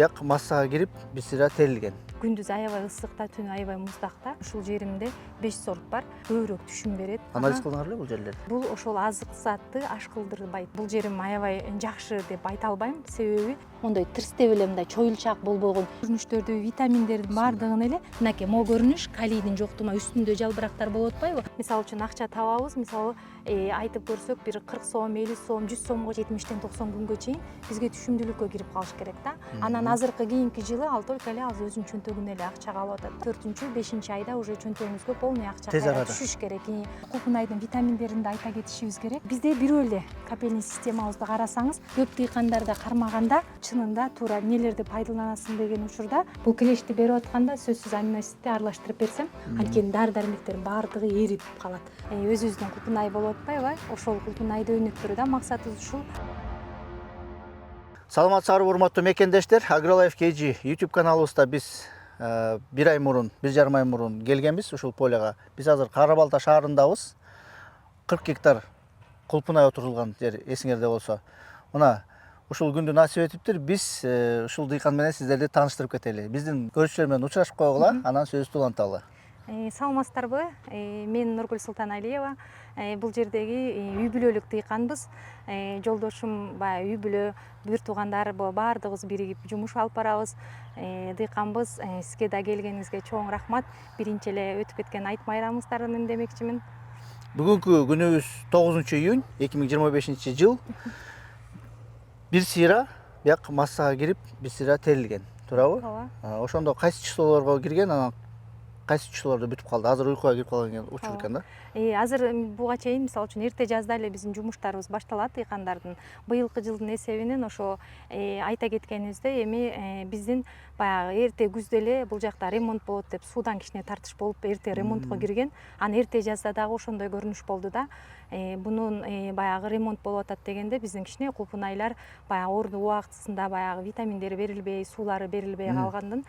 бияк массага кирип бисира терилген. Күндүз аябай ысыкта, түнү аябай муздакта. Ушул жеримде 5 сорт бар. Көбүрөөк түшүм берет. Анализ кылдыңар беле бул жерлерди? Бул ошол азык затты ашкылдырбайт. Бул жерим аябай жакшы деп айта албайм. Себеби мондой тирстеп эле мындай чоюлчак болбогон көрүнүштөрдү, витаминдердин баардыгын эле мынакей могу көрүнүш калийдин жоктугуна үстүндө жалбырактар болуп атпайбы? Мисалы үчүн акча табабыз. Мисалы айтып көрсөк бир 40 сом, 50 сом, 100 сомго 70-тен 90 күнгө чейин бизге түшүмдүүлүккө кирип калыш керек да. Анан азыркы кийинки жылы ал только эле азыр өзүнүн чөнтөгүнө эле акча калып атат. 4-5 айда уже чөнтөгүбүзгө полный акча түшүш керек. Кулпунайдын витаминдерин да айта кетишибиз керек. Бизде бирөө эле капельный системабызды карасаңыз, көп дыйкандарда кармаганда чынында туура эмнелерди пайдаланасың деген учурда бул килешти берип атканда сөзсүз амино-асидти аралаштырып берсем, анткени дары-дармектердин баардыгы эрип калат. Өзүбүздүн кулпунай болуп атпайбы? Ошол кулпунайды өнүктүрүү да максатыбыз ушул. Саламатсыздарбы урматтуу мекендештер, AgroLife KG YouTube каналыбызда биз бир ай мурун, 1,5 ай мурун келгенбиз ушул полега. Биз азыр Кара Балта шаарындабыз. 40 гектар кулпунай отурулган жер эсиңерде болсо. Мына ушул күндү насип этиптир. Биз ушул дыйкан менен сиздерди тааныштырып кетели. Биздин көрүүчүлөр менен учурашып койгула, анан сөзүбүздү уланталы. Саламатсыздарбы? Мен Нургүл Султаналиева. Бул жердеги үй бүлөлүк дыйканбыз. Жолдошум үй бүлө, бир туугандар баардыгыбыз биригип жумуш алып барабыз. Дыйканбыз. Сизге да келгениңизге чоң рахмат. Биринчи эле өтүп кеткен айт майрамыңыздарын демекчимин. Бүгүнкү күнүбүз 9 июнь 2025 жыл. Бир сыйра бияк массага кирип, бир сыйра терилген. Туурабы? Ооба. Ошондо кайсы числолорго кирген, анан кайсы числолордо бүтүп калды? Азыр уйкуга кирип калган учур экен да. Азыр буга чейин мисалы үчүн эрте жазда эле биздин жумуштарыбыз башталат дыйкандардын. Быйылкы жылдын эсебинен ошо айта кеткенибиздей эми биздин баягы эрте күздө эле бул жакта ремонт болот деп суудан кичине тартыш болуп эрте ремонтко кирген. Анан эрте жазда дагы ошондой көрүнүш болду да. Бунун баягы ремонт болуп атат дегенде биздин кичине кулпунайлар баягы орду убактысында баягы витаминдери берилбей, суулары берилбей калгандын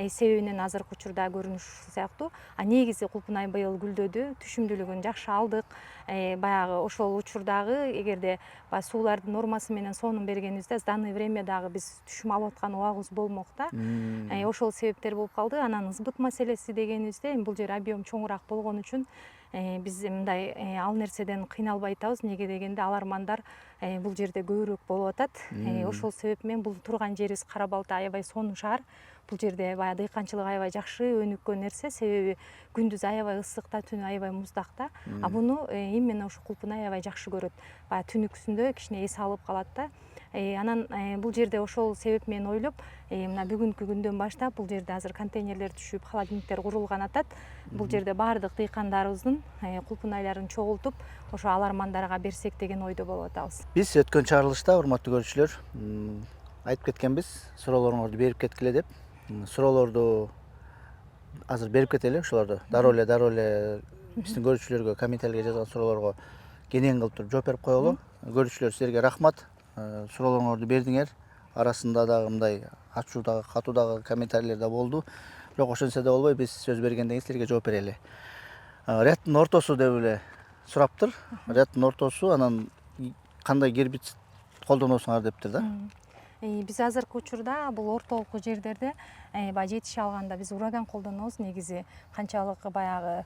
себебинен азыркы учурда көрүнүш ушул сыяктуу. Негизи кулпунай быйыл гүлдөдү, түшүмдүүлүгүн жакшы алдык. Баягы ошол учурдагы эгерде суулардын нормасы менен сонун бергенибизде в данный время дагы биз түшүм алып аткан убагыбыз болмок да. Ошол себептер болуп калды. Анан ызбыт маселеси дегенибизде бул жер объем чоңураак болгон үчүн биз мындай ал нерседен кыйналбай атабыз. Неге дегенде алармандар бул жерде көбүрөөк болуп атат. Ошол себеп менен бул турган жерибиз Кара Балта аябай сонун шаар. Бул жерде баягы дыйканчылык аябай жакшы өнүккөн нерсе, себеби күндүз аябай ысыкта, түнү аябай муздакта. Буну именно ушу кулпунай аябай жакшы көрөт. Баягы түнүкүсүндө кичине эс алып калат да. Анан бул жерде ошол себеп менен ойлоп, мына бүгүнкү күндөн баштап бул жерде азыр контейнерлер түшүп, холодильниктер курулган атат. Бул жерде баардык дыйкандарыбыздын кулпунайларын чогултуп, ошо алармандарга берсек деген ойдо болуп атабыз. Биз өткөн чыгарылышта, урматтуу көрүүчүлөр, айтып кеткенбиз, суроолоруңузду берип кеткиле деп. Суроолорду азыр берип кетели, ошолорду дароо эле биздин көрүүчүлөргө комментарийлерге жазган суроолорго кенен кылып туруп жооп берип коелу. Көрүүчүлөр, силерге рахмат. Суроолоруңарды бердиңер. Арасында дагы мындай ачуу дагы, катуу дагы комментарийлер да болду. Бирок ошентсе да болбой, биз сөз бергенден кийин силерге жооп берели. Рядтын ортосу деп эле сураптыр. Рядтын ортосу, анан кандай гербицид колдоносуңар дептир да. Биз азыркы учурда бул ортолук жерлерде баягы жетише алганда биз ураган колдонобуз. Негизи канчалык баягы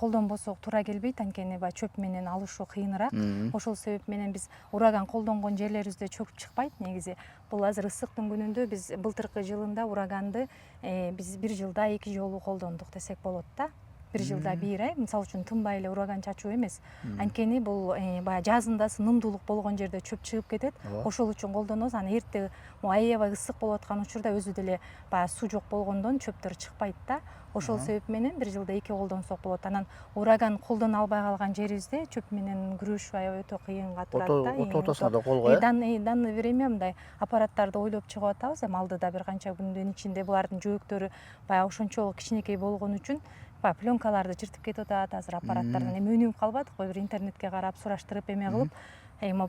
колдонбосок туура келбейт, анткени баягы чөп менен алышуу кыйыныраак. Ошол себеп менен биз ураган колдонгон жерлерибизде чөп чыкпайт. Негизи бул азыр ысыктын күнүндө биз былтыркы жылында ураганды биз бир жылда 2 жолу колдондук десек болот да. Бир жылда бир ай, мисалы үчүн тынбай эле ураган чачуу эмес. Анткени бул баягы жазында сынымдуулук болгон жерде чөп чыгып кетет. Ошол үчүн колдонобуз. Анан эрте аябай ысык болуп аткан учурда өзү деле баягы суу жок болгондон чөптөр чыкпайт да. Ошол себеп менен бир жылда 2 колдонсок болот. Анан ураган колдоно албай калган жерибизде чөп менен күрөшүү аябай өтө кыйынга турат да. Ортосуна да колго Данный время мындай аппараттарды ойлоп чыгып атабыз. Эми алдыда бир канча күндүн ичинде булардын жөөктөрү баягы ошончолук кичинекей болгон үчүн пленкаларды жыртып кетип атат азыр аппараттардан. Эми өнүгүп калбадык го, бир интернетке карап сураштырып эме кылып,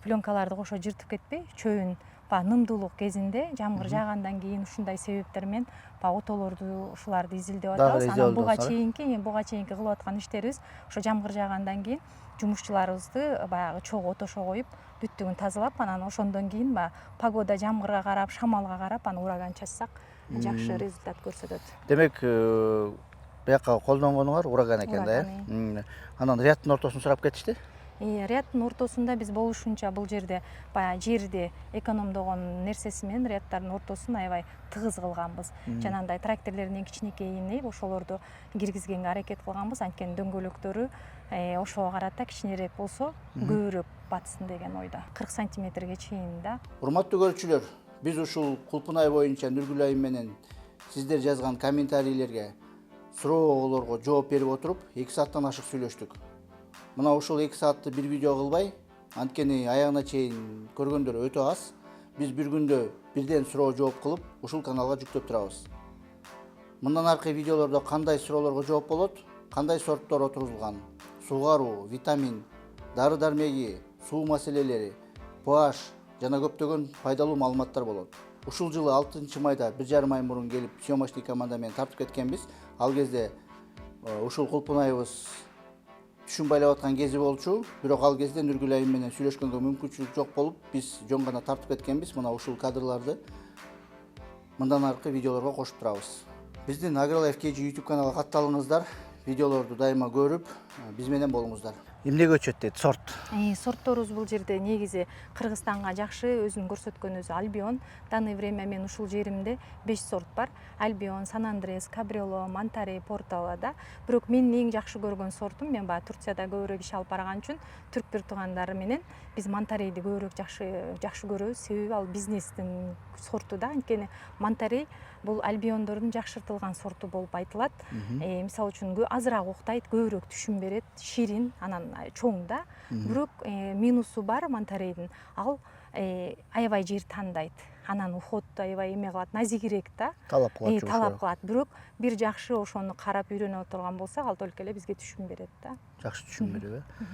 пленкаларды кошо жыртып кетпей, чөбүн баягы нымдуулук кезинде жамгыр жаагандан кийин ушундай себептер менен баягы отолорду ушуларды изилдеп атабыз. Анан буга чейинки кылып аткан иштерибиз ошо жамгыр жаагандан кийин жумушчуларыбызды баягы чогуу отошо коюп бүттүгүн тазалап, анан ошондон кийин баягы погода жамгырга карап, шамалга карап анан ураган чачсак жакшы результат көрсөтөт. Демек, бияка колдонгонуңар ураган экен да, э? Анан рядтын ортосун сурап кетишти. Рядтын ортосунда биз болушунча бул жерде баягы жерди экономдогон нерсеси менен ряддардын ортосун аябай тыгыз кылганбыз. Жанагындай тракторлордун кичинекейине ошолорду киргизгенге аракет кылганбыз. Анткени дөңгөлөктөрү ошого карата кичинерээк болсо көбүрөөк батсын деген ойдо. 40 сантиметрге чейин да. Урматтуу көрүүчүлөр, биз ушул Кулпунай боюнча Нургүл айым менен сиздер жазган комментарийлерге, суроолорго жооп берип отуруп 2 сааттан ашык сүйлөштүк. Мына ушул 2 саатты бир видео кылбай, анткени аягына чейин көргөндөр өтө аз. Биз бир күндө бирден суроо жооп кылып, ушул каналга жүктөп турабыз. Мындан аркы видеолордо кандай суроолорго жооп болот, кандай сорттор отурулган, сугаруу, витамин, дары-дармеги, суу маселелери, pH жана көптөгөн пайдалуу маалыматтар болот. Ушул жылы 6-майда 1,5 ай мурун келип съемочный команда менен тартып кеткенбиз. Ал кезде ушул Кулпунайыбыз түшүнбөй эле аткан кези болчу, бирок ал кезде Нургүл айым менен сүйлөшкөнгө мүмкүнчүлүк жок болуп, биз жөн гана тартып кеткенбиз. Мына ушул кадрларды мындан аркы видеолорго кошуп турабыз. Биздин AgriLife KG YouTube каналга катталыңыздар, видеолорду дайыма көрүп, биз менен болуңуздар. Эмне көчөт дейт, сорт? Сортторубуз бул жерде негизи Кыргызстанга жакшы өзүн көрсөткөн өзү Альбион. Данный время мен ушул жеримде 5 сорт бар. Альбион, Сан Андрес, Кабрело, Монтарей, Портала да. Бирок менин эң жакшы көргөн сортум, мен баягы Турцияда көбүрөөк иш алып барган үчүн түрк бир туугандар менен биз Монтарейди көбүрөөк жакшы көрөбүз. Себеби ал бизнестин сорту да. Анткени Монтарей бул альбиондордун жакшыртылган сорту болуп айтылат. Мисалы үчүн азыраак уктайт, көбүрөөк түшүм берет, ширин, анан чоң да. Бирок минусу бар Монтарейдин. Ал аябай жер тандайт. Анан уход аябай эме кылат, назигирээк да. Талап кылат. Талап кылат. Бирок бир жакшы ошону карап үйрөнүп отурган болсак, ал только эле бизге түшүм берет да. Жакшы түшүм берип, э?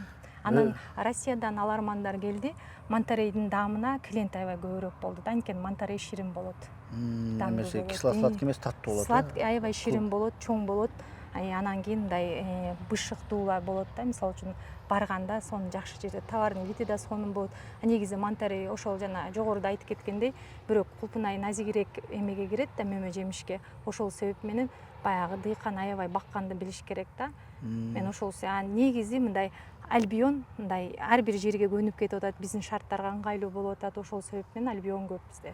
Анан Россиядан алармандар келди. Монтарейдин даамына клиент аябай көбүрөөк болду да. Анткени Монтарей ширин болот. Эмеси сладкий эмес, таттуу болот. Сладкий аябай ширин болот, чоң болот. Анан кийин мындай бышыктуулар болот да. Мисалы үчүн барганда сонун жакшы жерде товардын бити да сонун болот. Негизи Монтарей ошол жана жогоруда айтып кеткендей, бирок Кулпунай назигирээк эмеге кирет да, мөмө жемишке. Ошол себеп менен баягы дыйкан аябай бакканды билиш керек да. Мен ошол негизи мындай Альбион мындай ар бир жерге көнүп кетип атат, биздин шарттарга ыңгайлуу болуп атат. Ошол себеп менен Альбион көп бизде.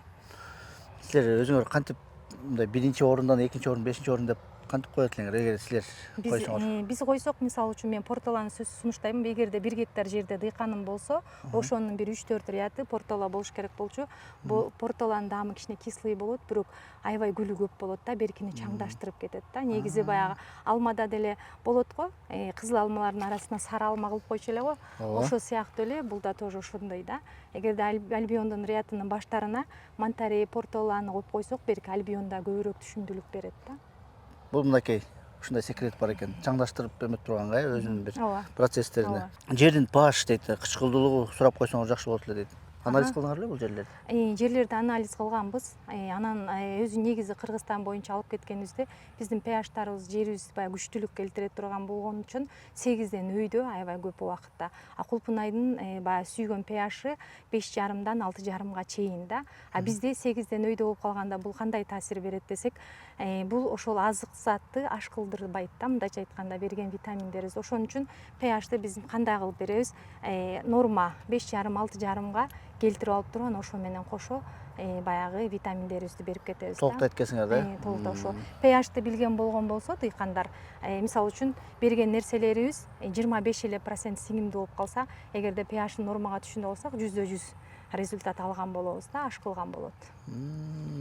Силер өзүңөр кантип мындай 1-орундан 2-орун, 5-орун деп кантип коет элеңер, эгер силер койсоңор? Биз койсок, мисалы үчүн мен Порталаны сунуштайм. Эгерде 1 гектар жерде дыйканым болсо, ошонун бир 3-4 ряды Портала болуш керек болчу. Порталанын даамы кичине кислый болот, бирок аябай гүлү көп болот да, беркини чаңдаштырып кетет да. Негизи баягы алмада деле болот го, кызыл алмалардын арасына сары алма кылып койчу эле го. Ошо сыяктуу эле бул да тоже ошондой да. Эгерде Альбиондун рядынын баштарына Монтарей, Порталаны коюп койсок, берки Альбионда көбүрөөк түшүмдүүлүк берет да. Бул мынакей, ушундай секрет бар экен. Чаңдаштырып эметип турганга, өзүнүн бир процесстерине. Жердин pH дейт, кычкылдуулугу сурап койсоңор жакшы болот эле дейт. Анализ кылдыңар беле бул жерлерди? Жерлерди анализ кылганбыз. Анан өзү негизи Кыргызстан боюнча алып кеткенибизде биздин pH-тарыбыз жерибиз баягы күчтүүлүк келтире турган болгон үчүн 8ден өйдө аябай көп убакытта. Кулпунайдын баягы сүйгөн pH-ы 5,5дан 6,5га чейин да. Бизде 8ден өйдө болуп калганда бул кандай таасир берет десек, бул ошол азык затты ашкылдырбайт да, мындайча айтканда берген витаминдерибиз. Ошон үчүн pH-ты биз кандай кылып беребиз? Норма 5,5-6,5га келтирип алып туруп, ошо менен кошо баягы витаминдерибизди берип кетебиз. Толуктайт экенсиңер да? Толуктап ошо. pH-ты билген болгон болсо дыйкандар, мисалы үчүн берген нерселерибиз 25% сиңимдүү болуп калса, эгерде pH нормага түшүндө болсок, 100% результат алган болобуз да, ашкылган болот.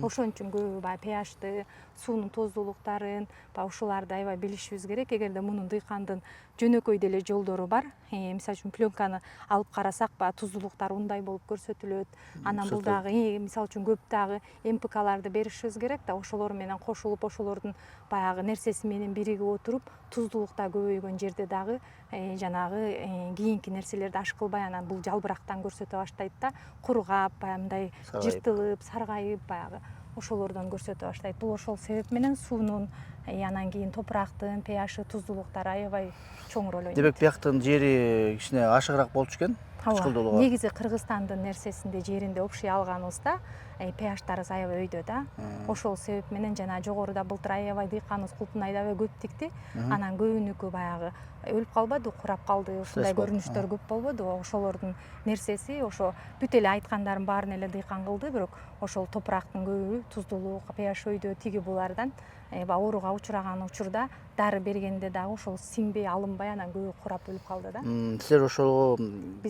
Ошон үчүн көбү баягы pH-ты, суунун тоздуулуктарын, ушуларды аябай билишибиз керек. Эгерде мунун дыйкандын жөнөкөй деле жолдору бар. Мисалы үчүн пленканы алып карасак, баягы туздуулуктар ундай болуп көрсөтүлөт. Анан бул дагы мисалы үчүн көп дагы МПКларды беришибиз керек да, ошолор менен кошулуп, ошолордун баягы нерсеси менен биригип отуруп, туздуулукта көбөйгөн жерде дагы жанагы кийинки нерселерди ашкылбай, анан бул жалбырактан көрсөтө баштайт да. кургап, баягы мындай Саргайып. жыртылып, саргайып баягы ошолордон көрсөтө баштайт. Бул ошол себеп менен суунун, анан кийин топурактын pH туздуулуктары аябай чоң роль ойнойт. Демек бияктын жери кичине ашыгыраак болчу экен. Кычкылдуулугу. Негизи Кыргызстандын нерсесинде жеринде общий алганыбызда pH'тарыбыз аябай өйдө да. Ошол себеп менен жана жогоруда былтыр аябай дыйканыбыз Кулпунайда аябай көп тикти. Анан көбүнүкү баягы өлүп калбады, курап калды, ушундай көрүнүштөр көп болбоду. Ошолордун нерсеси ошо бүт эле айткандардын баарын эле дыйкан кылды, бирок ошол топурактын көбү туздуулук, pH өйдө тиги булардан ооруга учураган учурда дары бергенде дагы ошол сиңбей, алынбай анан көбү курап өлүп калды да. Силер ошого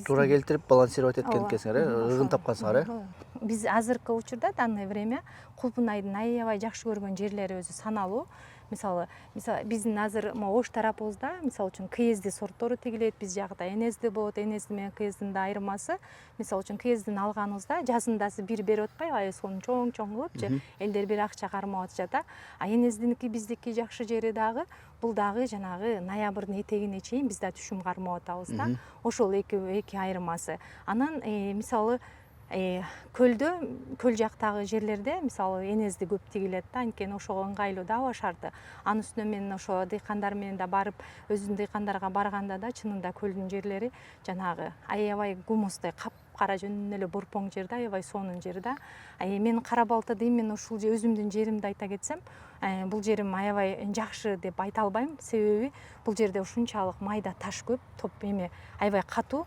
туура келтирип балансировать эткен экенсиңер, ыгын тапкансыңар, Биз азыркы учурда данное время Кулпунайдын аябай жакшы көргөн жерлери өзү саналуу. Мисалы биздин азыр ош тарапыбызда мисалы үчүн киезди сорттору тигилет, биз жакта энезди болот, энезди менен киездин да айырмасы. Мисалы үчүн киездин алганыбызда жазындасы бир берип атпайбы, айсонун чоң кылып же элдер бир акча кармап атышат да. А энездиники биздики жакшы жери дагы бул дагы жанагы ноябрдын этегине чейин биз да түшүм кармап атабыз да. Ошол эки айырмасы. Анан мисалы көл жактагы жерлерде мисалы энезди көп тигилет да, анткени ошого ыңгайлуу да аба шарты. Анын үстүнө мен ошо дыйкандар менен да барып, өзүм дыйкандарга барганда да чынында көлдүн жерлери жанагы аябай гумустой, капкара жөн эле борпоң жер да, аябай сонун жер да. Мен Кара Балтада мен ушул өзүмдүн жеримди айта кетсем, бул жерим аябай жакшы деп айта албайм, себеби бул жерде ушунчалык майда таш көп, аябай катуу.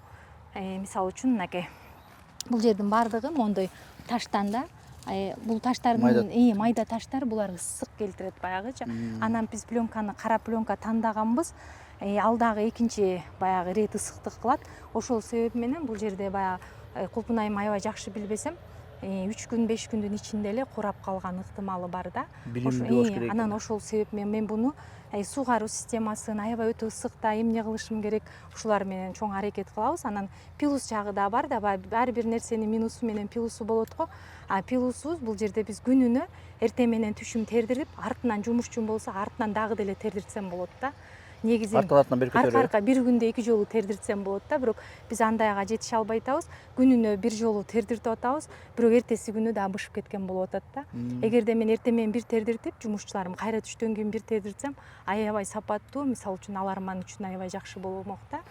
Мисалы үчүн мынакей бул жердин баардыгы мондой таштан да, бул таштардын майда таштар булар ысык келтирет баягычы. Анан биз пленканы, кара пленка тандаганбыз, ал дагы экинчи баягы ирет ысыктык кылат. Ошол себеп менен бул жерде баягы Кулпунайым аябай жакшы билбесем, 3 күн 5 күндүн ичинде эле курап калган ыктымалы бар да. Анан ошол себеп менен мен буну суугаруу системасын аябай өтө ысыкта эмне кылышым керек, ушулар менен чоң аракет кылабыз. Анан плюс жагы да бар да, ар бир нерсенин минусу менен плюсу болот го. Плюсубуз бул жерде биз күнүнө эртең менен түшүм тердирип, артынан жумушчум болсо артынан дагы деле тердиртсем болот да. Негизи артынан берип кетөбүз. Арка бир күндө 2 жолу тердиртсем болот да, бирок биз андайга жетише албай атабыз. Күнүнө бир жолу тердиртип атабыз, бирок эртеси күнү да бышып кеткен болуп атат да. Эгерде мен эртең менен бир тердиртип, жумушчуларым кайра түштөн кийин бир тердиртсем, аябай сапаттуу, мисалы үчүн аларман үчүн аябай жакшы болмок да.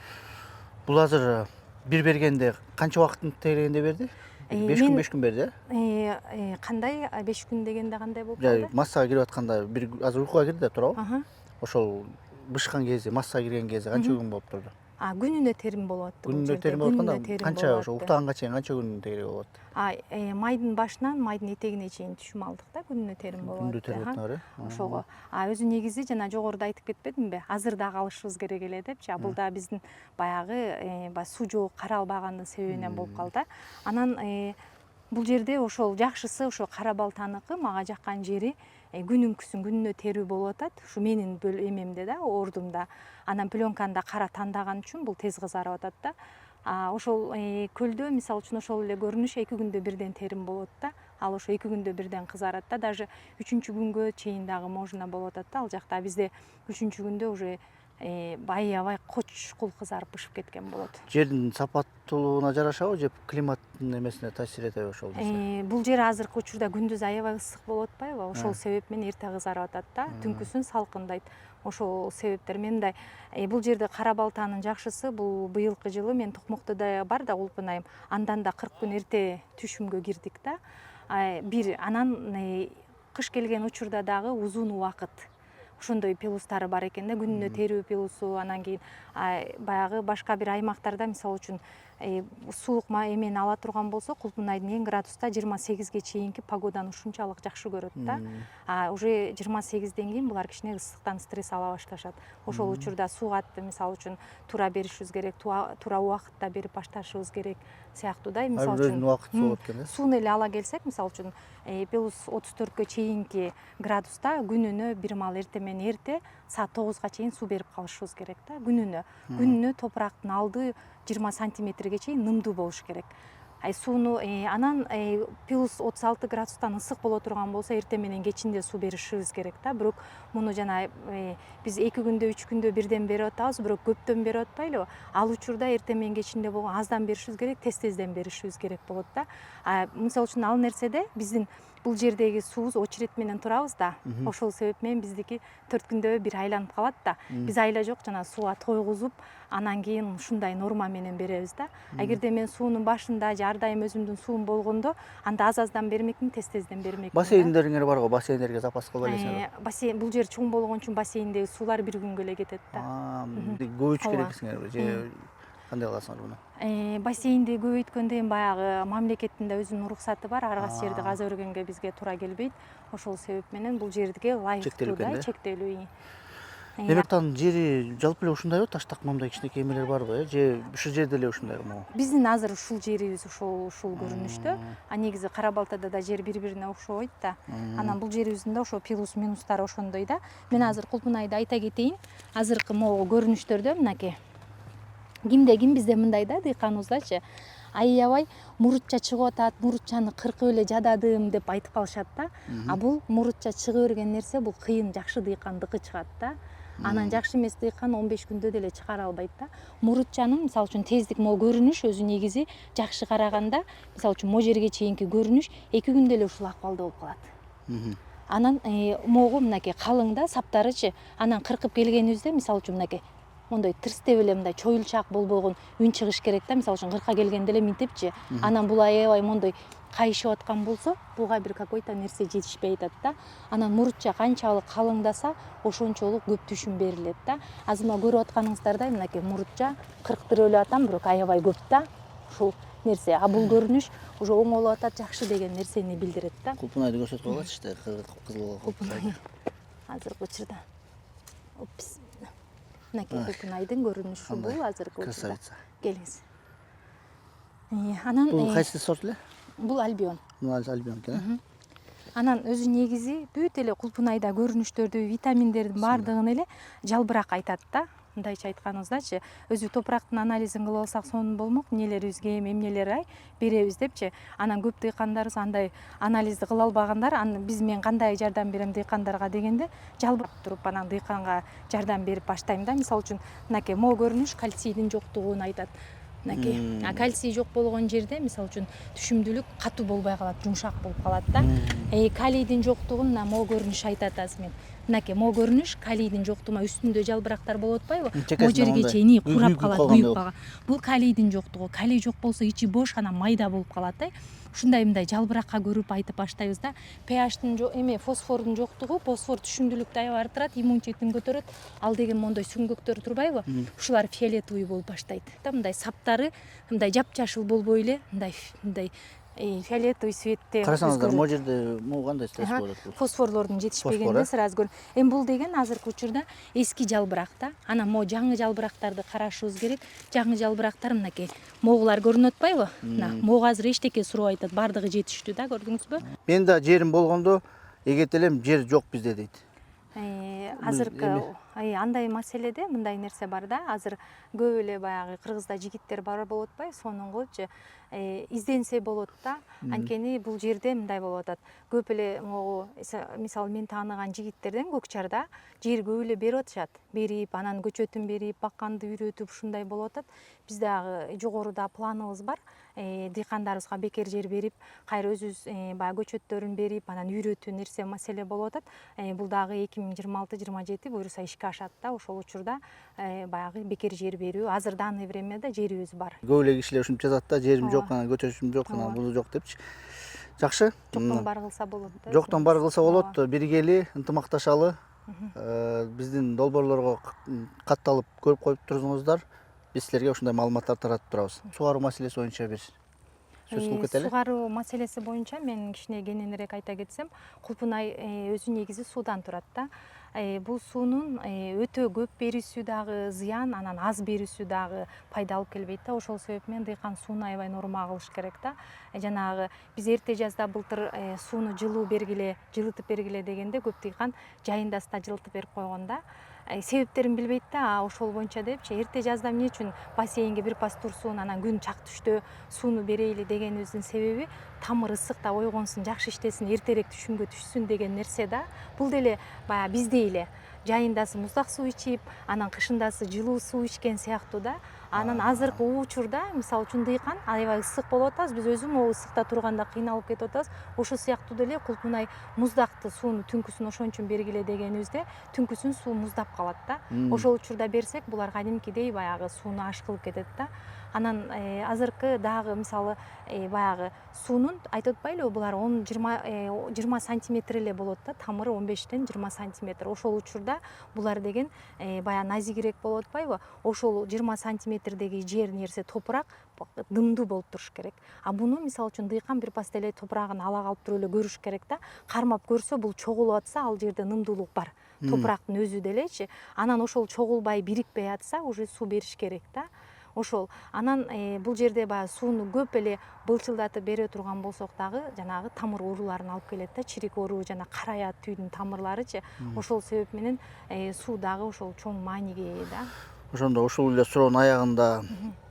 Бул азыр бир бергенде канча убакыттын тегерегинде берди? 5 күн берди, Кандай 5 күн дегенде кандай болуп калды? Массага кирип атканда бир азыр уйкуга кирди да туурабы? Ошол бышкан кезде, массага кирген кезде канча күн болуп турду? Күнүнө терим болуп атты. Күнүнө терим болуп атканда канча ошо уктаганга чейин канча күн тегерек болот? Майдын башынан майдын этегине чейин түшүм алдык да, күнүнө терим болуп атты. Ошого. Өзү негизи жана жогоруда айтып кетпедимби? Азыр дагы алышыбыз керек эле депчи. Бул да биздин баягы суу жок, кара албагандын себебинен болуп калды. Анан бул жерде ошол жакшысы ошо Кара Балтаныкы мага жаккан жери күнүнө терүү болуп атат. Ушу менин эмемде да, ордумда. Анан пленканы да кара тандаган үчүн бул тез кызарып атат да. Ошол көлдө мисалы үчүн ошол эле көрүнүш 2 күндө бирден терим болот да. Ал ошо 2 күндө бирден кызарат да. Даже 3-күнгө күнгө чейин дагы можно болуп атат да. Ал жакта бизде 3-күндө уже аябай кочкул кызарып бышып кеткен болот. Жердин сапаттуулугуна жарашабы же климаттын эмесине таасир этеби ошол нерсе? Бул жер азыркы учурда күндүз аябай ысык болуп атпайбы? Ошол себеп менен эрте кызарып атат да, түнкүсүн салкындайт. Ошол себептер менен бул жерде Кара Балтанын жакшысы бул быйылкы жылы мен Токмоктодо бар да Кулпунайым, андан да 40 күн эрте түшүмгө кирдик да. Анан кыш келген учурда дагы узун убакыт ошондой пилустары бар экен да, күнүнө терүү пилусу. Анан кийин баягы башка бир аймактарда мисалы үчүн суук эмени ала турган болсо, Кулпунайдын эң градуста 28ге чейинки погоданы ушунчалык жакшы көрөт да. Уже 28ден кийин булар кичине ысыктан стресс ала башташат. Ошол учурда сууга мисалы үчүн туура беришибиз керек, туура убакытта берип башташыбыз керек сыяктуу да. Мисалы үчүн сууну эле ала келсек, мисалы үчүн плюс 34кө чейинки градуста күнүнө бир маал эрте менен эрте саат 9га чейин суу берип калышыбыз керек да. Күнүнө топурактын алды 20 сантиметрге чейин нымдуу болуш керек. Сууну анан +36 градустан ысык боло турган болсо эртең менен кечинде суу беришибиз керек да. Бирок муну жана биз 2 күндө 3 күндө бирден берип атабыз, бирок көптөн берип атпайлыбы. Ал учурда эртең менен кечинде болгон аздан беришибиз керек, тезден беришибиз керек болот да. Мисалы үчүн ал нерседе биздин бул жердеги суубуз очередь менен турабыз да. Ошол себеп менен биздики 4 күндө бир айланып калат да. Биз айла жок, жана сууга тойгузуп, анан кийин ушундай норма менен беребиз да. Эгерде мен суунун башында же ар дайым өзүмдүн суум болгондо, анда аз-аздан бермекмин, тезден бермекмин. Бассейндериңер барго, бассейндерге запас кылып элесиңерби? Бассейн, бул жер чоң болгон үчүн бассейндеги суулар бир күнгө эле кетет да. Көбөйтүш керексиңерби же кандай кыласыңар муну? Бассейнди көбөйткөндө эми баягы мамлекеттин да өзүнүн уруксаты бар. Ар кайсы жерди каза бергенге бизге туура келбейт. Ошол себеп менен бул жерге ылайыктуу да, чектелүү. Демектан жери жалпы эле ушундайбы? Таштак мындай кичинекей эмелер барбы? Же ушул жерде эле ушундайбы могу? Биздин азыр ушул жерибиз ушул көрүнүштө. Негизи Кара Балтада да жер бири-бирине окшобойт да. Анан бул жерибиздин да ошо плюс минустары ошондой да. Мен азыр Кулпунайды айта кетейин. Азыркы могу көрүнүштөрдө мынакей. Кимде ким бизде мындай да, дыйканыбыздачы. Аябай мурутча чыгып атат, мурутчаны кыркып эле жададым деп айтып калышат да. Бул мурутча чыга берген нерсе, бул кыйын, жакшы дыйкандыкы чыгат да. Анан жакшы эмес дыйкан 15 күндө деле чыгара албайт да. Мурутчанын мисалы үчүн тездик могу көрүнүш өзү негизи жакшы караганда, мисалы үчүн могу жерге чейинки көрүнүш 2 күндө эле ушул акыбалда болуп калат. Анан могу мынакей калың да, саптарычы. Анан кыркып келгенибизде мисалы үчүн мынакей мондой тырстеп эле мындай чоюлчаак болбогон үн чыгыш керек да. Мисалы үчүн кырка келгенде эле минтипчи. Анан бул аябай мондой кайышып аткан болсо, буга бир какой-то нерсе жетишпей атат да. Анан мурутча канчалык калыңдаса, ошончолук көп түшүм берилет да. Азыр мына көрүп атканыңыздардай мынакей мурутча кырктырып эле атам, бирок аябай көп да. Ушул нерсе. Бул көрүнүш уже оңолуп атат, жакшы деген нерсени билдирет да. Кулпунайды көрсөтүп коелучу, кызыл Кулпунай азыркы учурда. Мынакей Кулпунайдын көрүнүшү бул азыркы учурда. Келиңиз. Анан бул кайсы сорт эле? Бул Альбион. Бул Альбион экен. Анан өзү негизи бүт эле Кулпунайда көрүнүштөрдү, витаминдердин баардыгын эле жалбырак айтат да. Мындайча айтканыбыздачы, өзү топурактын анализин кылып алсак сонун болмок, эмнелерибизге эмнелер беребиз депчи. Анан көп дыйкандарыбыз андай анализди кыла албагандар, мен кандай жардам берем дыйкандарга дегенде, жалбырап туруп анан дыйканга жардам берип баштайм да. Мисалы үчүн мынакей могу көрүнүш кальцийдин жоктугун айтат. Мынакей. Кальций жок болгон жерде мисалы үчүн түшүмдүүлүк катуу болбой калат, жумшак болуп калат да. Калийдин жоктугун могу көрүнүш айтат азыр мен. Мынакей могу көрүнүш калийдин жоктугуна үстүндө жалбырактар болуп атпайбы? Могу жерге чейин курап калат, күйүп калган. Бул калийдин жоктугу. Калий жок болсо ичи бош, анан майда болуп калат да. Ушундай мындай жалбыракка көрүп айтып баштайбыз да. pHтин фосфордун жоктугу, фосфор түшүмдүүлүктү аябай арттырат, иммунитетин көтөрөт. Ал деген мондой сүңгөктөр турбайбы? Ушулар фиолетовый болуп баштайт. Мындай саптары мындай жапжашыл болбой эле, мындай фиолетовый цветте. Карасаңыздар, могу жерде могу кандай связь болот бул? Фосфорлордун жетишпегенинде сразу көрүн. Эми бул деген азыркы учурда эски жалбырак да. Анан могу жаңы жалбырактарды карашыбыз керек. Жаңы жалбырактар мынакей могулар көрүнүп атпайбы? Могу азыр эчтеке сурап айтат, баардыгы жетиштүү да, көрдүңүзбү? Мен да жерим болгондо эгетелем, жер жок бизде дейт. Азыркы андай маселеде мындай нерсе бар да. Азыр көп эле баягы Кыргызда жигиттер бар болуп атпайбы? Сонун кылыпчы изденсе болот да. Анткени бул жерде мындай болуп атат. Көп эле могу мисалы мен тааныган жигиттерден Көкчарда жер көп эле берип атышат. Берип, анан көчөтүн берип, бакканды үйрөтүп ушундай болуп атат. Биз дагы жогоруда планыбыз бар. Дыйкандарыбызга бекер жер берип, кайра өзүбүз баягы көчөттөрүн берип, анан үйрөтүү нерсе маселе болуп атат. Бул дагы 2026-27 буюрса ишке ашат да. Ошол учурда баягы бекер жер берүү, азыр данный времяда жерибиз бар. Көп эле кишилер ушинтип жазат да, жерим жок, анан көчөшүм жок, анан бул жок депчи. Жакшы. Жоктон бар кылса болот да. Жоктон бар кылса болот, биргели, ынтымакташалы. Биздин долбоорлорго катталып көрүп коюп туруңуздар. Биз силерге ушундай маалыматтар таратып турабыз. Сугаруу маселеси боюнча бир сөз кылып кетели. Сугаруу маселеси боюнча мен кичине кененирээк айта кетсем, Кулпунай өзү негизи суудан турат да. Бул суунун өтө көп берүүсү дагы зыян, анан аз берүүсү дагы пайда алып келбейт да. Ошол себеп менен дыйкан сууну аябай норма кылыш керек да. Жанагы биз эрте жазда былтыр сууну жылуу бергиле, жылытып бергиле дегенде көп дыйкан жайында жылытып берип койгон да. себептерин билбейт да, ошол боюнча депчи эрте жазда эмне үчүн бассейнге бир пас турсун, анан күн чак түштө сууну берейли дегенибиздин себеби тамыр ысыкта ойгонсун, жакшы иштесин, эртерээк түшүмгө түшсүн деген нерсе да. Бул деле баягы биздей эле жайындасы муздак суу ичип, анан кышындасы жылуу суу ичкен сыяктуу да. Анан азыркы учурда мисалы үчүн дыйкан аябай ысык болуп атабыз, биз өзүм могу ысыкта турганда кыйналып кетип атабыз. Ошол сыяктуу деле Кулпунай муздакты сууну түнкүсүн ошон үчүн бергиле дегенибизде түнкүсүн суу муздап калат да. Ошол учурда берсек булар кадимкидей баягы сууну аш кылып кетет да. Анан азыркы дагы мисалы баягы суунун айтып атпайлыбы, булар 10-20 сантиметр эле болот да, тамыры 15-тен 20 сантиметр. Ошол учурда булар деген баягы назигирээк болуп атпайбы? Ошол 20 сантиметрдеги жер нерсе топурак дымдуу болуп туруш керек. А буну мисалы үчүн дыйкан бир пас деле топурагын ала калып туруп эле көрүш керек да. Кармап көрсө бул чогулуп атса, ал жерде нымдуулук бар. Топурактын өзү делечи. Анан ошол чогулбай, бирикпей атса, уже суу бериш керек да. Ошол. Анан бул жерде баягы сууну көп эле былчылдатып бере турган болсок дагы жанагы тамыр ооруларын алып келет да, чирик оору жана караят түйдүн тамырларычы. Ошол себеп менен суу дагы ошол чоң мааниге ээ да. Ошондо ушул эле суроонун аягында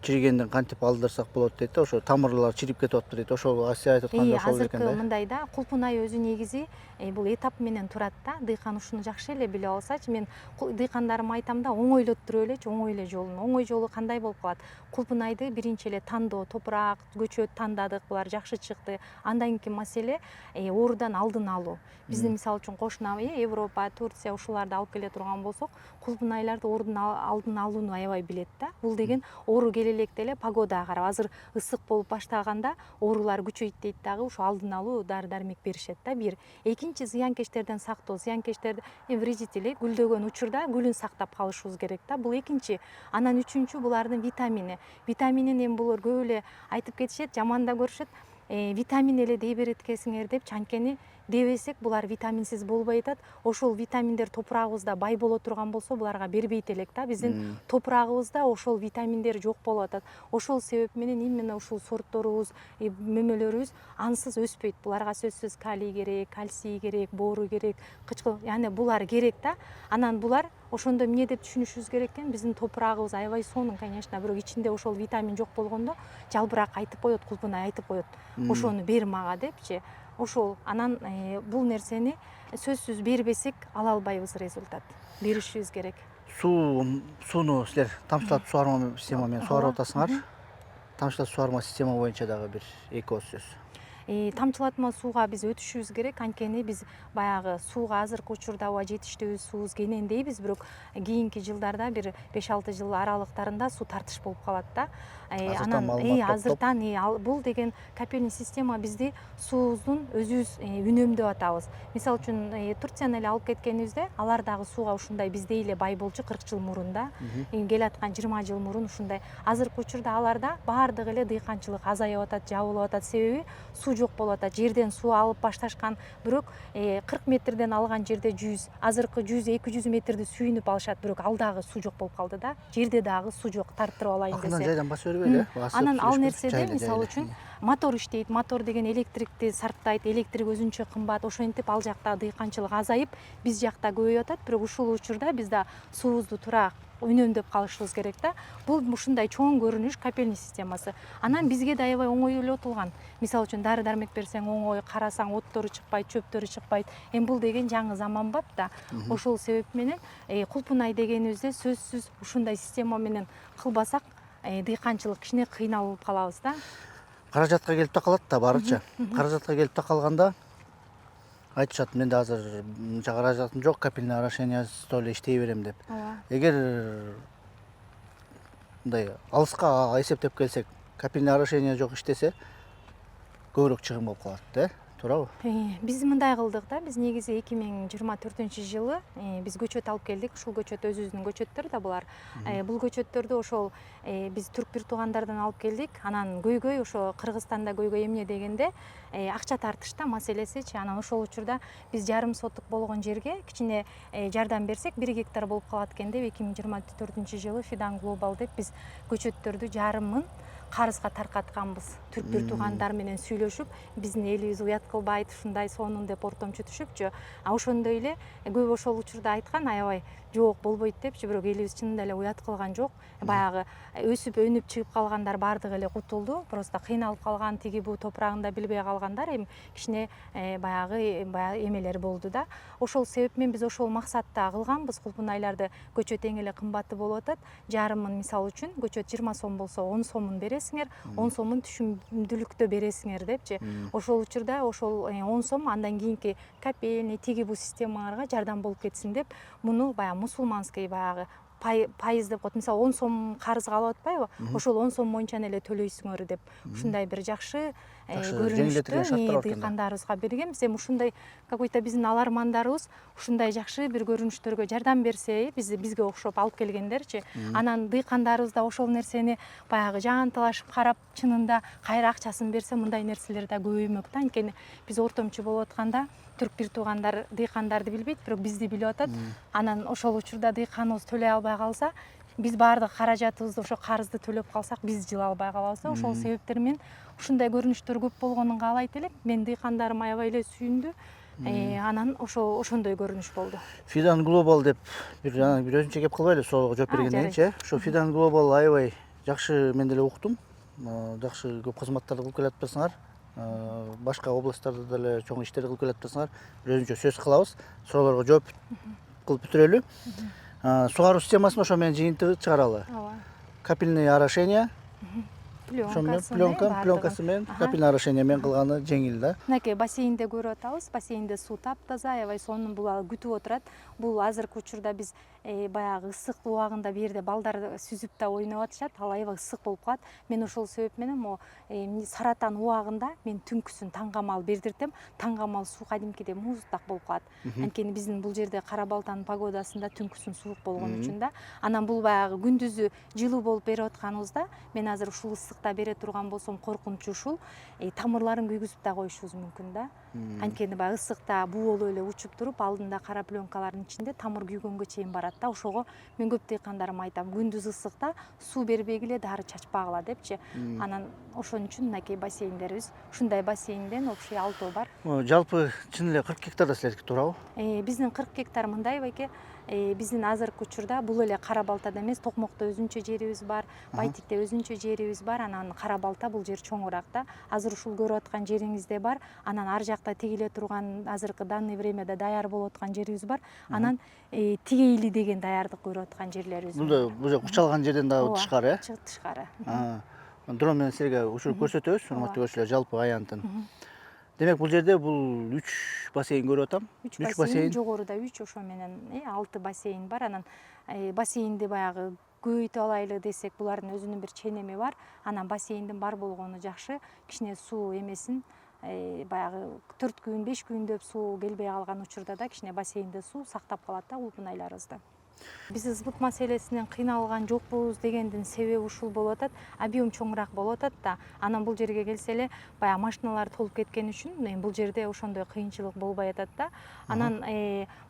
чиригенден кантип алдырсак болот дейт да, ошо тамырлар чирип кетип атты дейт. Ошол сиз айтып атканда ошол экен да. Азыркы мындай да, Кулпунай өзү негизи бул этап менен турат да. Дыйкан ушуну жакшы эле билип алсачы, мен дыйкандарыма айтам да, оңойлоттуруп элечи, оңой эле жолун. Оңой жолу кандай болуп калат? Кулпунайды биринчи эле тандоо, топурак, көчөт тандадык, булар жакшы чыкты. Андан кийинки маселе оорудан алдын алуу. Биздин мисалы үчүн кошуна Европа, Турция ушуларды алып келе турган болсок, Кулпунайларды оорудун алдын алууну аябай билет да. Бул деген оору келе электе эле погодага карап, азыр ысык болуп баштаганда оорулар күчөйт дейт дагы, ошо алдын алуу дары дармек беришет да. Бир. Экинчи, зыянкечтерден сактоо. Зыянкечтерди вредители гүлдөгөн учурда гүлүн сактап калышыбыз керек да. Бул экинчи. Анан үчүнчү, булардын витамини. Витаминин эми булар көп эле айтып кетишет, жаман да көрүшөт. Витамин эле дей берет экенсиңер деп, анткени дебесек булар витаминсиз болбой атат. Ошол витаминдер топурагыбызда бай боло турган болсо, буларга бербейт элек да. Биздин топурагыбызда ошол витаминдер жок болуп атат. Ошол себеп менен именно ушул сортторубуз, мөмөлөрүбүз ансыз өспөйт. Буларга сөзсүз калий керек, кальций керек, бору керек, кычкыл, яны булар керек да. Анан булар ошондо эмне деп түшүнүшүбүз керек экен? Биздин топурагыбыз аябай сонун, конечно, бирок ичинде ошол витамин жок болгондо жалбырак айтып коет, Кулпунай айтып коет. Ошону бер мага депчи. Ошол. Анан бул нерсени сөзсүз бербесек ала албайбыз результат. Беришибиз керек. Сууну силер тамчылатып сугарма система менен сугарып атасыңар. Тамчылатып сугарма система боюнча дагы бир эки ооз сөз. Тамчылатма сууга биз өтүшүбүз керек, анткени биз баягы сууга азыркы учурда аба жетиштүүбүз, суубуз кенен дейбиз, бирок кийинки жылдарда бир 5-6 жыл аралыктарында суу тартыш болуп калат да. Анан азыртан бул деген капельный система бизди суубуздун өзүбүз үнөмдөп атабыз. Мисалы үчүн Турцияны эле алып кеткенибизде, алар дагы сууга ушундай биздей эле бай болчу 40 жыл мурун да. Келаткан 20 жыл мурун ушундай. Азыркы учурда аларда баардыгы эле дыйканчылык азайып атат, жабылып атат. Себеби суу жок болуп атат. Жерден суу алып башташкан, бирок 40 метрден алган жерде 100, азыркы 100-200 метрди сүйүнүп алышат, бирок ал дагы суу жок болуп калды да. Жерде дагы суу жок, тартырып алайын десе. Акырдан жайдан басып бербейли, Анан ал нерседе мисалы үчүн мотор иштейт. Мотор деген электрикти сарптайт. Электрик өзүнчө кымбат. Ошентип ал жакта дыйканчылык азайып, биз жакта көбөйүп атат. Бирок ушул учурда биз да суубузду туура үнөмдөп калышыбыз керек да. Бул ушундай чоң көрүнүш капельный системасы. Анан бизге да аябай оңой эле отулган. Мисалы үчүн дары дармек берсең оңой, карасаң оттору чыкпайт, чөптөрү чыкпайт. Эми бул деген жаңы заманбап да. Ошол себеп менен Кулпунай дегенибизде сөзсүз ушундай система менен кылбасак, дыйканчылык кичине кыйналып калабыз да. Каражатка келип такалат да барычы. Каражатка келип такалганда айтышат, менде азыр каражатым жок, капельный орошениесиз эле иштей берем деп. Эгер мындай алыска эсептеп келсек, капельный орошение жок иштесе көбүрөөк чыгым болуп калат да, туурабы? Биз мындай кылдык да, биз негизи 2024-жылы биз көчөт алып келдик. Ушул көчөт өзүбүздүн көчөттөр да булар. Бул көчөттөрдү ошол биз түрк бир туугандардан алып келдик. Анан көйгөй ошо Кыргызстанда көйгөй эмне дегенде акча тартышта маселесичи. Анан ошол учурда биз жарым сотук болгон жерге кичине жардам берсек 1 гектар болуп калат экен деп 2024-жылы Fidan Global деп биз көчөттөрдү жарымын карызга таркатканбыз. Түрк бир туугандар менен сүйлөшүп, биздин элибиз уят кылбайт, ушундай сонун деп ортомчу түшүпчү. Ошондой эле көп ошол учурда айткан, аябай жок болбойт депчи, бирок элибиз чынында эле уят кылган жок. Баягы өсүп өнүп чыгып калгандар баардыгы эле кутулду. Просто кыйналып калган, тиги бу топурагында билбей калгандар эми кичине баягы эмелер болду да. Ошол себеп менен биз ошол максатта кылганбыз. Кулпунайларды көчөт эң эле кымбаты болуп атат. Жарымын мисалы үчүн көчөт 20 сом болсо 10 сомун бересиңер, 10 сомун түшүмдүүлүктө бересиңер депчи. Ошол учурда ошол 10 сом андан кийинки копейный, тиги бу системаларга жардам болуп кетсин деп муну баягы мусулманский баягы пайыз деп коет. Мисалы 10 сом карызга алып атпайбы? Ошол 10 сом боюнча эле төлөйсүңөр деп. Ушундай бир жакшы көрүнүштү дыйкандарыбызга бергенбиз. Эми ушундай какой-то биздин алармандарыбыз ушундай жакшы бир көрүнүштөргө жардам берсе, бизге окшоп алып келгендерчи. Анан дыйкандарыбыз да ошол нерсени баягы жаанталашып карап, чынында кайра акчасын берсе, мындай нерселер да көбөймөк да. Анткени биз ортомчу болуп атканда түрк бир туугандар дыйкандарды билбейт, бирок бизди билип атат. Анан ошол учурда дыйканыбыз төлөй албай калса, биз баардык каражатыбызды ошо карызды төлөп калсак, биз жыла албай калабыз. Ошол себептер менен ушундай көрүнүштөр көп болгонун каалайт элек. Мен дыйкандарым аябай эле сүйүндү. Анан ошондой көрүнүш болду. Fidan Global деп бир өзүнчө кеп калбайлы, суроого жооп бергенденчи. Ошо Fidan Global аябай жакшы, мен деле уктум. Жакшы көп кызматтарды кылып келатпасыңар. Башка областтарда деле чоң иштерди кылып келатпасыңар. Өзүнчө сөз кылабыз. Суроолорго жооп кылып бүтүрөлү. Сугаруу системасын ошо менен жыйынтыгы чыгаралы. Капельное орошение, пленкасы менен капельное орошение менен кылганы жеңил да. Мынакей бассейнде көрүп атабыз. Бассейнде суу таптаза, аябай сонун, бул күтүп отурат. Бул азыркы учурда биз баягы ысык убагында бу жерде балдар сүзүп да ойноп атышат. Ал аябай ысык болуп калат. Мен ошол себеп менен могу Саратан убагында мен түнкүсүн таңгамал бердиртем. Таңгамал суу кадимкидей муздак болуп калат. Анткени биздин бул жерде Кара Балтанын погодасында түнкүсүн суук болгон үчүн да. Анан бул баягы күндүзү жылуу болуп берип атканыбызда, мен азыр ушул ысыкта бере турган болсом, коркунучу ушул, тамырларын күйгүзүп да коюшубуз мүмкүн да. Анткени баягы ысыкта буу болуп эле учуп туруп, алдында кара пленкалардын ичинде тамыр күйгөнгө чейин барат да. Ошого мен көп дыйкандарыма айтам, күндүз ысыкта суу бербегиле, дары чачпагыла депчи. Анан ошон үчүн мынакей бассейндерибиз, ушундай бассейнден общий 6 бар. Жалпы чын эле 40 гектарда силердики туурабы? Биздин 40 гектар мындай байке. Биздин азыркы учурда бул эле Кара Балтада эмес, Токмокто өзүнчө жерибиз бар, Байтикте өзүнчө жерибиз бар. Анан Кара Балта бул жер чоңураак да. Азыр ушул көрүп аткан жериңизде бар. Анан ар жакта тигиле турган, азыркы данный времяда даяр болуп аткан жерибиз бар. Анан Тигейли деген даярдык көрүп аткан жерлерибиз бар. Бул кучалган жерден дагы тышкары, Тышкары. Дрон менен силерге учуруп көрсөтөбүз, урматтуу көрүүчүлөр, жалпы аянтын. Демек бул жерде бул 3 бассейн көрүп атам. 3 бассейн, жогоруда 3, ошо менен 6 бассейн бар. Анан бассейнди баягы көбөйтүп алайлы десек, булардын өзүнүн бир ченеми бар. Анан бассейндин бар болгону жакшы. Кичине суу эмесин, баягы 4 күн, 5 күндөп суу келбей калган учурда да кичине бассейнде суу сактап калат да Кулпунайларыбызда. Биз ызгыт маселесинен кыйналган жокпуз дегендин себеби ушул болуп атат. Объем чоңураак болуп атат да. Анан бул жерге келсе эле баягы машиналар толуп кеткен үчүн бул жерде ошондой кыйынчылык болбой атат да. Анан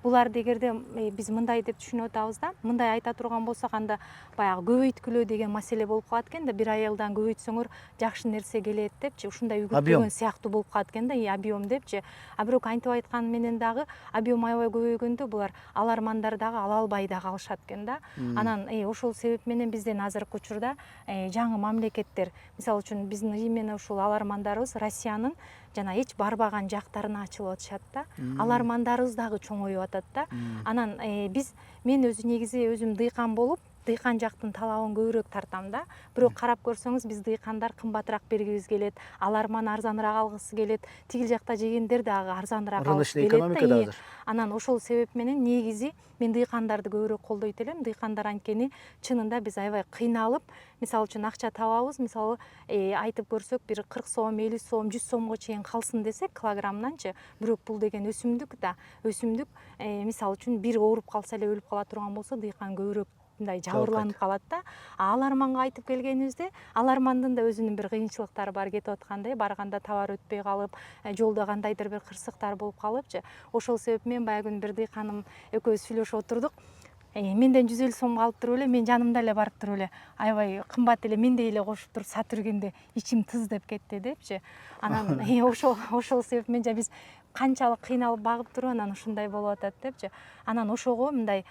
буларды эгерде биз мындай деп түшүнүп атабыз да. Мындай айта турган болсок, анда баягы көбөйткүлөө деген маселе болуп калат экен да. 1 айылдан көбөйтсөңөр жакшы нерсе келет депчи. Ушундай үгүттөгөн сыяктуу болуп калат экен да, объем депчи. А бирок антип айткан менен дагы объем аябай көбөйгөндө булар алармандар дагы ала албай да калышат экен да. Анан ошол себеп менен бизден азыркы учурда жаңы мамлекеттер, мисалы үчүн биздин именно ушул алармандарыбыз Россиянын жана эч барбаган жактарына ачылып атышат да. Алармандарыбыз дагы чоңоюп атат да. Анан мен негизи өзүм дыйкан болуп, дыйкан жактын талабын көбүрөөк тартам да. Бирок карап көрсөңүз, биз дыйкандар кымбатыраак бергибиз келет, аларман арзаныраак алгысы келет, тигил жакта жегендер дагы арзаныраак алгысы келет да. Анан ошол себеп менен негизи мен дыйкандарды көбүрөөк колдойт элем. Дыйкандар анткени чынында биз аябай кыйналып, мисалы үчүн акча табабыз, мисалы айтып көрсөк, бир 40 сом, 50 сом, 100 сомго чейин калсын десек килограммнанчы. Бирок бул деген өсүмдүк да. Өсүмдүк мисалы үчүн бир ооруп калса эле өлүп кала турган болсо, дыйкан көбүрөөк мындай жабырланып калат да. Аларманга айтып келгенибизде, алармандын да өзүнүн бир кыйынчылыктары бар, кетип аткандай, барганда товар өтпөй калып, жолдо кандайдыр бир кырсыктар болуп калыпчы. Ошол себеп менен баягы күнү бир дыйканым экөөбүз сүйлөшүп отурдук. менден 150 сомго алып туруп эле мен жанымда эле барып туруп эле аябай кымбат эле мендей эле кошуп туруп сатып жүргенде ичим тыз деп кетти депчи. Анан ошол себеп менен биз канчалык кыйналып багып туруп анан ушундай болуп атат депчи. Анан ошого мындай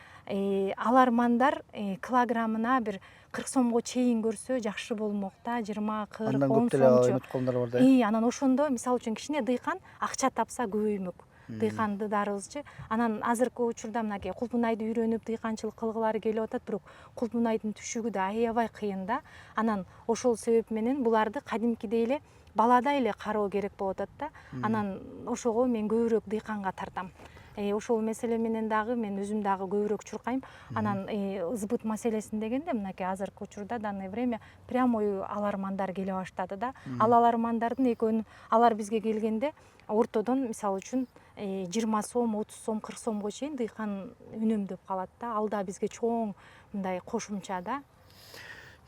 алармандар килограммына бир 40 сомго чейин көрсө жакшы болмок да, 20-40 Андан 10 көп деле сомчу. үмүткөндөр бар да. Анан ошондо мисалы үчүн кичине дыйкан акча тапса көбөймөк. Дыйкандарыбызчы. Анан азыркы учурда мынакей Кулпунайды үйрөнүп дыйканчылык кылгылары келип атат, бирок Кулпунайдын түшүгү да аябай кыйын да. Анан ошол себеп менен буларды кадимкидей эле баладай эле кароо керек болуп атат да. Анан ошого мен көбүрөөк дыйканга тартам. Ошол маселе менен дагы мен өзүм дагы көбүрөөк чуркайм. Анан ызбыт маселесин дегенде мынакей азыркы учурда данное время прямой алармандар келе баштады да. Ал алармандардын экөөнү алар бизге келгенде ортодон мисалы үчүн 20 сом, 30 сом, 40 сомго чейин дыйкан үнөмдөп калат да. Ал да бизге чоң мындай кошумча да.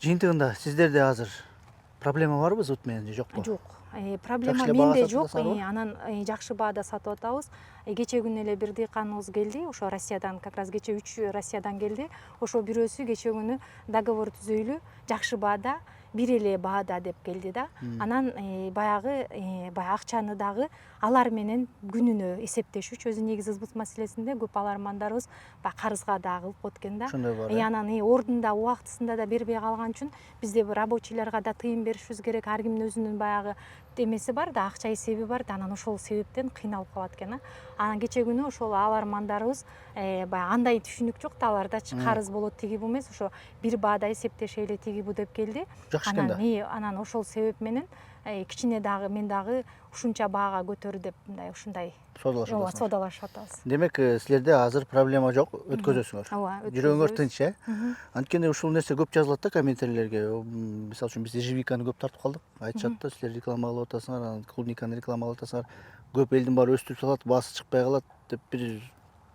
Жыйынтыгында сиздерде азыр проблема барбы ызбыт менен же жокпу? Жок. Проблема Жакшы эле менде баага жок. сатып атасызбы? Анан жакшы баада сатып атабыз. Кече күнү эле бир дыйканыбыз келди, ошо Россиядан, как раз кече 3 Россиядан келди. Ошо бирөөсү кече күнү договор түзөйлү, жакшы баада, бир эле баада деп келди да. Анан баягы акчаны дагы алар менен күнүнө эсептешүүчү. Өзү негизи ызбыт маселесинде көп алармандарыбыз карызга да кылып коет экен да. Ошондой бар. Анан ордунда убактысында да бербей калган үчүн бизде рабочийлерге да тыйын беришибиз керек. Ар кимдин өзүнүн баягы эмеси бар да, акча эсеби бар да. Анан ошол себептен кыйналып калат экен. Анан кече күнү ошол алармандарыбыз баягы андай түшүнүк жок да, алардачы карыз болот тиги бу эмес, ошо бир баада эсептешели тиги бу деп келди. Жакшы экен да. Анан ошол себеп менен кичине дагы мен дагы ушунча баага көтөр деп мындай ушундай Соодалашып атасыңар. соодалашып атабыз. Демек, силерде азыр проблема жок, өткөзөсүңөр. Ооба, Жүрөгүңөр тынч, Анткени ушул нерсе көп жазылат да комментарийлерге. Мисалы үчүн биз ежевиканы көп тартып калдык. Айтышат да, силер реклама кылып атасыңар, анан клубниканы реклама кылып атасыңар. Көп элдин баары өстүрүп салат, баасы чыкпай калат деп бир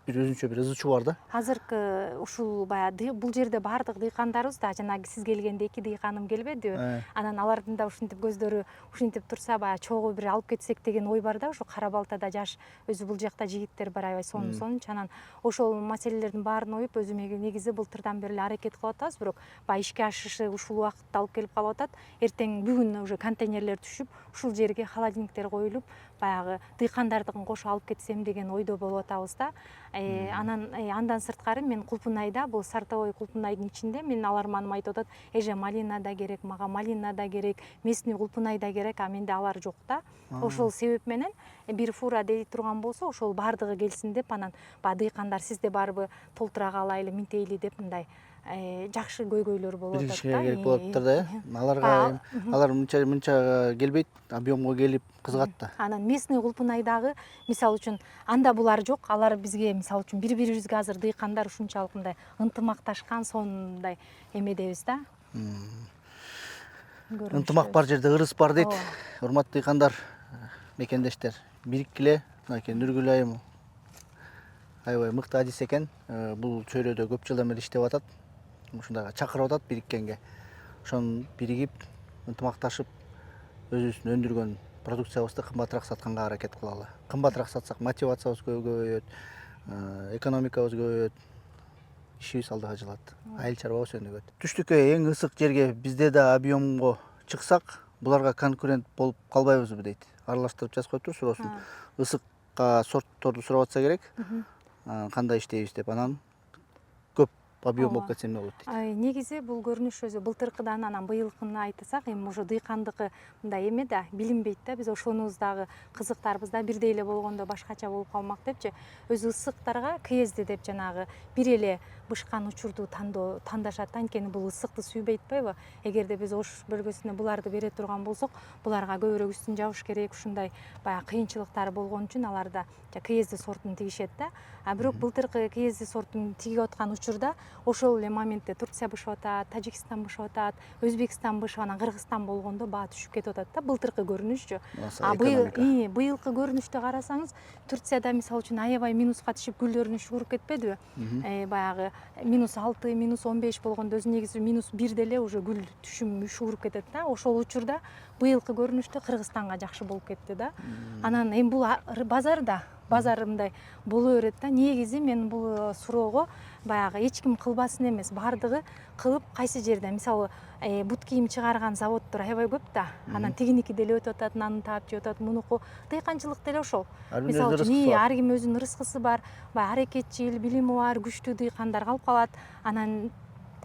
өзүнчө бир ызычуу бар да. Азыркы ушул баягы бул жерде баардык дыйкандарыбыз да жанагы сиз келгенде 2 дыйканым келбедиби? Анан алардын да ушинтип көздөрү ушинтип турса, баягы чогуу бир алып кетсек деген ой бар да. Ошо Кара Балтада жаш өзү бул жакта жигиттер бар аябай сонун. Анан ошол маселелердин баарын оюп өзүм негизи былтырдан бери эле аракет кылып атабыз, бирок баягы ишке ашышы ушул убакытта алып келип калып атат. Эртең бүгүн уже контейнерлер түшүп, ушул жерге холодильниктер коюлуп, баягы дыйкандардыкын кошо алып кетсем деген ойдо болуп атабыз да. Анан андан сырткары мен Кулпунайда, бул Сартовой Кулпунайдын ичинде менин аларманым айтып атат, эже малина да керек, мага малина да керек, местный Кулпунай да керек, а менде алар жок да. Ошол себеп менен бир фура дей турган болсо, ошол баардыгы келсин деп, анан баягы дыйкандар сизде барбы толтура калайлы, минтейли деп мындай жакшы көйгөйлөр болуп атат да. Биригишке керек болуп атат да. Алар мынча келбейт, объемго келип кызыгат да. Анан местный Кулпунайдагы мисалы үчүн анда булар жок. Алар бизге мисалы үчүн бири-бирибизге азыр дыйкандар ушунчалык мындай ынтымакташкан сондай эмедебиз да. Ынтымак бар жерде ырыс бар дейт. Урматтуу дыйкандар, мекендештер, бириккиле, мынакей Нургүл айым аябай мыкты адис экен. Бул чөйрөдө көп жылдан бери иштеп атат. Ушундайга чакырып атат бириккенге. Ошон биригип, ынтымакташып, өзүбүздүн өндүргөн продукциябызды кымбатыраак сатканга аракет кылалы. Кымбатыраак сатсак мотивациябыз көбөйөт, экономикабыз көбөйөт, ишибиз алдыга жылат, айыл чарбабыз өнүгөт. Түштүккө эң ысык жерге бизде да объемго чыксак, буларга конкурент болуп калбайбызбы дейт. Аралаштырып жазып коюптур суроосун. Ысыкка сортторду сурап атса керек, кандай иштейбиз деп, анан көп объем болуп кетсе эмне болот дейт. Негизи бул көрүнүш өзү былтыркыдан анан быйылкыны айтсак, эми уже дыйкандыкы мындай эме да билинбейт да. Биз ошонубуз дагы кызыктарбыз да, бирдей эле болгондо башкача болуп калмак депчи. Өзү ысыктарга киезди деп жанагы бир эле бышкан учурду тандашат. Анткени бул ысыкты сүйбөй атпайбы? Эгерде биз Ош бөлгөсүнө буларды бере турган болсок, буларга көбүрөөк үстүн жабыш керек, ушундай баягы кыйынчылыктары болгон үчүн аларда киезди сортун тигишет да. А бирок былтыркы киезди сортун тигип аткан учурда ошол эле моментте Турция бышып атат, Тажикстан бышып атат, Өзбекстан бышып, анан Кыргызстан болгондо баа түшүп кетип атат да, былтыркы көрүнүшчү. Быйылкы көрүнүштү карасаңыз, Турцияда мисалы үчүн аябай минуска түшүп гүлдөрүнү шугуруп кетпедиби? Баягы -6, -15 болгондо өзү негизи -1 деле уже гүл түшүм шугуруп кетет да. Ошол учурда быйылкы көрүнүштө Кыргызстанга жакшы болуп кетти да. Анан эми бул базарда базар мындай боло берет да. Негизи мен бул суроого баягы эч ким кылбасын эмес, бардыгы кылып кайсы жерде мисалы бут кийим чыгарган заводдор аябай көп да. Анан тигиники деле өтүп атат, нанын таап жеп атат, мунуку дыйканчылык деле ошол. Мисалы үчүн ар ким өзүнүн рызкысы бар, баягы аракетчил, билими бар, күчтүү дыйкандар калып калат. Анан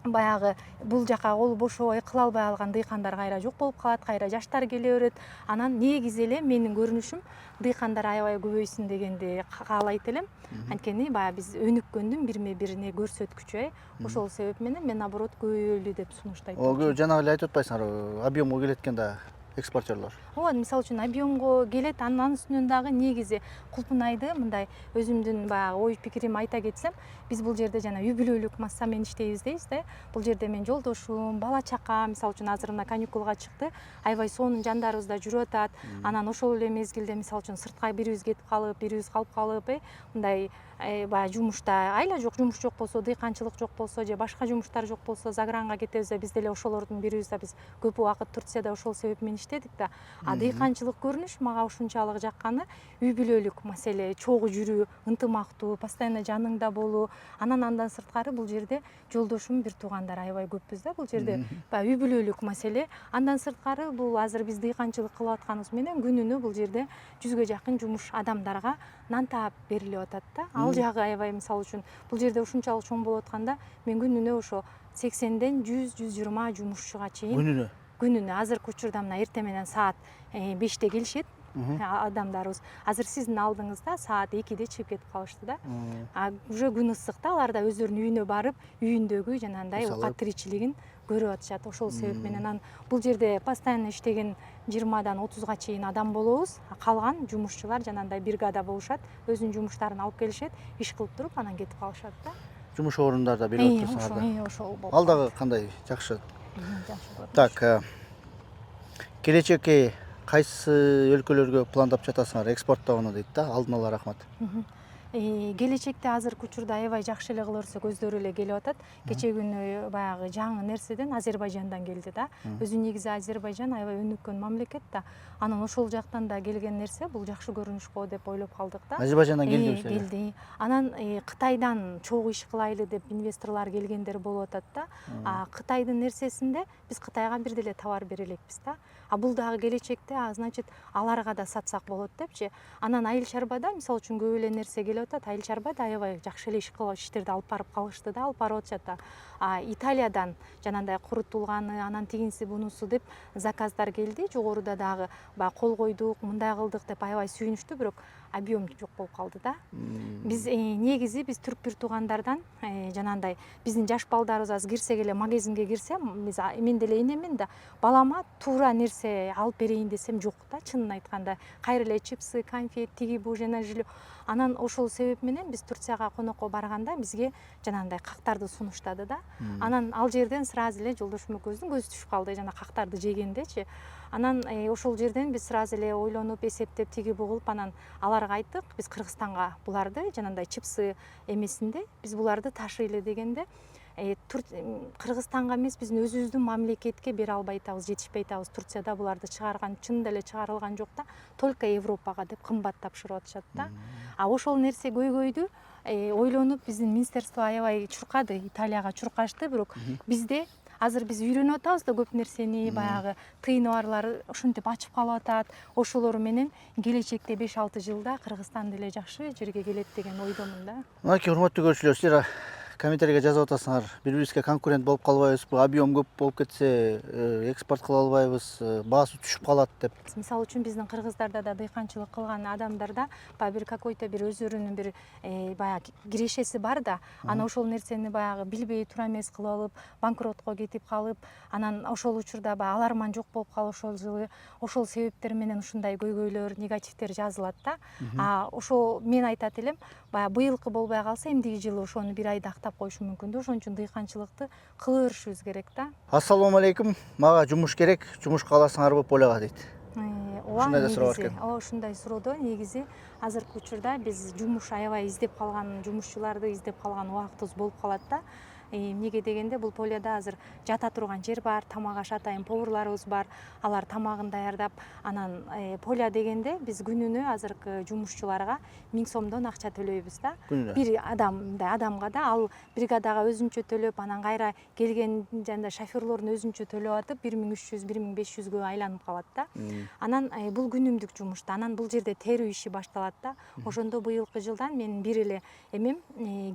баягы бул жака колу бошобой кыла албай калган дыйкандар кайра жок болуп калат, кайра жаштар келе берет. Анан негизи эле менин көрүнүшүм дыйкандар аябай көбөйсүн дегенди каалайт элем. Анткени баягы биз өнүккөндүн бирме-бирине көрсөткүчү. Ошол себеп менен мен наоборот көбөйлү деп сунуштайт. Жанагы эле айтып атпайсыңарбы, объемго келет экен да экспортерлор. Ооба, мисалы үчүн объемго келет, анын үстүнөн дагы негизи Кулпунайды мындай өзүмдүн баягы ой пикирим айта кетсем, биз бул жерде жана үй бүлөлүк массамен иштейбиз дейбиз да. Бул жерде мен жолдошум, бала чака, мисалы үчүн азыр мына каникулга чыкты, аябай сонун жандарыбызда жүрүп атат. Анан ошол эле мезгилде мисалы үчүн сыртка бирибиз кетип калып, бирибиз калып калып, мындай баягы жумушта айла жок, жумуш жок болсо, дыйканчылык жок болсо же башка жумуштар жок болсо, загранга кетебиз да, биз деле ошолордун бирибиз да, биз көп убакыт Турцияда ошол себеп менен иштедик да. А дыйканчылык көрүнүш мага ушунчалык жакканы, үй бүлөлүк маселе, чогуу жүрүү, ынтымактуу, постоянно жаныңда болуу. Андан сырткары бул жерде жолдошум, бир туугандар аябай көппүз да бул жерде. Баягы үй бүлөлүк маселе. Андан сырткары бул азыр биз дыйканчылык кылып атканыбыз менен күнүнө бул жерде 100га жакын жумуш адамдарга нан таап берилип атат да. Ал жагы аябай мисалы үчүн бул жерде ушунчалык чоң болуп атканда мен күнүнө ошо 80ден 100-120 жумушчуга чейин күнүнө азыркы учурда мына эртең менен саат 5те келишет адамдарыбыз. Азыр сиздин алдыңызда саат 2де чыгып кетип калышты да. Уже күн ысыкта алар да өздөрүнүн үйүнө барып, үйүндөгү жанагындай оокат тиричилигин көрүп атышат. Ошол себеп менен бул жерде постоянно иштеген 20дан 30га чейин адам болобуз. Калган жумушчулар жанагындай бригада болушат, өзүнүн жумуштарын алып келишет, иш кылып туруп анан кетип калышат да. Жумуш орундарда берип атасыңар. Ошол болот. Ал дагы кандай? Жакшы. Жакшы. Так, келечекке кайсы өлкөлөргө пландап жатасыңар экспорттоогону дейт да, алдын ала рахмат. Келечекте азыркы учурда аябай жакшы эле кыла берсек өздөрү эле келип атат. Кечээ күнү баягы жаңы нерседен Азербайжандан келди да. Өзү негизи Азербайжан аябай өнүккөн мамлекет да. Анан ошол жактан да келген нерсе бул жакшы көрүнүш го деп ойлоп калдык да. Азербайжандан келди. Келди. Анан Кытайдан чогуу иш кылайлы деп инвесторлор келгендер болуп атат да. Кытайдын нерсесинде биз Кытайга бир деле товар бере элекпиз да. Бул дагы келечекте, значит, аларга да сатсак болот депчи. Анан Айыл Чарбада мисалы үчүн көп эле нерсе келип атат. Айыл Чарбада аябай жакшы эле иштерди алып барып калышты да, алып барып атышат да. Италиядан жанагындай курутулганы, анан тигинси бунусу деп заказдар келди. Жогоруда дагы баягы кол койдук, мындай кылдык деп аябай сүйүнүштү, бирок объем жок болуп калды да. Биз негизи биз түрк бир туугандардан жанагындай биздин жаш балдарыбыз азыр кирсек эле магазинге кирсем, мен деле энемен да, балама туура нерсе алып берейин десем жок да, чынын айтканда. Кайра эле чипсы, конфет, тиги бу жана жилүү. Анан ошол себеп менен биз Турцияга конокко барганда бизге жанагындай кактарды сунуштады да. Анан ал жерден сразу эле жолдошум экөөбүздүн көзү түшүп калды жана кактарды жегендечи. Анан ошол жерден биз сразу эле ойлонуп, эсептеп, тиги бу кылып анан аларга айттык, биз Кыргызстанга буларды жанагындай чипсы эмесинде биз буларды ташыйлы дегенде Кыргызстанга эмес биздин өзүбүздүн мамлекетке бере албай атабыз, жетишпей атабыз. Турцияда буларды чыгарган чынында эле чыгарылган жок да, только Европага деп кымбат тапшырып атышат да. Ошол нерсе көйгөйдү ойлонуп биздин министерство аябай чуркады, Италияга чуркашты, бирок бизде азыр биз үйрөнүп атабыз да көп нерсени, баягы тыйыны барлар ушинтип ачып калып атат. Ошолор менен келечекте 5-6 жылда Кыргызстан деле жакшы жерге келет деген ойдомун да. Мынакей урматтуу көрүүчүлөр, силер комментарийге жазып атасыңар, бири-бирибизге конкурент болуп калбайбызбы, объем көп болуп кетсе экспорт кыла албайбыз, баасы түшүп калат деп. Мисалы үчүн биздин кыргыздарда да дыйканчылык кылган адамдарда баягы бир какой-то бир өздөрүнүн бир баягы кирешеси бар да, анан ошол нерсени баягы билбей туура эмес кылып алып, банкротко кетип калып, анан ошол учурда баягы аларман жок болуп калып ошол жылы, ошол себептер менен ушундай көйгөйлөр, негативдер жазылат да. Ошол мен айтат элем, баягы быйылкы болбой калса эмдиги жылы ошону бир айда тап коюшу мүмкүн да. Ошон үчүн дыйканчылыкты кыла беришибиз керек да. Ассалому алейкум, мага жумуш керек, жумушка аласыңарбы Поляга дейт. Ушундай да суроо бар экен. Ошундай суроодо негизи азыркы учурда биз жумуш аябай издеп калган, жумушчуларды издеп калган убактыбыз болуп калат да. Эмнеге дегенде бул полядо азыр жата турган жер бар, тамак аш атайын поварларыбыз бар. Алар тамагын даярдап, анан поля дегенде биз күнүнө азыркы жумушчуларга 1000 сомдон акча төлөйбүз да. Күнүнө? Бир адамга да, ал бригадага өзүнчө төлөп, анан кайра келген жанда шоферлорун өзүнчө төлөп атып 1300-1500гө айланып калат да. Анан бул күнүмдүк жумуш да. Анан бул жерде терүү иши башталат да. Ошондо быйылкы жылдан менин бир эле эмем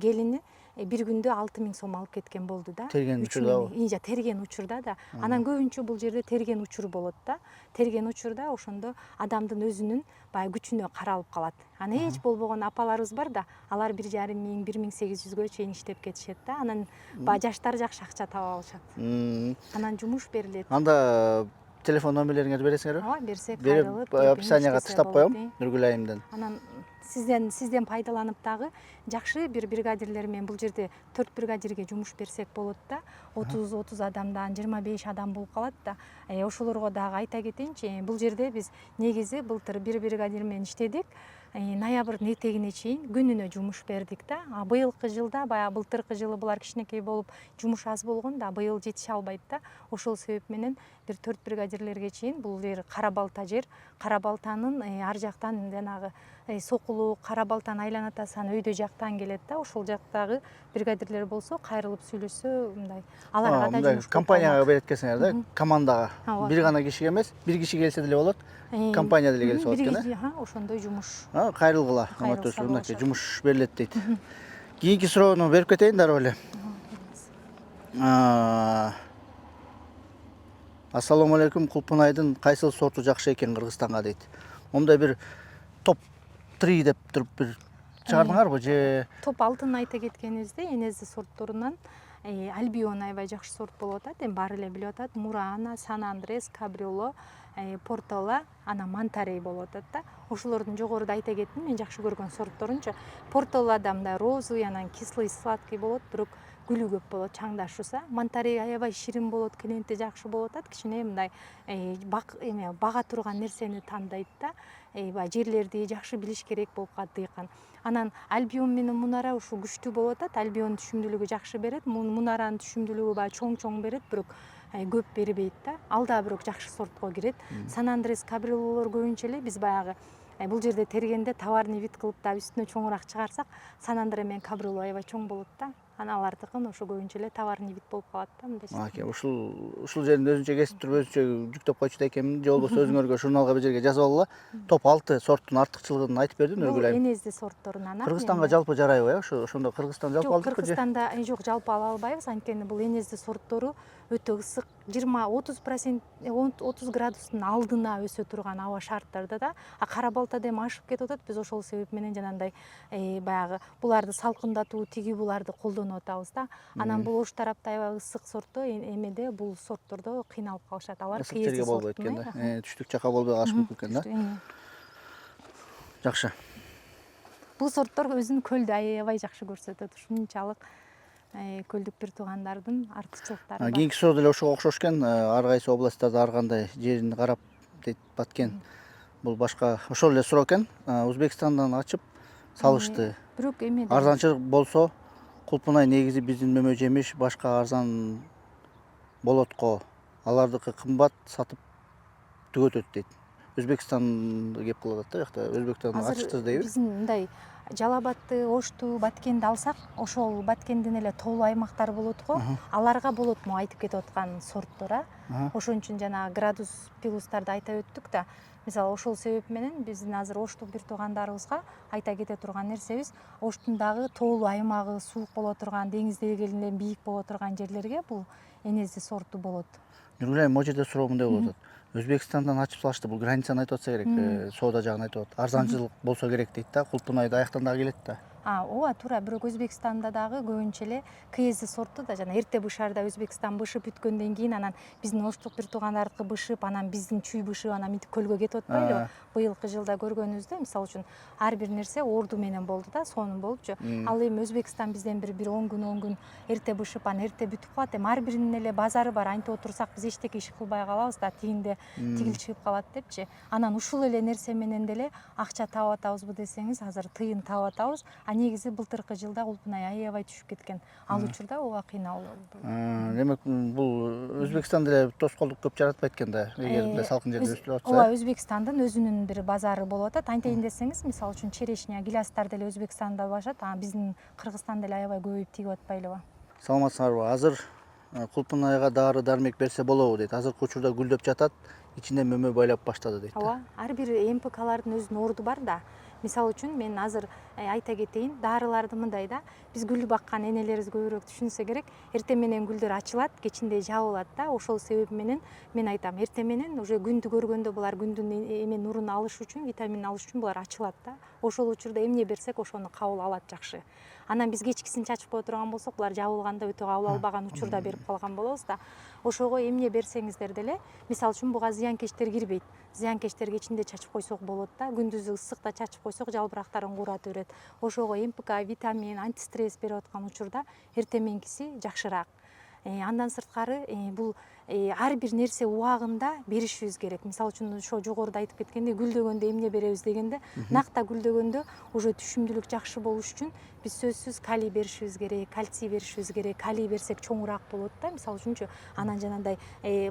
келини бир күндө 6000 сом алып кеткен болду да. Терген учурда? Терген учурда да. Анан көбүнчө бул жерде терген учур болот да. Терген учурда ошондо адамдын өзүнүн баягы күчүнө каралып калат. Анан эч болбогон апаларыбыз бар да, алар 1500, 1800гө чейин иштеп кетишет да. Анан баягы жаштар жакшы акча таба алышат. Анан жумуш берилет. Анда телефон номерлериңерди бересиңерби? Ооба, берсек Берип кайрылып. описанияга таштап коем, Нургүл айымдын. Анан сизден пайдаланып дагы жакшы бир бригадирлер менен бул жерде 4 бригадирге жумуш берсек болот да. 30 адамдан 25 адам болуп калат да. Ошолорго дагы айта кетейинчи, бул жерде биз негизи былтыр бир бригадир менен иштедик. Ноябрдын этегине чейин күнүнө жумуш бердик да. Быйылкы жылда, баягы былтыркы жылы булар кичинекей болуп жумуш аз болгон да, быйыл жетише албайт да. Ошол себеп менен бир 4 бригадирлерге чейин бул жер кара балта жер. Кара балтанын ар жактан жанагы сокулу кара балтаны айланатасан өйдө жактан келет да. Ошол жактагы бригадирлер болсо кайрылып сүйлөшсө, мындай аларга да жумуш компанияга берет экенсиңер да, командага. Ооба. Бир гана кишиге эмес, бир киши келсе деле болот. Компания деле келсе болот экен, ошондой жумуш. Кайрылгыла, Кайрылса мынакей жумуш берилет дейт. Кийинки суроону берип кетейин дароо эле. Ассалому алейкум, Кулпунайдын кайсыл сорту жакшы экен Кыргызстанга дейт. Момундай бир топ 3 деп туруп бир чыгардыңарбы же? Топ 6-ны айта кеткенибизде, энези сортторунан Альбион аябай жакшы сорт болуп атат. Эми баары эле билип атат. Мурана, Сан Андрес, Кабриоло, Портала, анан Монтерей болуп атат да. Ошолордун жогоруда айта кеттим, мен жакшы көргөн сортторунчу. Порталада мындай розовый, анан кислый, сладкий болот, бирок гүлү көп болот, чаңдашуса. Монтерей аябай ширин болот, клиенти жакшы болуп атат. Кичине мындай бага турган нерсени тандайт да. Баягы жерлерди жакшы билиш керек болуп калат дыйкан. Анан Альбион менен Мунара ушу күчтүү болуп атат. Альбион түшүмдүүлүгү жакшы берет, Мунаранын түшүмдүүлүгү баягы чоң берет, бирок көп бербейт да. Ал да бирок жакшы сортко кирет. Сан Андрес, Кабриололор көбүнчө эле биз баягы бул жерде тергенде товарный вид кылып да үстүнө чоңураак чыгарсак, Сан Андре менен Кабриоло аябай чоң болот да. Анан алардыкын ошо көбүнчө эле товарный вид болуп калат да, мындай. Ушул жеринде өзүнчө кесип туруп өзүнчө жүктөп койчу да экенмин, же болбосо өзүңөргө журналга бир жерге жазып алгыла. Топ 6 сорттун артыкчылыгын айтып берди Нургүл айым. Бул энези сортторунан. Кыргызстанга жалпы жарайбы, ошондо Кыргызстан жалпы алдыкпы же? Кыргызстанда жок, жалпы ала албайбыз, анткени бул энези сорттору өтө ысык, 20-30%, 30 градустун алдына өсө турган аба шарттарда да. Кара балтада эми ашып кетип атат. Биз ошол себеп менен жанагындай баягы буларды салкындатуу, тиги буларды колдонуп атабыз да. Анан бул ош тарапта аябай ысык сортто эмеде бул сорттордо кыйналып калышат. Алар кыйыз болбойт экен да. Түштүк жака болбой калышы мүмкүн экен да. Жакшы. Бул сорттор өзүн көлдө аябай жакшы көрсөтөт. Ушунчалык көлдүк бир туугандардын артыкчылыктары бар. Кийинки суроо деле ошого окшош экен. Ар кайсы областтарда ар кандай жерин карап дейт Баткен. Бул башка ошол эле суроо экен. Өзбекстандан ачып салышты. Бирок эме арзанчы болсо, Кулпунай негизи биздин мөмө жемиш, башка арзан болот го. Алардыкы кымбат, сатып түгөтөт дейт. Өзбекстанды кеп кылып атат да, жакта Өзбекстан ачышты дейби. Биздин мындай Жалал Абадты, Ошту, Баткенди алсак, ошол Баткендин эле тоолуу аймактары болот го. Аларга болот му айтып кетип аткан сорттор, ошон үчүн жанагы градус плюстарды айта өттүк да. Мисалы ошол себеп менен биздин азыр Оштук бир туугандарыбызга айта кете турган нерсебиз, Оштун дагы тоолуу аймагы, суук боло турган, деңиз деңгээлинен бийик боло турган жерлерге бул энези сорту болот. Нургүл айым, могу жерде суроо мындай болуп атат. Өзбекстандан ачып салышты, бул границаны айтып атса керек, соода жагын айтып атат. Арзанчылык болсо керек дейт да, Кулпунайда аяктан дагы келет да. ооба туура. Бирок Өзбекстанда дагы көбүнчө эле КС сорту да жана эрте бышаарда Өзбекстан бышып бүткөндөн кийин анан биздин оштук бир туугандардыкы бышып, анан биздин чүй бышып, анан мынтип көлгө кетип атпайлыбы? Быйылкы жылда көргөнүбүздөй, мисалы үчүн ар бир нерсе орду менен болду да, сонун болупчу. Ал эми Өзбекстан бизден бир 10 күн эрте бышып, анан эрте бүтүп калат. Эми ар биринин эле базары бар. Антип отурсак биз эчтеке иш кылбай калабыз да, тигинде тигил чыгып калат депчи. Анан ушул эле нерсе менен деле акча таап атабызбы десеңиз, азыр тыйын таап атабыз. Негизи былтыркы жылда Кулпунай аябай түшүп кеткен. Ал учурда ооба кыйналуу болду. Демек бул Өзбекстан деле тоскоолдук көп жаратпайт экен да, эгер мындай салкын жерде өсүп атса. Ооба, Өзбекстандын өзүнүн бир базары болуп атат. Антейин десеңиз, мисалы үчүн черешня, гилястар деле Өзбекстанда башат, биздин Кыргызстан деле аябай көбөйүп тигип атпайлыбы? Саламатсыңарбы? Азыр Кулпунайга дары дармек берсе болобу дейт. Азыркы учурда гүлдөп жатат, ичинен мөмө байлап баштады дейт. Ооба, ар бир МПКлардын өзүнүн орду бар да. Мисалы үчүн мен азыр айта кетейин, дарыларды мындай да, биз гүл баккан энелерибиз көбүрөөк түшүнсө керек. Эртең менен гүлдөр ачылат, кечинде жабылат да. Ошол себеби менен мен айтам, эртең менен уже күндү көргөндө булар күндүн эме нурун алыш үчүн, витамин алыш үчүн булар ачылат да. Ошол учурда эмне берсек ошону кабыл алат жакшы. Анан биз кечкисин чачып кое турган болсок, булар жабылганда өтө кабыл албаган учурда берип калган болобуз да. Ошого эмне берсеңиздер деле, мисалы үчүн буга зыянкечтер кирбейт. Зыянкечтер кечинде чачып койсок болот да. Күндүзү ысыкта чачып койсок, жалбырактарын кууратып берет. Ошого МПК, витамин, антистресс берип аткан учурда эртең мененкиси жакшыраак. Андан сырткары бул ар бир нерсе убагында беришибиз керек. Мисалы үчүн ошо жогоруда айтып кеткендей, гүлдөгөндө эмне беребиз дегенде, накта гүлдөгөндө уже түшүмдүүлүк жакшы болуш үчүн биз сөзсүз калий беришибиз керек, кальций беришибиз керек. Калий берсек чоңураак болот да, мисалы үчүнчү. Анан жанагындай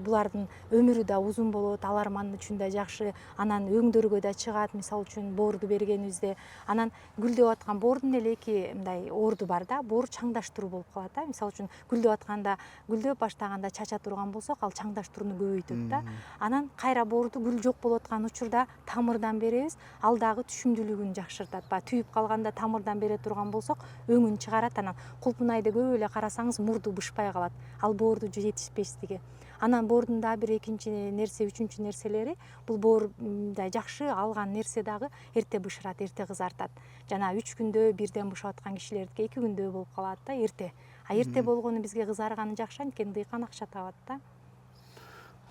булардын өмүрү да узун болот, аларман үчүн да жакшы. Анан өңдөргө да чыгат, мисалы үчүн боорду бергенибизде. Анан гүлдөп аткан боордун эле эки мындай орду бар да. Боор чаңдаштыруу болуп калат да. Мисалы үчүн гүлдөп атканда, гүлдөп баштаганда чача турган болсок, ал чаңдаштырууну көбөйтөт да. Анан кайра боорду гүл жок болуп аткан учурда тамырдан беребиз, ал дагы түшүмдүүлүгүн жакшыртат. Түйүп калганда тамырдан бере турган болсок, өңүн чыгарат. Анан Кулпунайды көп эле карасаңыз, мурду бышпай калат. Ал боорду жетишпестиги. Анан боордун дагы бир экинчи нерсе, үчүнчү нерселери, бул боорда жакшы алган нерсе дагы эрте бышырат, эрте кызартат. Жана 3 күндө бирден бышып аткан кишилердики 2 күндө болуп калат да, эрте. Эрте болгону бизге кызарганы жакшы, анткени дыйкан акча табат да.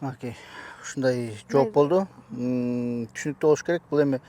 Окей. Ушундай жооп болду. Түшүнүктүү болуш керек. Бул эми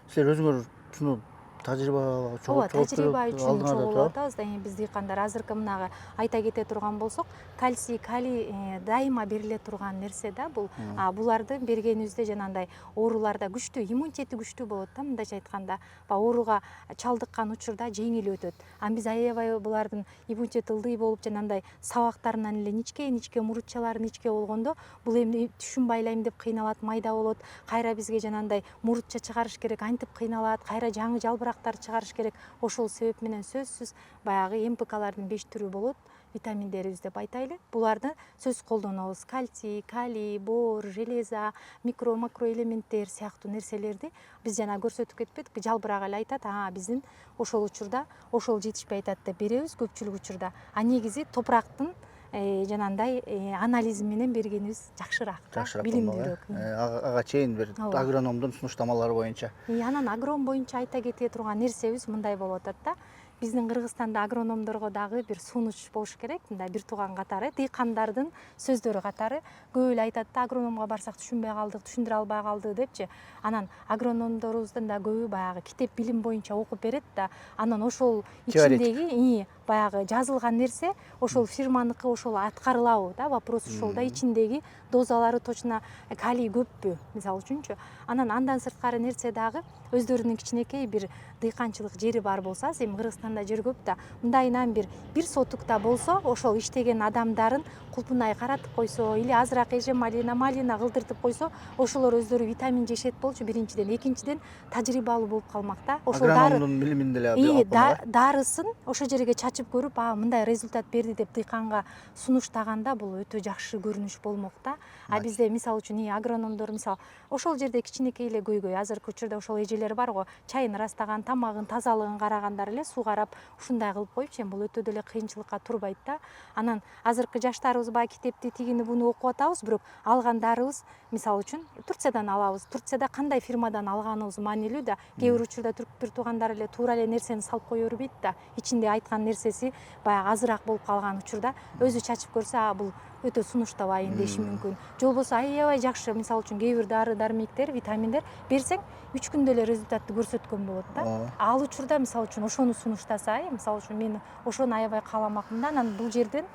силер өзүңөр ушуну тажрыйба Ооба, тажрыйба үчүн чогулуп атабыз да. Биз дыйкандар азыркы мынагы айта кете турган болсок, кальций, калий дайыма бериле турган нерсе да бул. Буларды бергенибизде жанагындай ооруларда күчтүү, иммунитети күчтүү болот да, мындайча айтканда. Ооруга чалдыккан учурда жеңил өтөт. Биз аябай булардын иммунитети ылдый болуп, жанагындай сабактарынан эле ничке мурутчалары ничке болгондо, бул эми түшүм байлайм деп кыйналат, майда болот. Кайра бизге жанагындай мурутча чыгарыш керек, антип кыйналат. Кайра жаңы жалбырактар чыгарыш керек. Ошол себеп менен сөзсүз баягы МПКлардын 5 түрү болот. Витаминдерибиз деп айтайлы. Буларды сөз колдонобуз. Кальций, калий, боор, железа, макро элементтер сыяктуу нерселерди биз жана көрсөтүп кетпедикпи? Жалбырак эле айтат, биздин ошол учурда ошол жетишпей атат деп беребиз көпчүлүк учурда. Негизи топурактын жанагындай анализи менен бергенибиз жакшыраак да, билимдүүрөөк. Ага чейин бир агрономдун сунуштамалары боюнча. Анан агрон боюнча айта кете турган нерсебиз мындай болуп атат да. Биздин Кыргызстанда агрономдорго дагы бир сунуш болуш керек. Мындай бир тууган катары, дыйкандардын сөздөрү катары көп эле айтат да, агрономго барсак түшүнбөй калдык, түшүндүрө албай калды депчи. Анан агрономдорубуздун да көбү баягы китеп билим боюнча окуп берет да. Анан ошол ичиндеги баягы жазылган нерсе ошол фирманыкы ошол аткарылабы да, вопрос ошол да, ичиндеги дозалары точно калий көппү, мисалы үчүнчү. Андан сырткары нерсе дагы өздөрүнүн кичинекей бир дыйканчылык жери бар болса, эми Кыргызстанда жер көп да, мындайынан бир сотук да болсо, ошол иштеген адамдарын Кулпунай каратып койсо, или азыраак малина кылдыртып койсо, ошолор өздөрү витамин жешет болчу биринчиден, экинчиден тажрыйбалуу болуп калмак да. Ошол агрономдун билимин деле алып дарысын ошол жерге чачып көрүп мындай результат берди деп дыйканга сунуштаганда бул өтө жакшы көрүнүш болмок да. Бизде мисалы үчүн агрономдор мисалы ошол жерде кичинекей эле көйгөй азыркы учурда ошол эжелер бар го, чайын ырастаган, тамагын тазалыгын карагандар эле суу карап ушундай кылып коюпчу, эми бул өтө деле кыйынчылыкка турбайт да. Анан азыркы жаштарыбыз баягы китепти тигини буну окуп атабыз, бирок алгандарыбыз мисалы үчүн Турциядан алабыз. Турцияда кандай фирмадан алганыбыз маанилүү да. Кээ бир учурда түрк туугандар эле туура эле нерсени салып кое бербейт да. Ичинде айткан нерсеси баягы азыраак болуп калган учурда өзү чачып көрсө, бул өтө сунуштабайын деши мүмкүн. Же болбосо аябай жакшы, мисалы үчүн кээ бир дары дармектер, витаминдер берсең 3 күндө эле результатты көрсөткөн болот да. Ал учурда мисалы үчүн ошону сунуштаса, мисалы үчүн мен ошону аябай кааламакмын да. Анан бул жерден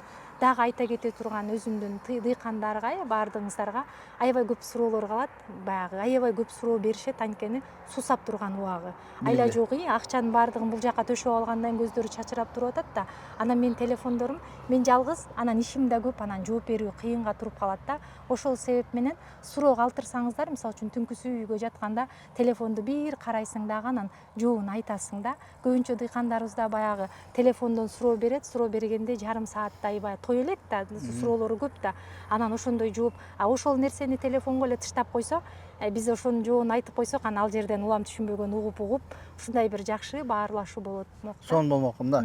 дагы айта кете турган өзүмдүн дыйкандарга, баардыгыңыздарга аябай көп суроолор калат. Баягы аябай көп суроо беришет, анткени сусап турган убагы. Айла жок, акчанын баардыгын бул жака төшөп алгандан көздөрү чачырап туруп атат да. Анан менин телефондорум, мен жалгыз, анан ишим да көп, анан жооп берүү кыйынга туруп калат да. Ошол себеп менен суроо калтырсаңыздар, мисалы үчүн түнкүсү үйгө жатканда телефонду бир карайсың дагы, анан жообун айтасың да. Көбүнчө дыйкандарыбыз да баягы телефондон суроо берет, суроо бергенде жарым сааттай баягы той элек да, суроолору көп да. Анан ошондой жооп, ошол нерсени телефонго эле тыштап койсо, биз ошонун жообун айтып койсок, анан ал жерден улам түшүнбөгөн угуп, ушундай бир жакшы баарлашуу болот. Сонун болмокмун да.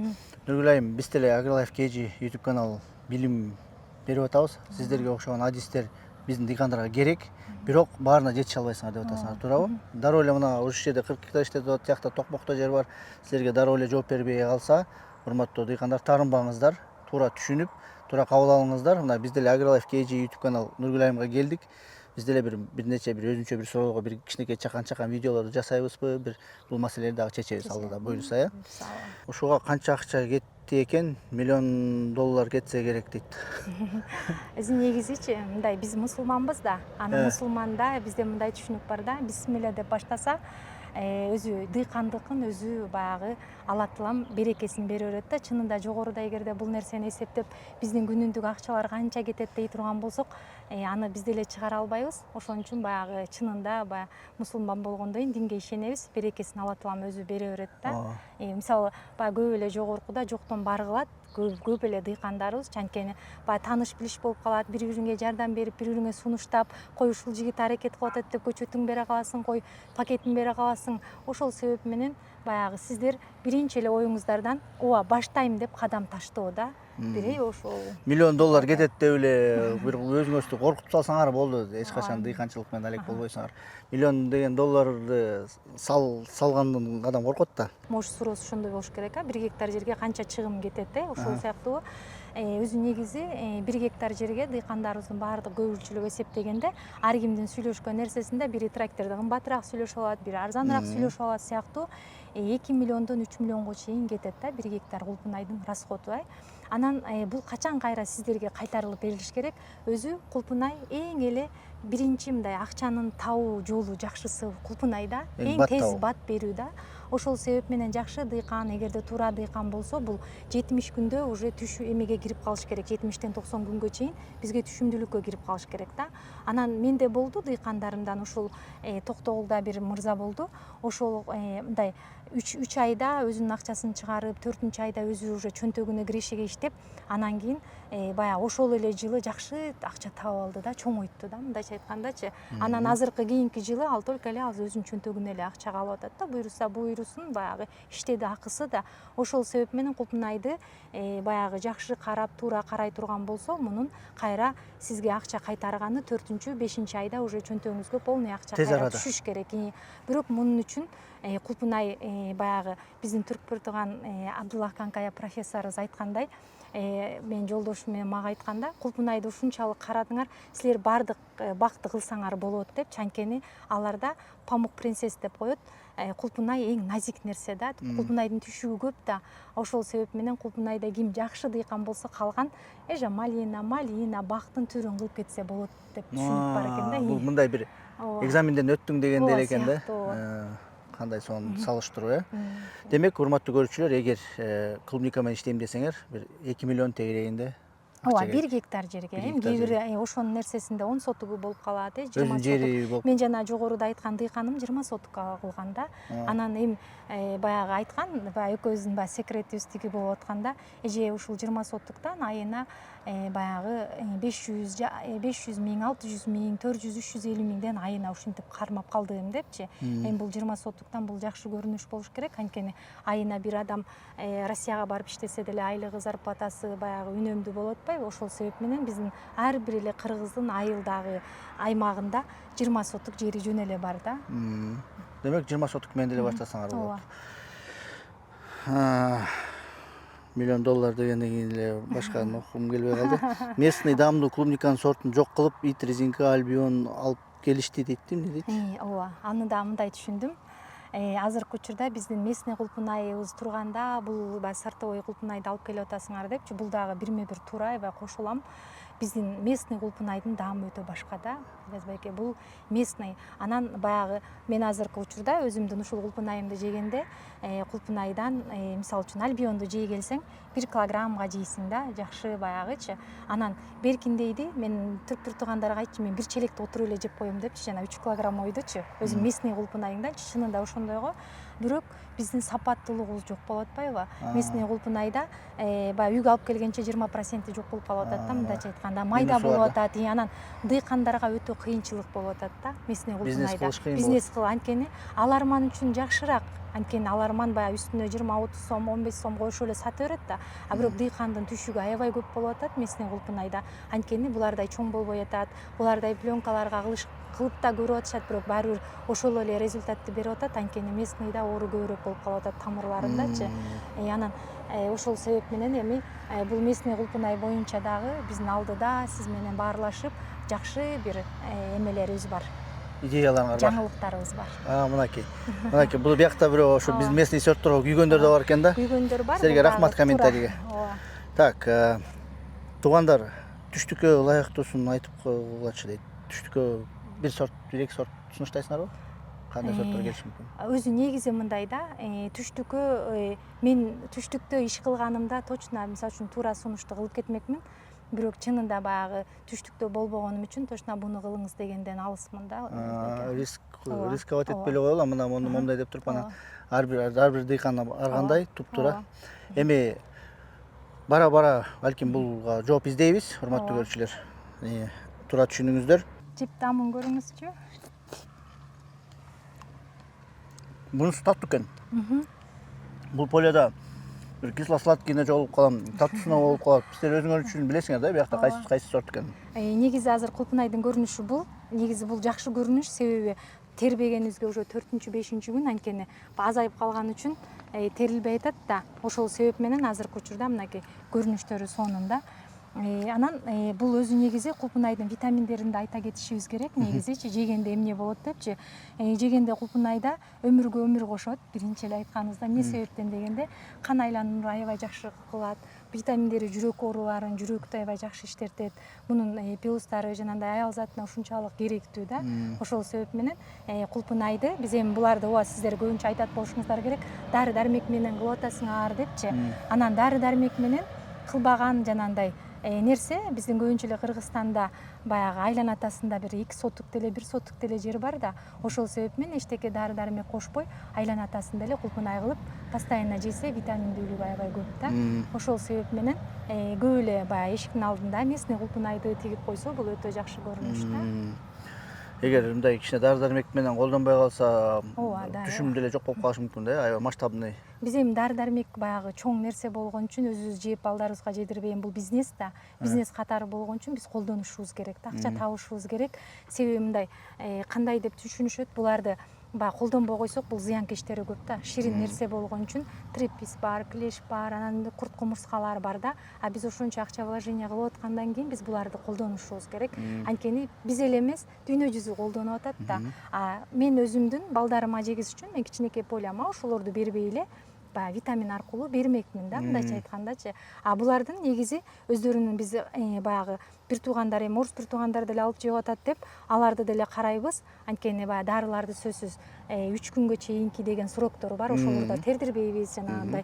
Нургүл айым, биз деле AgriLife KG YouTube канал билим берип атабыз. Сиздерге окшогон адистер биздин дыйкандарга керек, бирок баарына жетише албайсыңар деп атасыңар, туурабы? Дароо эле мына ушул жерде 40 гектар иштетип атат, тиякта Токмокто жер бар. Силерге дароо эле жооп бербей калса, урматтуу дыйкандар, таарынбаңыздар, туура түшүнүп, туура кабыл алыңыздар. Мына биз деле AgriLife KG YouTube канал Нургүл айымга келдик. Биз деле бир нече өзүнчө бир суроого бир кичинекей чакан видеолорду жасайбызбы, бир бул маселени дагы чечебиз алдыда, буюрса, Ушуга канча акча кетти экен? $1 миллион кетсе керек дейт. Өзү негизичи мындай, биз мусулманбыз да. Анан мусулманда бизде мындай түшүнүк бар да, бисмилля деп баштаса, өзү дыйкандыкын өзү баягы Алла Таалам берекесин бере берет да. Чынында жогоруда эгерде бул нерсени эсептеп биздин күнүндүк акчалар канча кетет дей турган болсок, аны биз деле чыгара албайбыз. Ошон үчүн баягы чынында баягы мусулман болгондон кийин динге ишенебиз, берекесин Алла Таалам өзү бере берет да. Мисалы баягы көп эле жогоркуда жоктон бар кылат, көп эле дыйкандарыбыз, анткени баягы тааныш билиш болуп калат, бири-бириңе жардам берип, бири-бириңе сунуштап, кой ушул жигит аракет кылып атат деп көчөтүң бере каласың, кой пакетин бере каласың. Ошол себеп менен баягы сиздер биринчи эле оюңуздардан ооба баштайм деп кадам таштоо да. Бири ошол $1 миллион кетет деп эле бир өзүңүздү коркутуп салсаңар болду. Эч качан дыйканчылык менен алек болбойсуңар. $1 миллион салгандан адам коркот да. Мош суроосу ошондой болуш керек, 1 гектар жерге канча чыгым кетет, ошол сыяктуу. Өзү негизи 1 гектар жерге дыйкандарыбыздын баардык көпчүлүгү эсептегенде ар кимдин сүйлөшкөн нерсесинде бири тракторду кымбатыраак сүйлөшүп алат, бири арзаныраак сүйлөшүп алат сыяктуу 2 миллиондон 3 миллионго чейин кетет да 1 гектар кулпунайдын расходу. Анан бул качан кайра сиздерге кайтарылып берилиш керек? Өзү кулпунай эң эле биринчи мындай акчанын табуу жолу жакшысы кулпунайда, эң тез бат берүү да. Ошол себеп менен жакшы дыйкан, эгерде туура дыйкан болсо, бул 70 күндө уже эмеге кирип калыш керек. 70-тен 90 күнгө чейин бизге түшүмдүүлүккө кирип калыш керек да. Анан менде болду дыйкандарымдан ушул Токтогулда бир мырза болду. Ошол мындай 3 айда өзүнүн акчасын чыгарып, 4-чү айда өзү уже чөнтөгүнө кирешеге иштеп, анан кийин баягы ошол эле жылы жакшы акча таап алды да, чоңойтtu да, мындайча айткандачы. Анан азыркы кийинки жылы ал только эле өзүнүн чөнтөгүнө эле акча калып атат да, буйрусун баягы иштеди, акысы да. Ошол себеп менен кулпунайды баягы жакшы карап, туура карай турган болсо, мунун кайра сизге акча кайтарганы 4-чү, 5-чи айда уже чөнтөгүңүзгө полный акча кайра түшүш керек. Бирок мунун үчүн кулпунай баягы биздин түркпүр тууган Абдуллах Канкая профессорубуз айткандай, мен жолдошум менен мага айтканда, кулпунайды ушунчалык карадыңар, силер бардык бакты кылсаңар болот деп, анткени аларда памук принцесс деп коет. Кулпунай эң назик нерсе да, кулпунайдын түшүгү көп да. Ошол себеп менен кулпунайда ким жакшы дыйкан болсо, калган малина, бактын түрүн кылып кетсе болот деп түшүнүк бар экен да. Бул мындай бир экзаменден өттүң дегенде эле экен да. Кандай сонун салыштыруу, Демек, урматтуу көрүүчүлөр, эгер клубника менен иштейм десеңер, бир 2 миллион тегерегинде ооба акча 1 гектар жерге. Бир Эми гектар кээ бир жерге. ошонун нерсесинде 10 сотугу болуп калат, 20 Өзүнүн жери сотук. болуп. Мен жана жогоруда айткан дыйканым 20 сотукка кылган да. Анан эми баягы айткан, баягы экөөбүздүн баягы секретибиз тиги болуп атканда, эже ушул 20 сотуктан айына баягы 500 миң, 600 миң, 400, 350 миңден айына ушинтип кармап калдым депчи. Эми бул 20 сотуктан бул жакшы көрүнүш болуш керек. Анткени айына бир адам Россияга барып иштесе деле айлыгы, зарплатасы баягы үнөмдүү болуп атпайбы? Ошол себеп менен биздин ар бир эле кыргыздын айылдагы аймагында 20 сотук жери жөн эле бар да. Демек 20 сотук менен деле баштасаңар болот. Ооба. Миллион доллар дегенден кийин эле башканы окугум келбей калды. Местный дамдуу клубниканын сортун жок кылып, ит резинка, альбион алып келишти дейт, эмне дейт? Ооба, аны да мындай түшүндүм. Азыркы учурда биздин местный кулпунайыбыз турганда, бул баягы сортовой кулпунайды алып келип атасыңар депчи, бул дагы бирме бир туура, аябай кошулам. Биздин местный кулпунайдын даамы өтө башка да. Казбайке, бул местный. Анан баягы мен азыркы учурда өзүмдүн ушул кулпунайымды жегенде, кулпунайдан мисалы үчүн альбионду жей келсең 1 килограммга жейсиң да, жакшы баягычы. Анан беркиндейди, мен түрк туугандарга айтчы, мен 1 челекти отуруп эле жеп коем депчи, жана 3 килограмм ойдучу. Өзүм местный кулпунайыңданчы, чынында ошондой го. Бирок биздин сапаттуулугубуз жок болуп атпайбы? Местный кулпунайда баягы үйгө алып келгенче 20% жок болуп калып атат да, мындайча айтканда, майда болуп атат. Анан дыйкандарга өтө кыйынчылык болуп атат да, местный кулпунайда. Бизнес кылыш анткени аларман үчүн жакшыраак. Анткени аларман баягы үстүнө 20-30 сом, 15 сомго ошо эле сата берет да. А бирок дыйкандын түшүгү аябай көп болуп атат местный кулпунайда. Анткени булардай чоң болбой атат, булардай пленкаларга кылып да көрүп атышат, бирок баары бир ошол эле результатты берип атат. Анткени местныйда оору көбүрөөк болуп калып атат тамырларындачы. Анан ошол себеп менен эми бул местный кулпунай боюнча дагы биздин алдыда сиз менен баарлашып жакшы бир эмелерибиз бар. Идеяларыңар бар. Жаңылыктарыбыз бар. Мынакей. Мынакей, бул биякта бирөө ошо биздин местный сортторго күйгөндөр да бар экен да. Күйгөндөр бар. Силерге рахмат комментарийге. Ооба. Так, туугандар, түштүккө ылайыктуусун айтып койгулачы дейт. Түштүккө бир сорт, бир эки сорт сунуштайсыңарбы? Кандай сорттор келиши мүмкүн? Өзү негизи мындай да, түштүккө мен түштүктө иш кылганымда точно мисалы үчүн туура сунушту кылып кетмекмин. Бирок чынында баягы түштүктө болбогонум үчүн точно буну кылыңыз дегенден алысмын да. Рисковать этпей эле коелу, мына момундай деп туруп анан ар бир дыйкан ар кандай туп-туура. Эми бара-бара балким булга жооп издейбиз, урматтуу көрүүчүлөр. Туура түшүнүңүздөр. Жеп дамын көрүңүзчү. Бунусу таттуу экен. Бул поледа бир кисло-сладкийине жолугуп калам, таттуусуна болуп калат. Сиздер өзүңөр үчүн билесиңер да, биякта кайсы сорт экенин. Негизи азыр кулпунайдын көрүнүшү бул. Негизи бул жакшы көрүнүш, себеби тербегенибизге уже 4-5 күн, анткени азайып калган үчүн терилбей атат да. Ошол себеп менен азыркы учурда мынакей көрүнүштөрү сонун да. Анан бул өзү негизи кулпунайдын витаминдерин да айта кетишибиз керек. Негизичи жегенде эмне болот депчи, жегенде кулпунайда өмүргө өмүр кошот. Биринчи эле айтканыбызда эмне себептен дегенде кан айланууну аябай жакшы кылат. Витаминдери жүрөк ооруларын, жүрөктү аябай жакшы иштетет. Мунун плюстары жанагындай аял затына ушунчалык керектүү да. Ошол себеп менен кулпунайды биз эми буларды ооба сиздер көбүнчө айтат болушуңуздар керек. Дары дармек менен кылып атасыңар депчи. Анан дары дармек менен кылбаган жанагындай нерсе биздин көбүнчө эле Кыргызстанда баягы айлана атасында бир 2 сотук деле 1 сотук деле жер бар да. Ошол себеп менен эчтеке дары дармек кошпой айлана атасында эле кулпунай кылып постоянно жесе витаминдүүлүгү аябай көп да. Ошол себеп менен көп эле баягы эшиктин алдында местный кулпунайды тигип койсо бул өтө жакшы көрүнүш да. Эгер мындай кичине дары дармек менен колдонбой калса, ооба, түшүм деле жок болуп калышы мүмкүн да, аябай масштабный. Биз эми дары дармек баягы чоң нерсе болгон үчүн өзүбүз жеп балдарыбызга жедирбеген бул бизнес да. Бизнес катары болгон үчүн биз колдонушубуз керек да, акча табышыбыз керек. Себеби мындай кандай деп түшүнүшөт, буларды баягы колдонбой койсок бул зыянкечтери көп да. Ширин нерсе болгон үчүн трипис бар, клеш бар, анан курт кумурскалар бар да. А биз ошончо акча вложение кылып аткандан кийин биз буларды колдонушубуз керек. Анткени биз эле эмес, дүйнө жүзү колдонуп атат да. Мен өзүмдүн балдарыма жегиз үчүн мен кичинекей поляма ошолорду бербей эле баягы витамин аркылуу бермекмин да, мындайча айткандачы. Булардын негизи өздөрүнүн биз баягы бир туугандар, эми орус бир туугандар деле алып жеп атат деп, аларды деле карайбыз. Анткени баягы дарыларды сөзсүз 3 күнгө чейинки деген сроктор бар. Ошолордо тердирбейбиз, жанагындай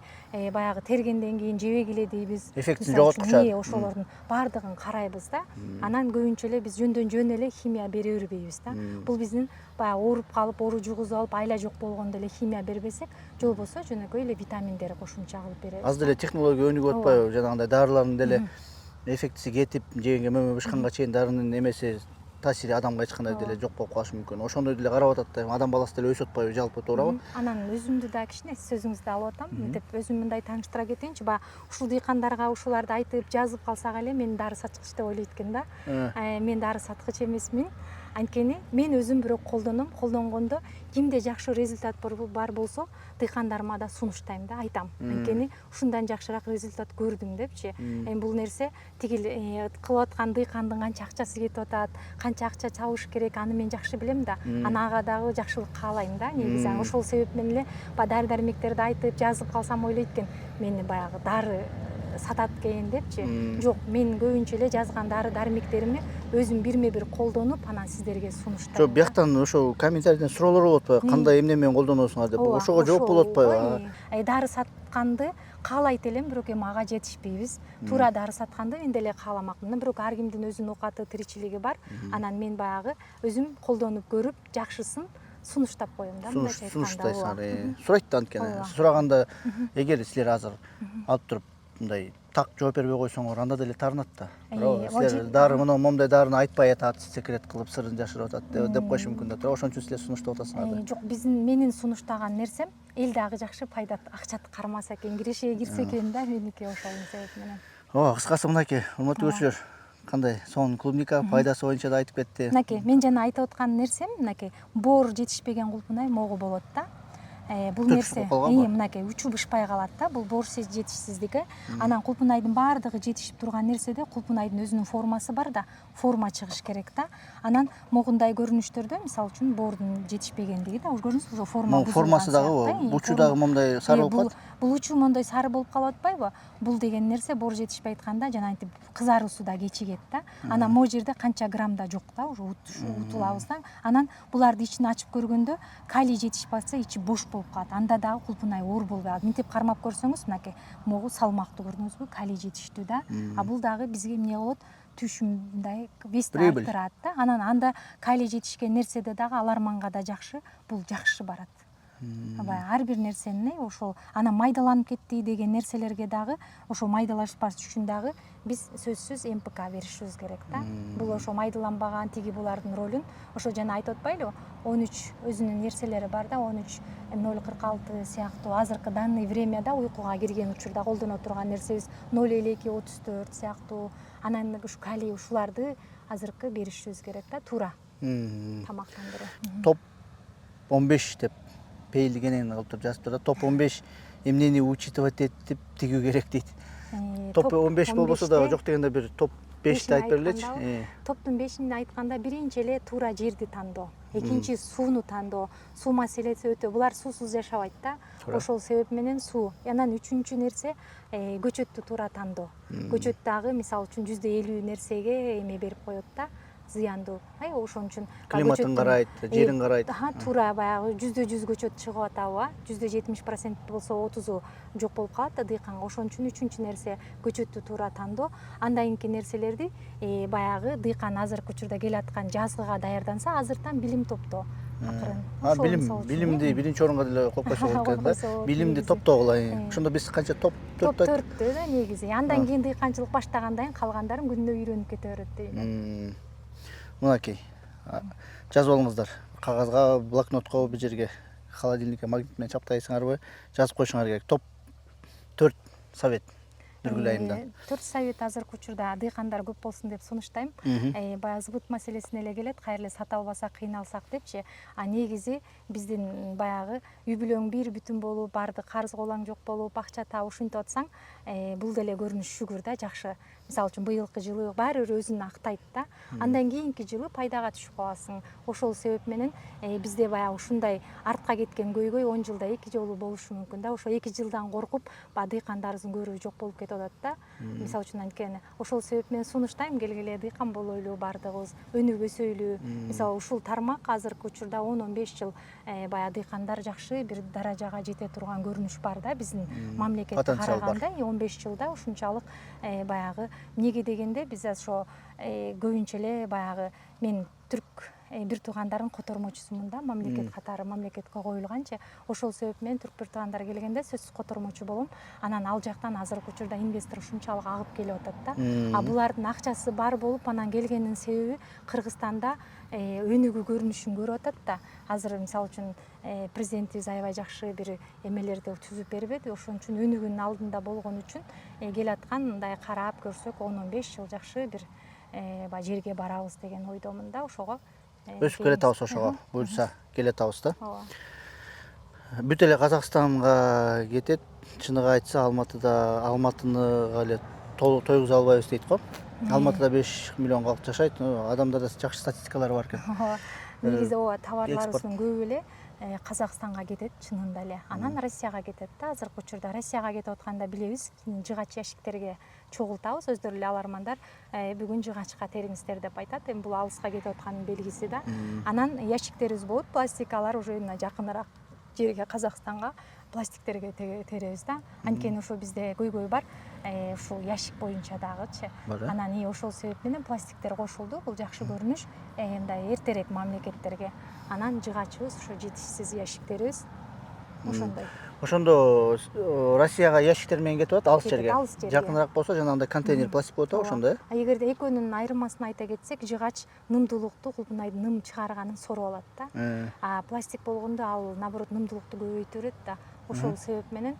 баягы тергенден кийин жебегиле дейбиз. Эффектин жоготкучу. Ошолордун баардыгын карайбыз да. Анан көбүнчө эле биз жөндөн жөн эле химия бере бербейбиз да. Бул биздин баягы ооруп калып, оору жугузуп алып, айла жок болгондо эле химия бербесек, же болбосо жөнөкөй эле витаминдер кошумча кылып беребиз. Аз деле технология өнүгүп атпайбы? Жанагындай дарылардын деле эффектиси кетип, жегенге мөмө бышканга чейин дарынын эмеси таасири адамга эч кандай деле жок болуп калышы мүмкүн. Ошондой деле карап атат да. Адам баласы деле өсүп атпайбы жалпы, туурабы? Анан өзүмдү да кичине сөзүңүздү алып атам. Мынтип өзүм мындай тааныштыра кетейинчи. Баягы ушул дыйкандарга ушуларды айтып, жазып калсак эле мен дары саткыч деп ойлойт экен да. Мен дары саткыч эмесмин. Анткени мен өзүм бирок колдоном. Колдонгондо кимде жакшы результат бар болсо, дыйкандарыма да сунуштайм да, айтам. Анткени ушундан жакшыраак результат көрдүм депчи. Эми бул нерсе тигил кылып аткан дыйкандын канча акчасы кетип атат, канча акча чабыш керек, аны мен жакшы билем да. Ага дагы жакшылык каалайм да, негизи. Ошол себеп менен эле дары дармектерди айтып, жазып калсам ойлойт экен, мени баягы дары сатат экен депчи. Жок, мен көбүнчө эле жазган дары дармектеримди өзүм бирме бир колдонуп, анан сиздерге сунуштайм. Жок, бияктан ошо комментарийден суроолор болуп атпайбы? Кандай эмне менен колдоносуңар деп. Ошого жооп болуп атпайбы? Дары сатканды каалайт элем, бирок эми ага жетишпейбиз. Туура дары сатканды мен деле кааламакмын, бирок ар кимдин өзүнүн оокаты, тиричилиги бар. Анан мен баягы өзүм колдонуп көрүп, жакшысын сунуштап коем да, мындайча айтканда. Сунуштайсыңар. Сурайт да анткени. Сураганда эгер силер азыр алып туруп мындай так жооп бербей койсоңор, анда деле таарынат да. Силер дары момундай дарыны айтпай атат, секрет кылып, сырын жашырып атат деп коюшу мүмкүн да. Ошон үчүн силер сунуштап атасыңар да. Жок, менин сунуштаган нерсем эл дагы жакшы пайда, акчаты кармаса экен, кирешеге кирсе экен да, меники ошол себеп менен. Кыскасы мынакей, урматтуу көрүүчүлөр, кандай сонун клубника пайдасы боюнча да айтып кетти. Мынакей, мен жана айтып аткан нерсем, мынакей, боор жетишпеген кулпунай могу болот да. Бул нерсе мынакей учу бышпай калат да, бул боор жетишсиздиги. Анан кулпунайдын баардыгы жетишип турган нерседе кулпунайдын өзүнүн формасы бар да, форма чыгыш керек да. Анан могундай көрүнүштөрдө, мисалы үчүн боордун жетишпегендиги да, көрдүңүзбү, ошо форма формасы дагы, учу дагы момундай сары болуп калат. Бул учу мондой сары болуп калып атпайбы? Бул деген нерсе боор жетишпей айтканда жанагынтип кызаруусу да кечигет да. Анан могу жерде канча граммда жок да, уже утулабыз да. Анан буларды ичин ачып көргөндө калий жетишип атса, ичи бош болуп калат. Анда дагы кулпунай оор болбой калат. Мынтип кармап көрсөңүз, мынакей могу салмактуу, көрдүңүзбү? Калий жетиштүү да. Бул дагы бизге эмне кылат? Түшүмдай вести арттырат да. Анан анда калий жетишкен нерседе дагы аларманга да жакшы, бул жакшы барат. Ар бир нерсени ошол анан майдаланып кетти деген нерселерге дагы ошо майдалашпаш үчүн дагы биз сөзсүз МПК беришибиз керек да. Бул ошо майдаланбаган тиги булардын ролун ошо жана айтып атпайлыбы? 13 өзүнүн нерселери бар да, 13:046 сыяктуу азыркы данный времяда уйкуга кирген учурда колдоно турган нерсебиз 0:2:34 сыяктуу. Анан ушу калий ушуларды азыркы беришибиз керек да, туура тамактандыруу. Топ 15 деп пейилдигенен кылып туруп жазып турат. Топ 15 эмнени учитывать этип тигүү керек дейт. Топ 15 болбосо дагы жок дегенде бир топ 5ти айтып бергилечи. Топтун 5-ин айтканда биринчи эле туура жерди тандоо, экинчи сууну тандоо. Суу маселеси өтө, булар суусуз жашабайт да. Ошол себеп менен суу. Анан үчүнчү нерсе көчөттү туура тандоо. Көчөт дагы мисалы үчүн 50 нерсеге эме берип коет да, зыяндуу. Ошон үчүн климатын карайт, жерин карайт. Туура баягы 100% көчөт чыгып атабы? 70% болсо 30у жок болуп калат да дыйканга. Ошон үчүн үчүнчү нерсе көчөттү туура тандоо. Андан кийинки нерселерди баягы дыйкан азыркы учурда келаткан жазгыга даярданса, азыртан билим топтоо. Билимди биринчи орунга деле коюп койсо болот экен да. Билимди топтогула. Ошондо биз канча топ 4 да негизи. Андан кийин дыйканчылык баштагандан кийин калгандарын күнүнө үйрөнүп кете берет дейм. Мынакей жазып алыңыздар, кагазга, блокнотко, бир жерге, холодильникке магнит менен чаптайсыңарбы, жазып коюшуңар керек. Топ 4 совет Нургүл айымдан. 4 совет азыркы учурда дыйкандар көп болсун деп сунуштайм. Баягы збыт маселесине эле келет, кайра эле сата албасак, кыйналсак депчи. Негизи биздин баягы үй бүлөң бир бүтүн болуп, баардык карыз колаң жок болуп, акча таап ушинтип атсаң, бул деле көрүнүш шүгүр да, жакшы. Мисалы үчүн быйылкы жылы баары бир өзүн актайт да. Андан кийинки жылы пайдага түшүп каласың. Ошол себеп менен бизде баягы ушундай артка кеткен көйгөй 10 жылда 2 жолу болушу мүмкүн да. Ошо 2 жылдан коркуп, дыйкандарыбыздын көрүү жок болуп кетип атат да. Мисалы үчүн анткени ошол себеп менен сунуштайм келгиле дыйкан болойлу баардыгыбыз өнүгө сөйлүү. Мисалы ушул тармак азыркы учурда 10-15 жыл баягы дыйкандар жакшы бир даражага жете турган көрүнүш бар да биздин мамлекетке караганда. 15 жылда ушунчалык баягы эмнеге дегенде биз ошо көбүнчө эле баягы мен түрк бир туугандардын котормочусумун да, мамлекет катары мамлекетке коюлганчы. Ошол себеп менен түрк бир туугандар келгенде сөзсүз котормочу болом. Анан ал жактан азыркы учурда инвестор ушунчалык агып келип атат да. А булардын акчасы бар болуп анан келгенинин себеби Кыргызстанда өнүгүү көрүнүшүн көрүп атат да. Азыр мисалы үчүн президентибиз аябай жакшы бир эмелерди түзүп бербеди. Ошон үчүн өнүгүүнүн алдында болгон үчүн келаткан мындай карап көрсөк 10-15 жыл жакшы бир баягы жерге барабыз деген ойдомун да. Ошого өсүп келатабыз, ошого буюрса келатабыз да. ооба. Бүт эле Казакстанга кетет. Чыныгы айтса Алматыны эле тойгуза албайбыз дейт го. Алматыда 5 миллион калк жашайт. Адамдарда жакшы статистикалар бар экен. Негизи ооба товарларыбыздын көбү эле Казакстанга кетет чынында эле. Анан Россияга кетет да. Азыркы учурда Россияга кетип атканда билебиз, жыгач яшиктерге чогултабыз. Өздөрү эле алармандар бүгүн жыгачка териңиздер деп айтат. Эми бул алыска кетип аткандын белгиси да. Анан яшиктерибиз болот, пластикалар уже мына жакыныраак жерге Казакстанга пластиктерге теребиз да. Анткени ошо бизде көйгөй бар. Ушул яшик боюнча дагычы. Анан ошол себеп менен пластиктер кошулду. Бул жакшы көрүнүш. Мындай эртерээк мамлекеттерге. Анан жыгачыбыз ошо жетишсиз яшиктерибиз. Ошондой. Ошондо Россияга яшиктер менен кетип атат, алыс жерге. Жерге. Жакыныраак болсо жанагындай контейнер пластик болот ошондой. Эгерде экөөнүн айырмасын айта кетсек, жыгач нымдуулукту, кулпунайды ным чыгарганын соруп алат да. А пластик болгондо ал наоборот нымдуулукту көбөйтө берет да. Ошол себеп менен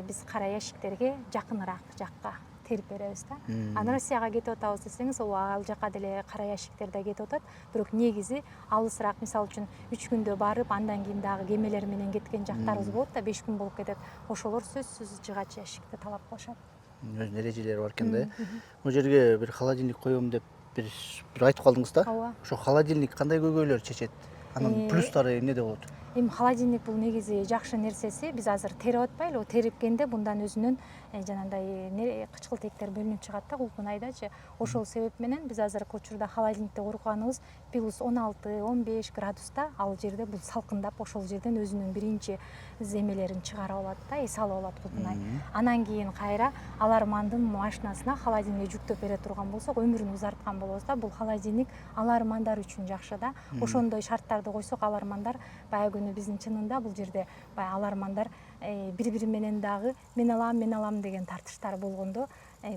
биз кара яшиктерге жакыныраак жакка терип беребиз да. Анан Россияга кетип атабыз десеңиз, ал жака деле кара яшиктер да кетип атат. Бирок негизи алысыраак, мисалы үчүн 3 күндө барып, андан кийин дагы кемелер менен кеткен жактарыбыз болот да, 5 күн болуп кетет. Ошолор сөзсүз жыгач яшикти талап кылышат. Өзүнүн эрежелери бар экен да. Бул жерге бир холодильник коем деп бир айтып калдыңыз да. Ооба. Ошо холодильник кандай көйгөйлөр чечет? Анын плюстары эмнеде болот? Эми холодильник бул негизи жакшы нерсеси. Биз азыр терип атпайлыбы? Терипкенде мындан өзүнүн жанагындай кычкылтектер бөлүнүп чыгат да кулпунайдачы. Ошол себеп менен биз азыркы учурда холодильникте курганыбыз плюс 16-15 градуста. Ал жерде бул салкындап, ошол жерден өзүнүн биринчи земелерин чыгарып алат да, эс алып алат кулпунай. Анан кийин кайра алармандын машинасына холодильник жүктөп бере турган болсок, өмүрүн узарткан болобуз да. Бул холодильник алармандар үчүн жакшы да. Ошондой шарттарды койсок, алармандар баягы күнү биздин чынында бул жерде баягы алармандар бири-бири менен дагы мен алам деген тартыштар болгондо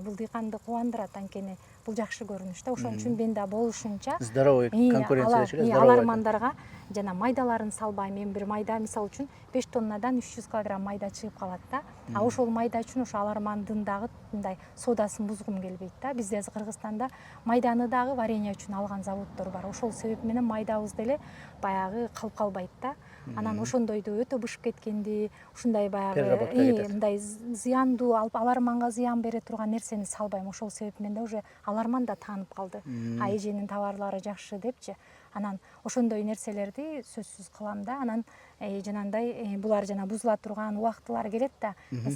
бул дыйканды кубандырат. Анткени бул жакшы көрүнүш да. Ошон үчүн мен да болушунча здоровый конкуренция эле, алармандарга жана майдаларын салбайм. Мен бир майда мисалы үчүн 5 тоннадан 300 килограмм майда чыгып калат да. А ошол майда үчүн ошо алармандын дагы мындай соодасын бузгум келбейт да. Бизде Кыргызстанда майданы дагы варенье үчүн алган заводдор бар. Ошол себеп менен майдабыз деле баягы калып калбайт да. Анан ошондойду өтө бышып кеткенди, ушундай баягы мындай зыяндуу, аларманга зыян бере турган нерсени салбайм. Ошол себеп менен да уже аларман да таанып калды. А эженин товарлары жакшы депчи. Анан ошондой нерселерди сөзсүз кылам да. Анан жанагындай булар жана бузула турган убактылар келет да.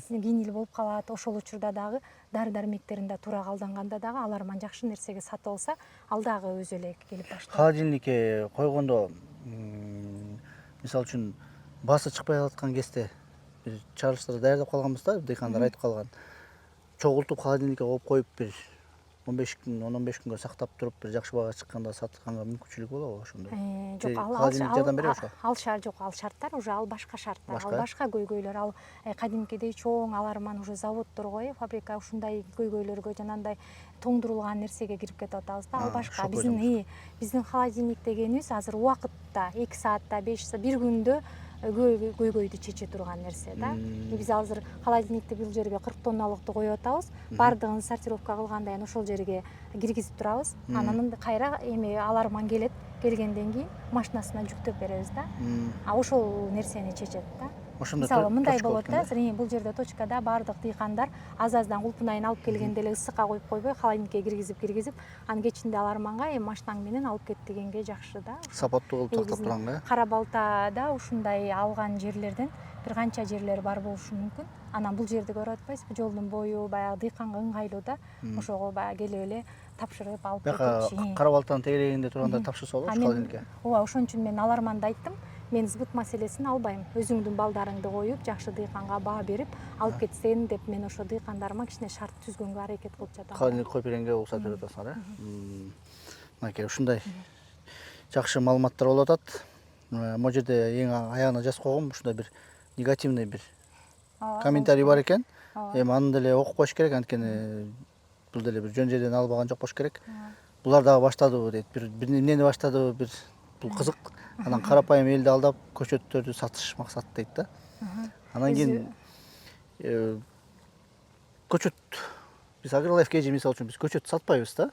Гинил болуп калат. Ошол учурда дагы дары-дармектерин да туура калданганда дагы аларман жакшы нерсеге сатып алса, ал дагы өзү эле келип баштайт. Холодильникке койгондо мисалы үчүн басы чыкпай калаткан кезде бир чыгарылыштарды даярдап калганбыз да, дыйкандар айтып калган. Чогултуп холодильникке коюп бир 15 күнгө сактап туруп бир жакшы баага чыкканда сатканга мүмкүнчүлүк болобу ошондой? Жок, ал шарттар уже ал башка шарттар, ал башка көйгөйлөр, ал кадимкидей чоң аларман уже заводдорго, фабрика ушундай көйгөйлөргө жанагындай тоңдурулган нерсеге кирип кетип атабыз да. Ал башка. Биздин холодильник дегенибиз азыр убакытта 2 саатта, 5 саат, бир күндө көйгөйдү чече турган нерсе да. Биз азыр холодильникти бул жерге 40 тонналыкты коюп атабыз. Бардыгын сортировка кылгандан кийин ошол жерге киргизип турабыз. Анан кайра аларман келет. Келгенден кийин машинасына жүктөп беребиз да. А ошол нерсени чечет да. Ошондо мисалы мындай точка болот да, экен бул жерде точкада баардык дыйкандар аз-аздан кулпунайын алып келгенде эле ысыкка коюп койбой, холодильникке киргизип, анын кечинде алар маңга эми машинаң менен алып кет дегенге жакшы да. Сапаттуу кылып сактап Биздин турганга. Кара Балтада ушундай алган жерлерден бир канча жерлер бар болушу мүмкүн. Анан бул жерди көрүп атпайсызбы, жолдун бою баягы дыйканга ыңгайлуу да. Ошого баягы келип эле тапшырып алып Бияка кетипчи. Кара Балтанын тегерегинде турганда тапшырса болот холодильникке. Ооба, ошон үчүн мен аларманда айттым. Мен сбыт маселесин албайм. Өзүңдүн балдарыңды коюп, жакшы дыйканга баа берип алып кетсен деп мен ошо дыйкандарыма кичине шарт түзгөнгө аракет кылып жатам. Холодильник коюп бергенге уруксат берип атасыңар, Мынакей ушундай жакшы маалыматтар болуп атат. Могу жерде эң аягына жазып койгом, ушундай бир негативный бир комментарий бар экен. Эми аны деле окуп коюш керек, анткени бул деле бир жөн жерден албаган жок болуш керек. Булар дагы баштадыбы дейт, бир эмнени баштадыбы, бир бул кызык. Анан карапайым элди алдап көчөттөрдү сатыш максаты дейт да. Анан кийин көчөт биз Агролайф KG мисалы үчүн биз көчөт сатпайбыз да.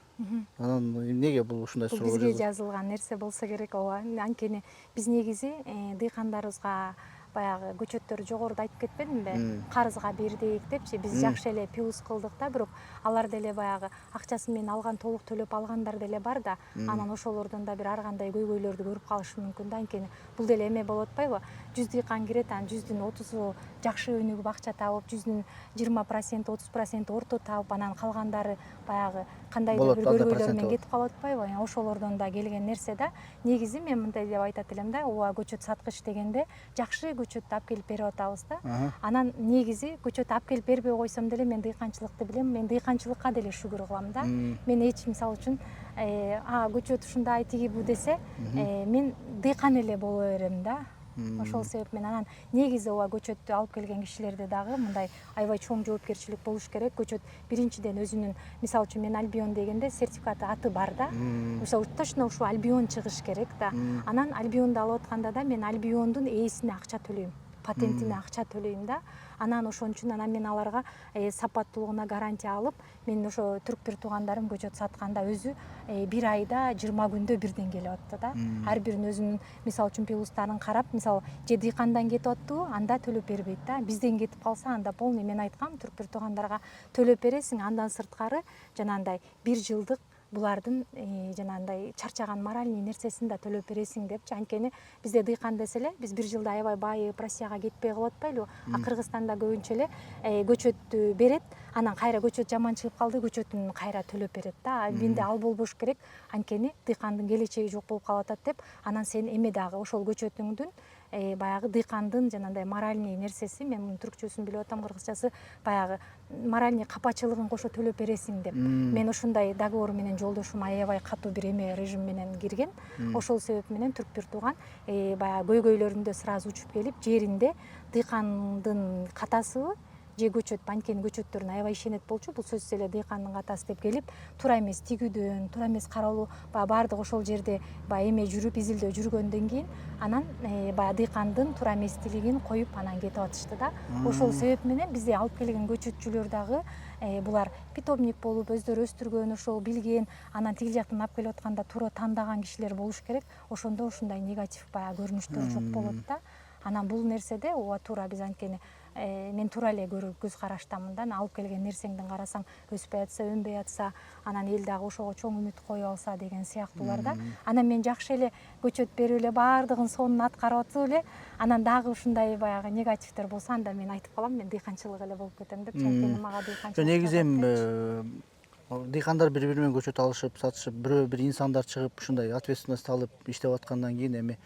Анан эмнеге бул ушундай Бул суроо бизге жазылган нерсе болсо керек, ооба. Анткени биз негизи дыйкандарыбызга баягы көчөттөрдү жогоруда айтып кетпедимби? Карызга бердик депчи, биз жакшы эле плюс кылдык да, бирок алар деле баягы акчасын менен алган, толук төлөп алгандар деле бар да. Анан ошолордон да бир ар кандай көйгөйлөрдү көрүп калышы мүмкүн да. Анткени бул деле эме болуп атпайбы? 100 дыйкан кирет, анан 100дүн 30у жакшы өнүгүп акча табып, 100дүн 20%, 30% орто табып, анан калгандары баягы кандайдыр бир көргөйлөр менен кетип калып атпайбы? Ошолордон да келген нерсе да. Негизи мен мындай деп айтат элем да, ооба көчөт саткыч дегенде жакшы көчөттү алып келип берип атабыз да. Анан негизи көчөт алып келип бербей койсом деле мен дыйканчылыкты билем, мен дыйканчылыкка деле шүгүр кылам да. Мен эч мисалы үчүн көчөт ушундай тиги бу десе, мен дыйкан эле боло берем да. Ошол себеп менен анан негизи ооба көчөттү алып келген кишилерде дагы мындай аябай чоң жоопкерчилик болуш керек. Көчөт биринчиден өзүнүн, мисалы үчүн мен Альбион дегенде сертификаты аты бар да. Ошо точно ушул Альбион чыгыш керек да. Анан Альбионду алып атканда да мен Альбиондун ээсине акча төлөйм, патентине акча төлөйм да. Анан ошон үчүн мен аларга сапаттуулугуна гарантия алып, мен ошо түрк бир туугандарым көчөт сатканда өзү бир айда 20 күндө бирден келип атты да. Ар биринин өзүнүн мисалы үчүн плюстарын карап, мисалы же дыйкандан кетип аттыбы, анда төлөп бербейт да. Бизден кетип калса анда полный, мен айткам түрк бир туугандарга төлөп бересиң, андан сырткары жанагындай 1 жылдык булардын жанагындай чарчаган моральный нерсесин да төлөп бересиң депчи. Анткени бизде дыйкан десе эле биз 1 жылда аябай байып Россияга кетпей калып атпайлыбы? Кыргызстанда көбүнчө эле көчөттү берет, анан кайра көчөт жаман чыгып калды, көчөтүн кайра төлөп берет да. Менде ал болбош керек, анткени дыйкандын келечеги жок болуп калып атат деп, анан сен эме дагы ошол көчөтүңдүн баягы дыйкандын жанагындай моральный нерсеси, мен мунун түркчөсүн билип атам, кыргызчасы баягы моральный капачылыгын кошо төлөп бересиң деп. Мен ушундай договор менен жолдошум аябай катуу бир эме режим менен кирген. Ошол себеп менен түрк бир тууган баягы көйгөйлөрүндө сразу учуп келип, жеринде дыйкандын катасыбы же көчөт, анткени көчөттөрүнө аябай ишенет болчу. Бул сөзсүз эле дыйкандын катасы деп келип, туура эмес тигүүдөн, туура эмес кароолуу баардык ошол жерде эме жүрүп, изилдөө жүргөндөн кийин анан баягы дыйкандын туура эместилигин коюп анан кетип атышты да. Ошол себеп менен бизде алып келген көчөтчүлөр дагы булар питомник болуп өздөрү өстүргөн, ошол билген, анан тиги жактан алып келип атканда туура тандаган кишилер болуш керек. Ошондо ушундай негатив баягы көрүнүштөр жок болот да. Анан бул нерседе ооба туура биз анткени мен туура эле көз караштамын да. Алып келген нерсеңдин карасаң өспөй атса, өнбөй атса, анан эл дагы ошого чоң үмүт кое алса деген сыяктуулар да. Анан мен жакшы эле көчөт берип эле баардыгын сонун аткарып атып эле, анан дагы ушундай баягы негативдер болсо, анда мен айтып калам, мен дыйканчылык эле болуп кетем деп. Анткени мага дыйканчылык. Негизи дыйкандар бири-бири менен көчөт алышып, сатышып, бирөө бир инсандар чыгып ушундай ответственность алып иштеп аткандан кийин эми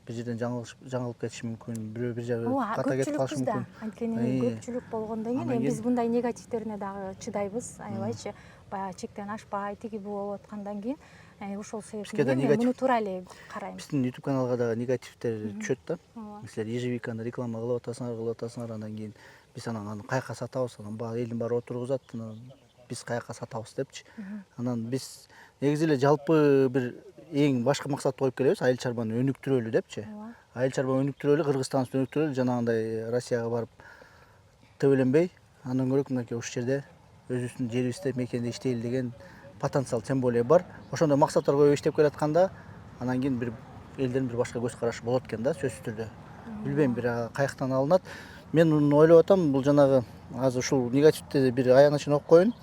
бир жерден жаңылып кетиши мүмкүн, бирөө бир жагы ката кетип калышы мүмкүн. Анткени көпчүлүк болгондон кийин биз мындай негативдерине дагы чыдайбыз, аябайчы. Баягы чектен ашпай, тиги бу болуп аткандан кийин ошол себеп менен мен муну туура эле карайм. Биздин YouTube каналга дагы негативдер түшөт да. Силер ежевиканы реклама кылып атасыңар, андан кийин биз анан каяка сатабыз, анан элдин баары отургузат, анан биз каяка сатабыз депчи. Анан биз негизи эле жалпы бир эң башкы максатты коюп келебиз, айыл чарбаны өнүктүрөлү депчи. Айыл чарбаны өнүктүрөлү, Кыргызстанды өнүктүрөлү, жанагындай Россияга барып төбөлөнбөй, андан көрөк мынакей ушул жерде өзүбүздүн жерибизде, мекенде иштейли деген потенциал тем более бар. Ошондой максаттар коюп иштеп келатканда, анан кийин бир элдердин бир башка көз карашы болот экен да, сөзсүз түрдө. билбейм бир каяктан алынат. Мен ойлоп атам, бул жанагы азыр ушул негативде бир аянычын окуп коеюн.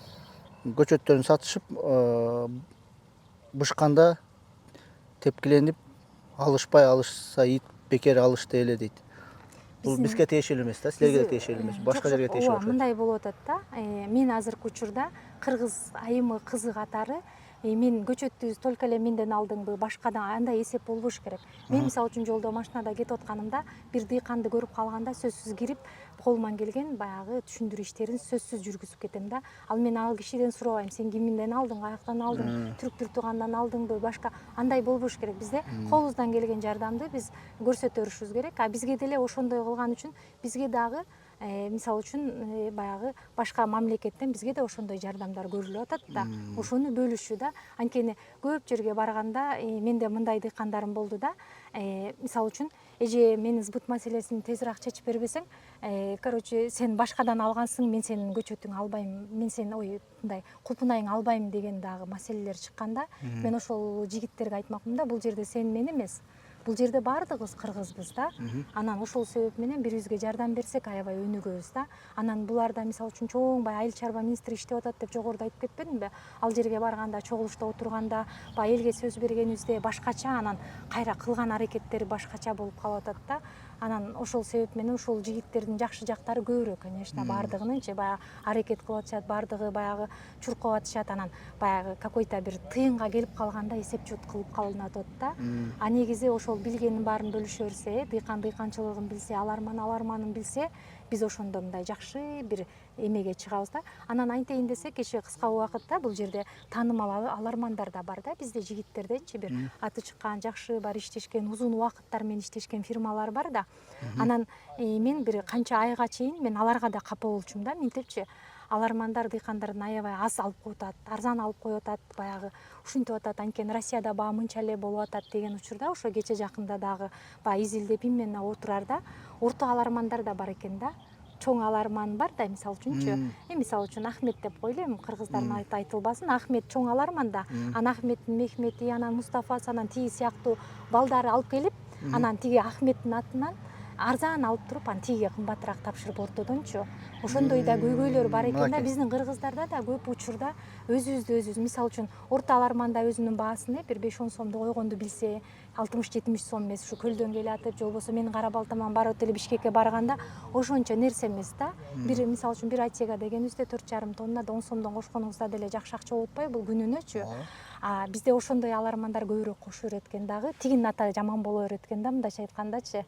Көчөттөрүн сатышып, бышканда тепкиленип алышпай алышса ит бекер алышты эле дейт. Бул бизге тиешелүү эмес да, силерге да тиешелүү эмес. Башка жерге тиешелүү окшойт. Мындай болуп атат да. Мен азыркы учурда кыргыз айымы кызы катары мен көчөттү только эле менден алдыңбы, башкадан андай эсеп болбош керек. Мен мисалы үчүн жолдо машинада кетип атканымда бир дыйканды көрүп калганда сөзсүз кирип, колуман келген баягы түшүндүрүү иштерин сөзсүз жүргүзүп кетем да. Ал мен ал кишиден сурабайм, сен киминден алдың, каяктан алдың, түрк туугандан алдыңбы, башка андай болбош керек. Бизде колубуздан келген жардамды биз көрсөтө беришибиз керек. А бизге деле ошондой кылган үчүн бизге дагы мисалы үчүн баягы башка мамлекеттен бизге да ошондой жардамдар көрүлүп атат да. Ошону бөлүшүү да. Анткени көп жерге барганда менде мындай дыйкандарым болду да. Мисалы үчүн эже менин сбыт маселесин тезирээк чечип бербесең, короче, сен башкадан алгансың, мен сенин көчөтүңү албайм, мен сенин мындай купунайыңы албайм деген дагы маселелер чыкканда, мен ошол жигиттерге айтмакмын да, бул жерде сен мен эмес. Бул жерде баардыгыбыз кыргызбыз да. Анан ошол себеп менен бири бирибизге жардам берсек аябай өнүгөбүз да. Анан буларда мисалы үчүн чоң баягы айыл чарба министри иштеп атат деп жогоруда айтып кетпедимби? Ал жерге барганда, чогулушта отурганда, баягы элге сөз бергенибизде башкача, анан кайра кылган аракеттери башкача болуп калып атат да. Анан ошол себеп менен ушул жигиттердин жакшы жактары көбүрөөк, конечно, баардыгынынчы баягы аракет кылып атышат, баардыгы баягы чуркап атышат, анан баягы какой-то бир тыйынга келип калганда эсеп чот кылып калынып атат да. А негизи ошол билгенин баарын бөлүшө берсе, дыйканчылыгын билсе, аларманын билсе, биз ошондо мындай жакшы бир эмеге чыгабыз да. Анан айтайын десек, кечээ кыска убакытта бул жерде таанымал алармандар да бар да, бизде жигиттерденчи бир аты чыккан, жакшы бар иштешкен, узун убакыттар менен иштешкен фирмалар бар да. Анан мен бир канча айга чейин мен аларга да капа болчумун да, минтипчи. Алармандар дыйкандардын аябай аз алып коюп атат, арзан алып коюп атат, баягы ушинтип атат, анткени Россияда баа мынча эле болуп атат деген учурда ошо кече жакында дагы баягы изилдеп именно отурарда орто алармандар да бар экен да. Чоң аларман бар да, мисалы үчүнчү. Мисалы үчүн Ахмет деп коелу, эми кыргыздардын аты айтылбасын. Ахмет чоң аларман да. Анан Ахметтин Мехмети, анан Мустафасы, анан тиги сыяктуу балдары алып келип, анан тиги Ахметтин атынан арзан алып туруп, анан тигиге кымбатыраак тапшырып ортодончу. Ошондой да көйгөйлөр бар экен да. Биздин кыргыздарда да көп учурда өзүбүз мисалы үчүн орто аларманда өзүнүн баасын бир 5-10 сомду койгонду билсе, 60-70 сом эмес, ушу көлдөн келатып, же болбосо менин кара балтаман барып эле Бишкекке барганда ошончо нерсе эмес да. Бир мисалы үчүн бир айтсега дегенибизде 4,5 тоннада 10 сомдон кошконуңузда деле жакшы акча болуп атпайбы бул күнүнөчү. Бизде ошондой алармандар көбүрөөк кошо берет экен дагы. Тигинин аты жаман боло берет экен да, мындайча айткандачы.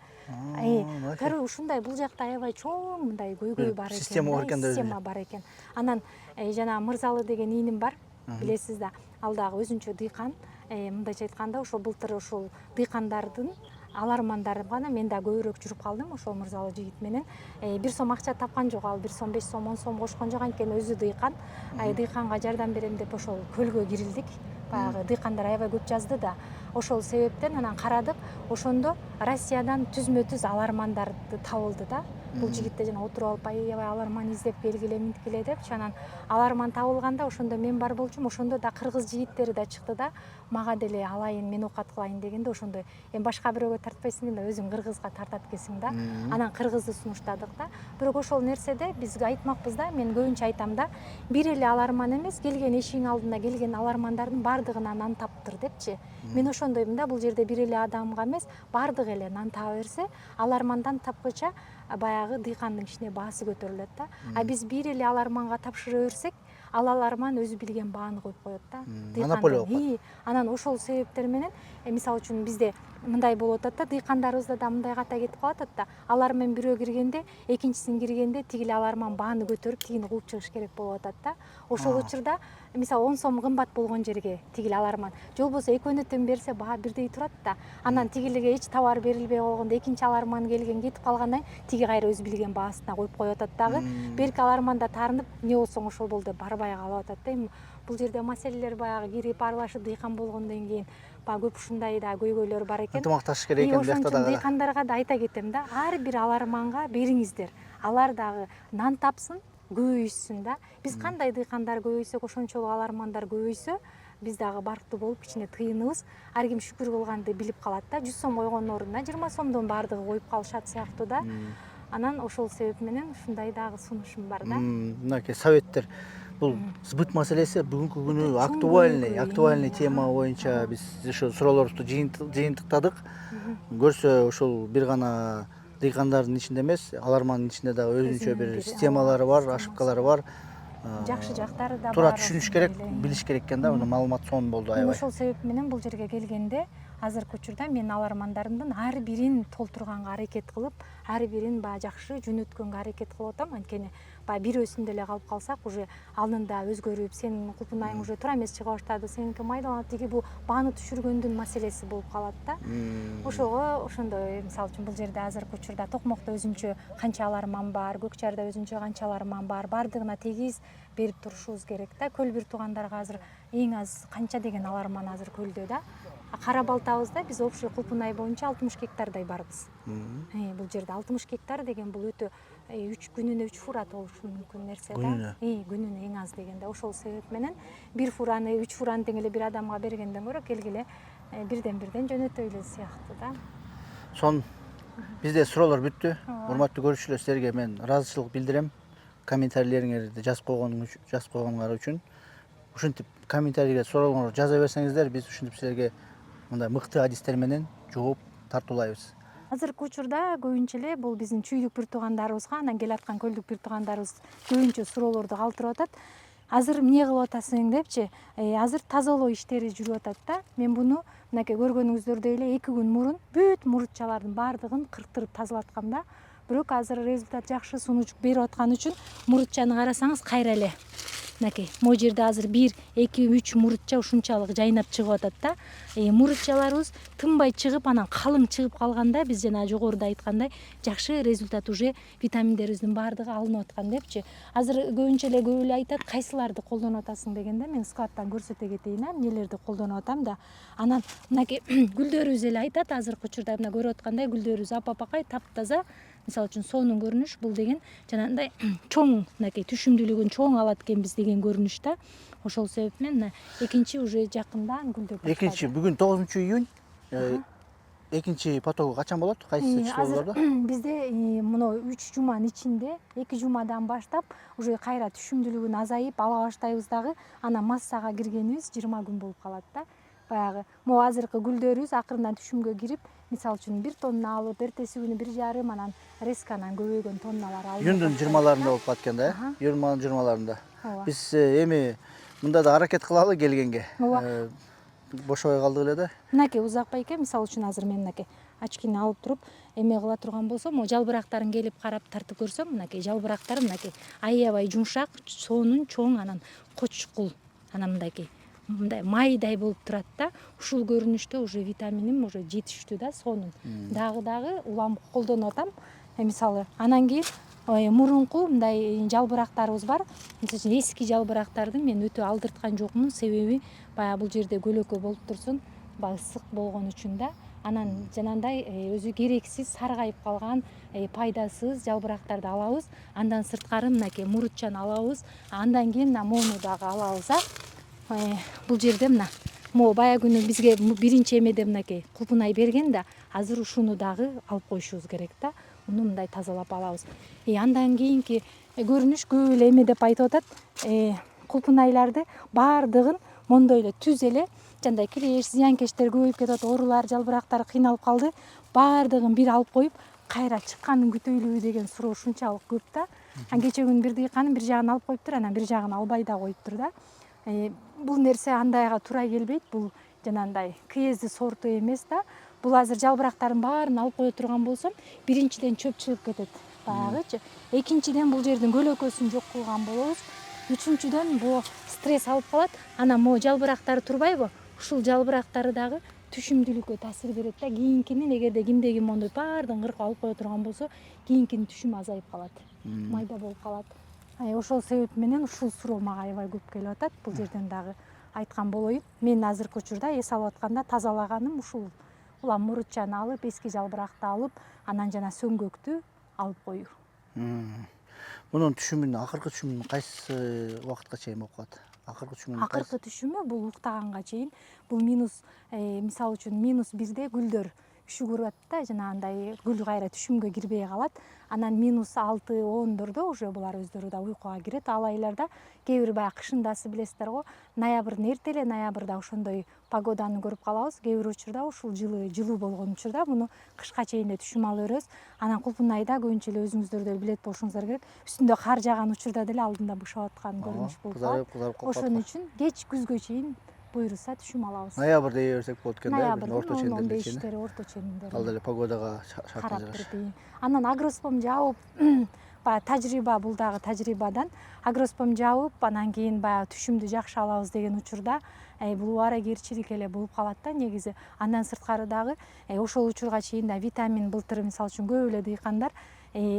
Короче, ушундай бул жакта аябай чоң мындай көйгөй бар экен. Система бар экен. Анан жана Мырзалы деген ийним бар, билесиз да. Ал дагы өзүнчө дыйкан. Мындайча айтканда, ошо былтыр ошол дыйкандардын алармандары гана мен да көбүрөөк жүрүп калдым ошол Мырзалы жигит менен. 1 сом акча тапкан жок, ал 1 сом, 5 сом, 10 сом кошкон жок, анткени өзү дыйкан. Дыйканга жардам берем деп ошол көлгө кирилдик. Баягы дыйкандар аябай көп жазды да. Ошол себептен анан карадык, ошондо Россиядан түзмө-түз алармандарды табылды да. Бул жигитте жана отуруп алып аябай аларман издеп келгиле, минткиле депчи. Анан аларман табылганда ошондо мен бар болчумун, ошондо да кыргыз жигиттери да чыкты да. Мага деле алайын, мен оокат кылайын дегенде ошондой эми башка бирөөгө тартпайсың да, өзүң кыргызга тартат экенсиң да. Анан кыргызды сунуштадык да. Бирок ошол нерседе бизге айтмакпыз да, мен көбүнчө айтам да, бир эле аларман эмес, келген эшигиң алдына келген алармандардын баардыгына нан таптыр депчи. Мен ошондоймун да, бул жерде бир эле адамга эмес, баардыгы эле нан таба берсе, алармандан тапкыча баягы дыйкандын кичине баасы көтөрүлөт да. А биз бир эле аларманга тапшыра берсек, ал аларман өзү билген бааны коюп коет да. Монополия болуп калат. Анан ошол себептер менен мисалы үчүн бизде мындай болуп атат да, дыйкандарыбызда да мындай ката кетип калып атат да. Алар менен бирөө киргенде, экинчисин киргенде тиги эле аларман бааны көтөрүп, тигини кууп чыгыш керек болуп атат да. Ошол учурда мисалы 10 сом кымбат болгон жерге тиги эле аларман, же болбосо экөөнө тең берсе баа бирдей турат да. Анан тигилерге эч товар берилбей болгондо экинчи аларман келген кетип калгандан кийин тиги кайра өзү билген баасына коюп коюп атат дагы. Берки аларманда таарынып, эмне болсоң ошол бол деп барбай калып атат да. Эми бул жерде маселелер баягы кирип аралашып дыйкан болгондон кийин көп ушундай да көйгөйлөр бар экен. Ынтымакташыш керек экен биякта дагы. Дыйкандарга да айта кетем да, ар бир аларманга бериңиздер. Алар дагы нан тапсын, көбөйсүн да. Биз кандай дыйкандар көбөйсөк ошончолук алармандар көбөйсө биз дагы барктуу болуп кичине тыйыныбыз. Ар ким шүкүр кылганды билип калат да. 100 сом койгондун ордуна 20 сомдон баардыгы коюп калышат сыяктуу да. Анан ошол себеп менен ушундай дагы сунушум бар да. Мынакей советтер бул сбыт маселеси бүгүнкү күнү Чоң актуальный тема боюнча биз ушу суроолорду жыйынтыктадык. Көрсө ушул бир гана дыйкандардын ичинде эмес, алармандын ичинде дагы өзүнчө бир системалары бар, ошибкалары бар. Жакшы жактары да бар. Туура түшүнүш керек, билиш керек экен да, мына маалымат сонун болду аябай. Ошол себеп менен бул жерге келгенде азыркы учурда мен алармандарымдын ар бирин толтурганга аракет кылып, ар бирин баягы жакшы жөнөткөнгө аракет кылып атам. Анткени баягы бирөөсүндө эле калып калсак, уже алдында өзгөрүп, сенин кулпунайың уже туура эмес чыга баштады, сеники майдаланып, тиги бул бааны түшүргөндүн маселеси болуп калат да. Ошого ошондой, мисалы үчүн бул жерде азыркы учурда Токмокто өзүнчө канча аларман бар, Көкчарда өзүнчө канча аларман бар, баардыгына тегиз берип турушубуз керек да. Көл бир туугандарга азыр эң аз канча деген аларман азыр көлдө да. Кара Балтабызда биз общий Кулпунай боюнча 60 гектардай барбыз. Бул жерде 60 гектар деген бул өтө күнүнө 3 фура толушу мүмкүн нерсе да. Күнүнө эң аз дегенде. Ошол себеп менен 1 фураны 3 фураны тең эле бир адамга бергенден көрө келгиле бирден жөнөтөйлү сыяктуу да. Бизде суроолор бүттү. Урматтуу көрүүчүлөр, силерге мен ыраазычылык билдирем. Комментарийлериңерди жазып койгонуңар үчүн. Ушинтип комментарийге суроолорду жаза берсеңиздер, биз ушинтип силерге мындай мыкты адистер менен жооп тартуулайбыз. Азыркы учурда көбүнчө эле бул биздин чүйдүк бир туугандарыбызга, анан келаткан көлдүк бир туугандарыбыз көбүнчө суроолорду калтырып атат. Азыр эмне кылып атасың депчи, азыр тазалоо иштери жүрүп атат да. Мен буну мынакей көргөнүңүздөрдөй эле 2 күн мурун бүт мурутчалардын баардыгын кырктырып тазалаткам да. Бирок азыр результат жакшы, сунуч берип аткан үчүн мурутчаны карасаңыз кайра эле мынакей могу жерде азыр 1, 2, 3 мурутча ушунчалык жайнап чыгып атат да. Мурутчаларыбыз тынбай чыгып, анан калың чыгып калганда биз жана жогоруда айткандай жакшы результат, уже витаминдерибиздин баардыгы алынып аткан депчи. Азыр көбүнчө эле көп эле айтат, кайсыларды колдонуп атасың дегенде, мен складтан көрсөтө кетейин, эмнелерди колдонуп атам да. Анан мынакей гүлдөрүбүз эле айтат, азыркы учурда мына көрүп аткандай гүлдөрүбүз апапакай таптаза. Мисалы үчүн сонун көрүнүш, бул деген жанагындай чоң, мынакей түшүмдүүлүгүн чоң алат экенбиз деген көрүнүш да. Ошол себеп менен экинчи уже жакында гүлдөп баштады. Экинчи бүгүн 9-июнь. Экинчи потогу качан болот? Кайсы числолордо? Бизде мына 3 жуманын ичинде, 2 жумадан баштап уже кайра түшүмдүүлүгүн азайып ала баштайбыз дагы. Анан массага киргенибиз 20 күн болуп калат да. Баягы могу азыркы гүлдөрүбүз акырындан түшүмгө кирип, мисалы үчүн 1 тонна алып, эртеси күнү 1,5, анан резканан көбөйгөн тонналар алып. Июндун 20-ларында болуп калат экен да, Июндун 20-ларында. Биз эми мында да аракет кылалы келгенге. Бошобой калдык эле да. Мынакей узакпай экен, мисалы үчүн азыр мен мынакей очкини алып туруп эме кыла турган болсом, могу жалбырактарын келип карап тартып көрсөм, мынакей жалбырактары мынакей аябай жумшак, сонун, чоң, анан кочкул, анан мындай майдай болуп турат да. Ушул көрүнүштө уже витаминим уже жетиштүү да, сонун. Дагы улам колдонуп атам. Мисалы анан кийин мурунку мындай жалбырактарыбыз бар. Мисалы эски жалбырактарды мен өтө алдырткан жокмун, себеби баягы бул жерде көлөкө болуп турсун, баягы ысык болгон үчүн да. Анан жанагындай өзү керексиз саргайып калган, пайдасыз жалбырактарды алабыз. Андан сырткары мынакей мурутчаны алабыз. Андан кийин мону дагы алабыз. Бул жерде мына могу баягы күнү бизге биринчи эмеде мынакей Кулпунай берген да, азыр ушуну дагы алып коюшубуз керек да. Уну мындай тазалап алабыз. Андан кийинки көрүнүш көп эле эме деп айтып атат. Кулпунайларды баардыгын мондой эле түз эле жандай киреш, зыянкечтер көбөйүп кетип, оорулар, жалбырактар кыйналып калды. Баардыгын бир алып коюп, кайра чыкканын күтөйлүбү деген суроо ушунчалык көп да. Кече күнү бир дыйканын бир жагын алып коюптур, анан бир жагын албай да коюптур да. Бул нерсе андайга туура келбейт. Бул жанагындай кыезди сорту эмес да. Бул азыр жалбырактардын баарын алып кое турган болсом, биринчиден чөп чыгып кетет, баягычы. Экинчиден бул жердин көлөкөсүн жок кылган болобуз. Үчүнчүдөн бул стресс алып калат. Анан могу жалбырактары турбайбы? Ушул жалбырактары дагы түшүмдүүлүккө таасир берет да. Кийинкинин эгерде кимде ким мондой баардыгын кыркып алып кое турган болсо, кийинкинин түшүмү азайып калат. Майда болуп калат. Ошол себеп менен ушул суроо мага аябай көп келип атат. Бул жерден дагы айткан болоюн. Мен азыркы учурда эс алып атканда тазалаганым ушул. Улам мурутчаны алып, эски жалбыракты алып, анан жана сөңгөктү алып коюу. Мунун түшүмүн акыркы түшүмүн кайсы убакытка чейин болуп калат? Акыркы түшүмүн Акыркы түшүмү бул уктаганга чейин бул минус мисалы үчүн -1 гүлдөр үшүгүрүп атат да, жанагындай гүл кайра түшүмгө кирбей калат. Анан -6-10дордо уже булар өздөрү да уйкуга кирет. Ал айларда кээ бир баягы кышындасы билесиздер го, ноябрдын эрте эле ноябрда ошондой погоданы көрүп калабыз. Кээ бир учурда ушул жылуу болгон учурда муну кышка чейин да түшүм ала беребиз. Анан Кулпун айда көбүнчө эле өзүңүздөр деле билет болушуңуздар керек. Үстүндө кар жааган учурда деле алдында бышап аткан көрүнүш болуп калат. кызарып Ошон үчүн кеч күзгө чейин буйруса түшүм алабыз. ноябрда ээ берсек болот экен да, Ноябрдын орто чендерде 10-15 орто чендерде. Ал деле погодага шарттар Карап жараша. туруп. Анан агроспом жаап баягы тажрыйба, бул дагы тажрыйбадан агроспом жаап, анан кийин баягы түшүмдү жакшы алабыз деген учурда бул убаракерчилик эле болуп калат да негизи. Андан сырткары дагы ошол учурга чейин да витамин былтыр мисалы үчүн көп эле дыйкандар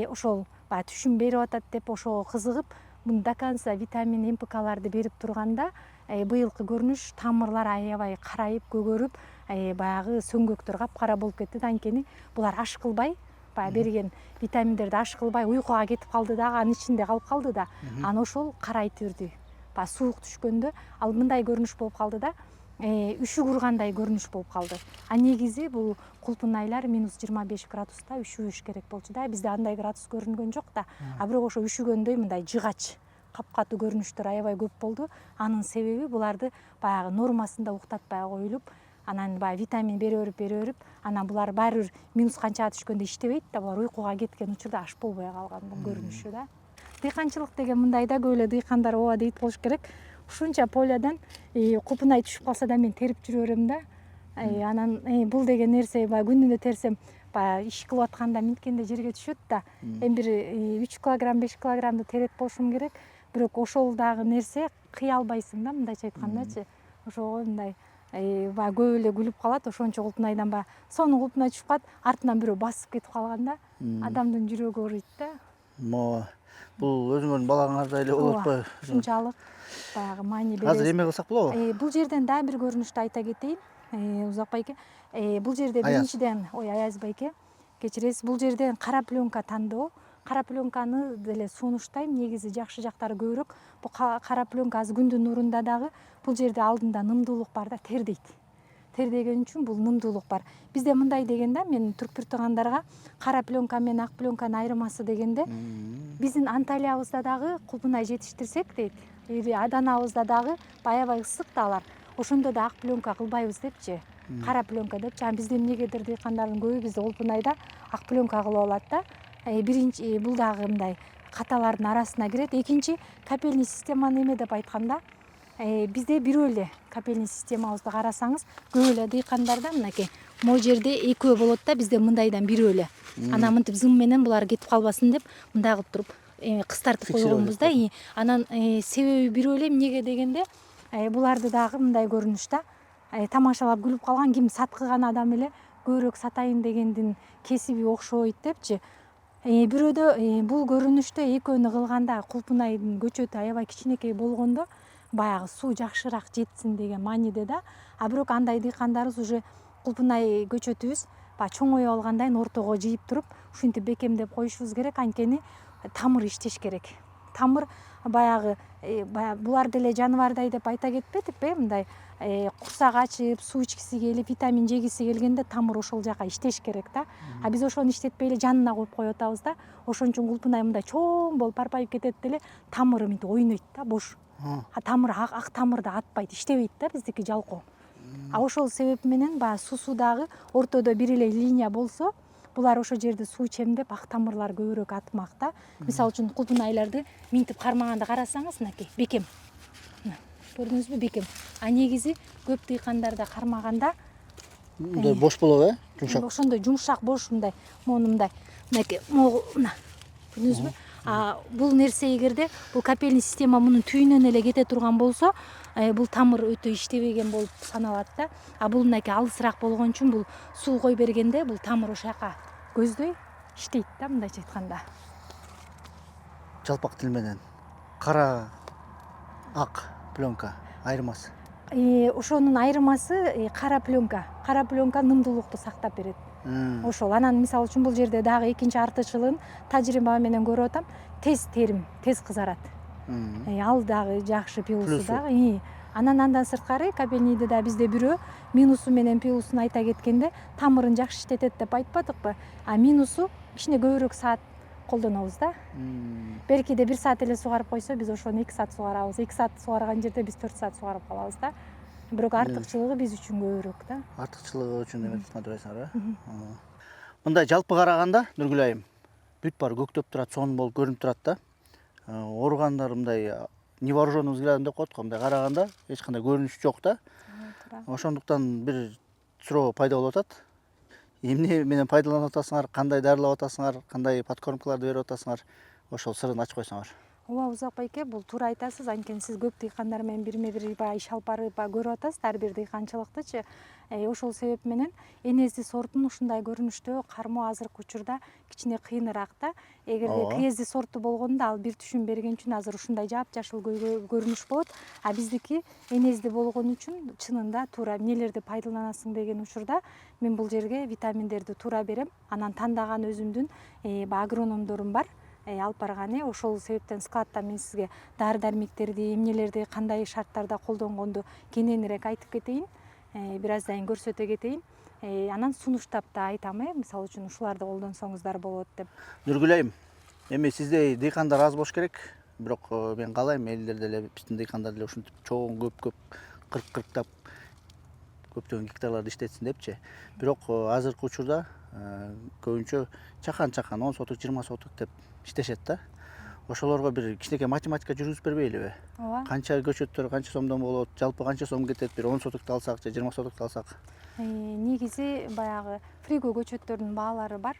ошол баягы түшүм берип атат деп ошого кызыгып, муну до конца витамин, МПКларды берип турганда быйылкы көрүнүш тамырлар аябай карайып, көгөрүп, баягы сөңгөктөр капкара болуп кетти да. Анткени булар аш кылбай, баягы берген витаминдерди аш кылбай уйкуга кетип калды дагы, анын ичинде калып калды да. Анан ошол карайт берди. Баягы суук түшкөндө ал мындай көрүнүш болуп калды да, үшүк ургандай көрүнүш болуп калды. А негизи бул Кулпун айлар -25 градуста үшүбөш керек болчу да. Бизде андай градус көрүнгөн жок да. А бирок ошо үшүгөндөй мындай жыгач, капкатуу көрүнүштөр аябай көп болду. Анын себеби буларды баягы нормасында уктатпай коюлуп, анан баягы витамин бере берип, анан булар баары бир минус канчага түшкөндө иштебейт да, булар уйкуга кеткен учурда аш болбой калган бул көрүнүшү да. Дыйканчылык деген мындай да, көп эле дыйкандар ооба дейт болуш керек. Ушунча полядан Кулпун ай түшүп калса да мен терип жүрө берем да. Анан бул деген нерсе баягы күнүнө терсем баягы иш кылып атканда минткенде жерге түшөт да. Эми бир 3 килограмм 5 килограммды терет болушум керек. Бирок ошол дагы нерсе кый албайсың да, мындайча айткандачы. Ошого мындай баягы көп эле күлүп калат. Ошончо Кулпун айдан баягы сонун Кулпун ай түшүп калат, артынан бирөө басып кетип калган да. Адамдын жүрөгү ооруйт да. Мо бул өзүңөрдүн балаңардай эле болуп атпайбы? Ушунчалык баягы маани беребиз. Азыр эме кылсак болобу? Бул жерден дагы бир көрүнүштү айта кетейин. Узак байке. Бул жерде биринчиден, Аяз байке, кечиресиз, бул жерден кара пленка тандоо. Кара пленканы деле сунуштайм. Негизи жакшы жактары көбүрөөк. Бул кара пленка азыр күндүн нурунда дагы бул жерде алдында нымдуулук бар да, тердейт. Тердеген үчүн бул нымдуулук бар. Бизде мындай деген да, мен түрк туугандарга кара пленка менен ак пленканын айырмасы дегенде, биздин Анталиябызда дагы Кулпун ай жетиштирсек дейт, Аданабызда дагы аябай ысык да алар. Ошондо да ак пленка кылбайбыз депчи. Кара пленка депчи. Анан бизде эмнегедир дыйкандардын көбү бизде Кулпун айда ак пленка кылып алат да. Биринчи бул дагы мындай каталардын арасына кирет. Экинчи капельный системаны эме деп айтканда, бизде бирөө эле капельный системабызды карасаңыз, көп эле дыйкандарда мынакей могу жерде экөө болот да, бизде мындайдан бирөө эле. Анан мынтип зым менен булар кетип калбасын деп мындай кылып туруп кыстартып койгонбуз да. Анан себеби бирөө эле, эмнеге дегенде, буларды дагы мындай көрүнүш да. Тамашалап күлүп калган, ким саткыган адам эле көбүрөөк сатайын дегендин кесиби окшойт депчи. Бирөөдө бул көрүнүштө экөөнү кылганда Кулпун айдын көчөтү аябай кичинекей болгондо баягы суу жакшыраак жетсин деген мааниде да. А бирок андай дыйкандарыбыз уже Кулпун ай көчөтүбүз баягы чоңоюп алгандан кийин ортого жыйып туруп ушинтип бекемдеп коюшубуз керек. Анткени тамыр иштеш керек. Тамыр баягы булар деле жаныбардай деп айта кетпедикпи? Мындай курсак ачып, суу ичкиси келип, витамин жегиси келгенде тамыр ошол жака иштеш керек да. А биз ошону иштетпей эле жанына коюп коюп атабыз да. Ошон үчүн Кулпун ай мындай чоң болуп парпайып кетет деле тамыры мынтип ойнойт да, бош. А тамыр ак тамырды атпайт, иштебейт да, биздики жалкоо. А ошол себеп менен баягы суусу дагы ортодо бир эле линия болсо, булар ошол жерде суу ичем деп ак тамырлар көбүрөөк атмак да. Мисалы үчүн Кулпун айларды минтип кармаганда карасаңыз, мынакей бекем. Көрдүңүзбү, бекем. А негизи көп дыйкандарда кармаганда Мындай бош болобу, жумшак? Ошондой жумшак бош мындай, мону мындай. Мынакей, көрдүңүзбү? А бул нерсе эгерде бул капельный система мунун түйүнөн эле кете турган болсо, бул тамыр өтө иштебеген болуп саналат да. А бул мынакей алысыраак болгон үчүн бул суу кой бергенде бул тамыр ошол жака көздөй иштейт да, мындайча айтканда. Жалпак тил менен кара ак пленка айырмасы? Ошонун айырмасы кара пленка. Кара пленка нымдуулукту сактап берет. Ошол анан мисалы үчүн бул жерде дагы экинчи артыкчылыгын тажрыйба менен көрүп атам, тез терим, тез кызарат. Ал дагы жакшы пилусу Плюсу. дагы. Андан сырткары капениде да бизде бирөө минусу менен плюсун айта кеткенде тамырын жакшы иштетет деп айтпадыкпы? А минусу кичине көбүрөөк саат колдонобуз да. Беркиде 1 саат эле сугарып койсо, биз ошону 2 саат сугарабыз. 2 саат сугарган жерде биз 4 саат сугарып калабыз да. Бирок артыкчылыгы биз үчүн көбүрөөк да. Артыкчылыгы үчүн эметип атпайсыңар, Мындай жалпы караганда Нургүл айым бүт баары көктөп турат, сонун болуп көрүнүп турат да. Ооругандар мындай невооруженный взглядом деп коет го, мындай караганда эч кандай көрүнүш жок да. Ошондуктан бир суроо пайда болуп атат. Эмне менен пайдаланып атасыңар, кандай дарылап атасыңар, кандай подкормкаларды берип атасыңар, ошол сырын ачып койсоңор. Ооба, Узак байке, бул туура айтасыз. Анткени сиз көп дыйкандар менен бирме-бир иш алып барып көрүп атасыз, ар бир дыйканчылыктычы. Ошол себеп менен энезди сортун ушундай көрүнүштө кармоо азыркы учурда кичине кыйыныраак да. Эгерде киезди сорту болгондо ал бир түшүм берген үчүн азыр ушундай жапжашыл көрүнүш болот. А биздики энезди болгон үчүн чынында туура эмнелерди пайдаланасың деген учурда мен бул жерге витаминдерди туура берем. Анан тандаган өзүмдүн агрономдорум бар. Алып барган. Ошол себептен складта мен сизге дары дармектерди, эмнелерди кандай шарттарда колдонгонду кененирээк айтып кетейин, бир аздан көрсөтө кетейин. Анан сунуштап да айтам, мисалы үчүн ушуларды колдонсоңуздар болот деп. Нургүл айым, эми сиздей дыйкандар аз болуш керек, бирок мен каалайм элдер деле биздин дыйкандар деле ушинтип чоң көп кырктап көптөгөн гектарларды иштетсин депчи. Бирок азыркы учурда көбүнчө чакан 10 соток, 20 соток деп иштешет да. Ошолорго бир кичинекей математика жүргүзүп бербейлиби? Ооба. Канча көчөттөр канча сомдон болот, жалпы канча сом кетет, бир 10 сотокту алсак же 20 сотокту алсак? Негизи баягы фриго көчөттөрдүн баалары бар.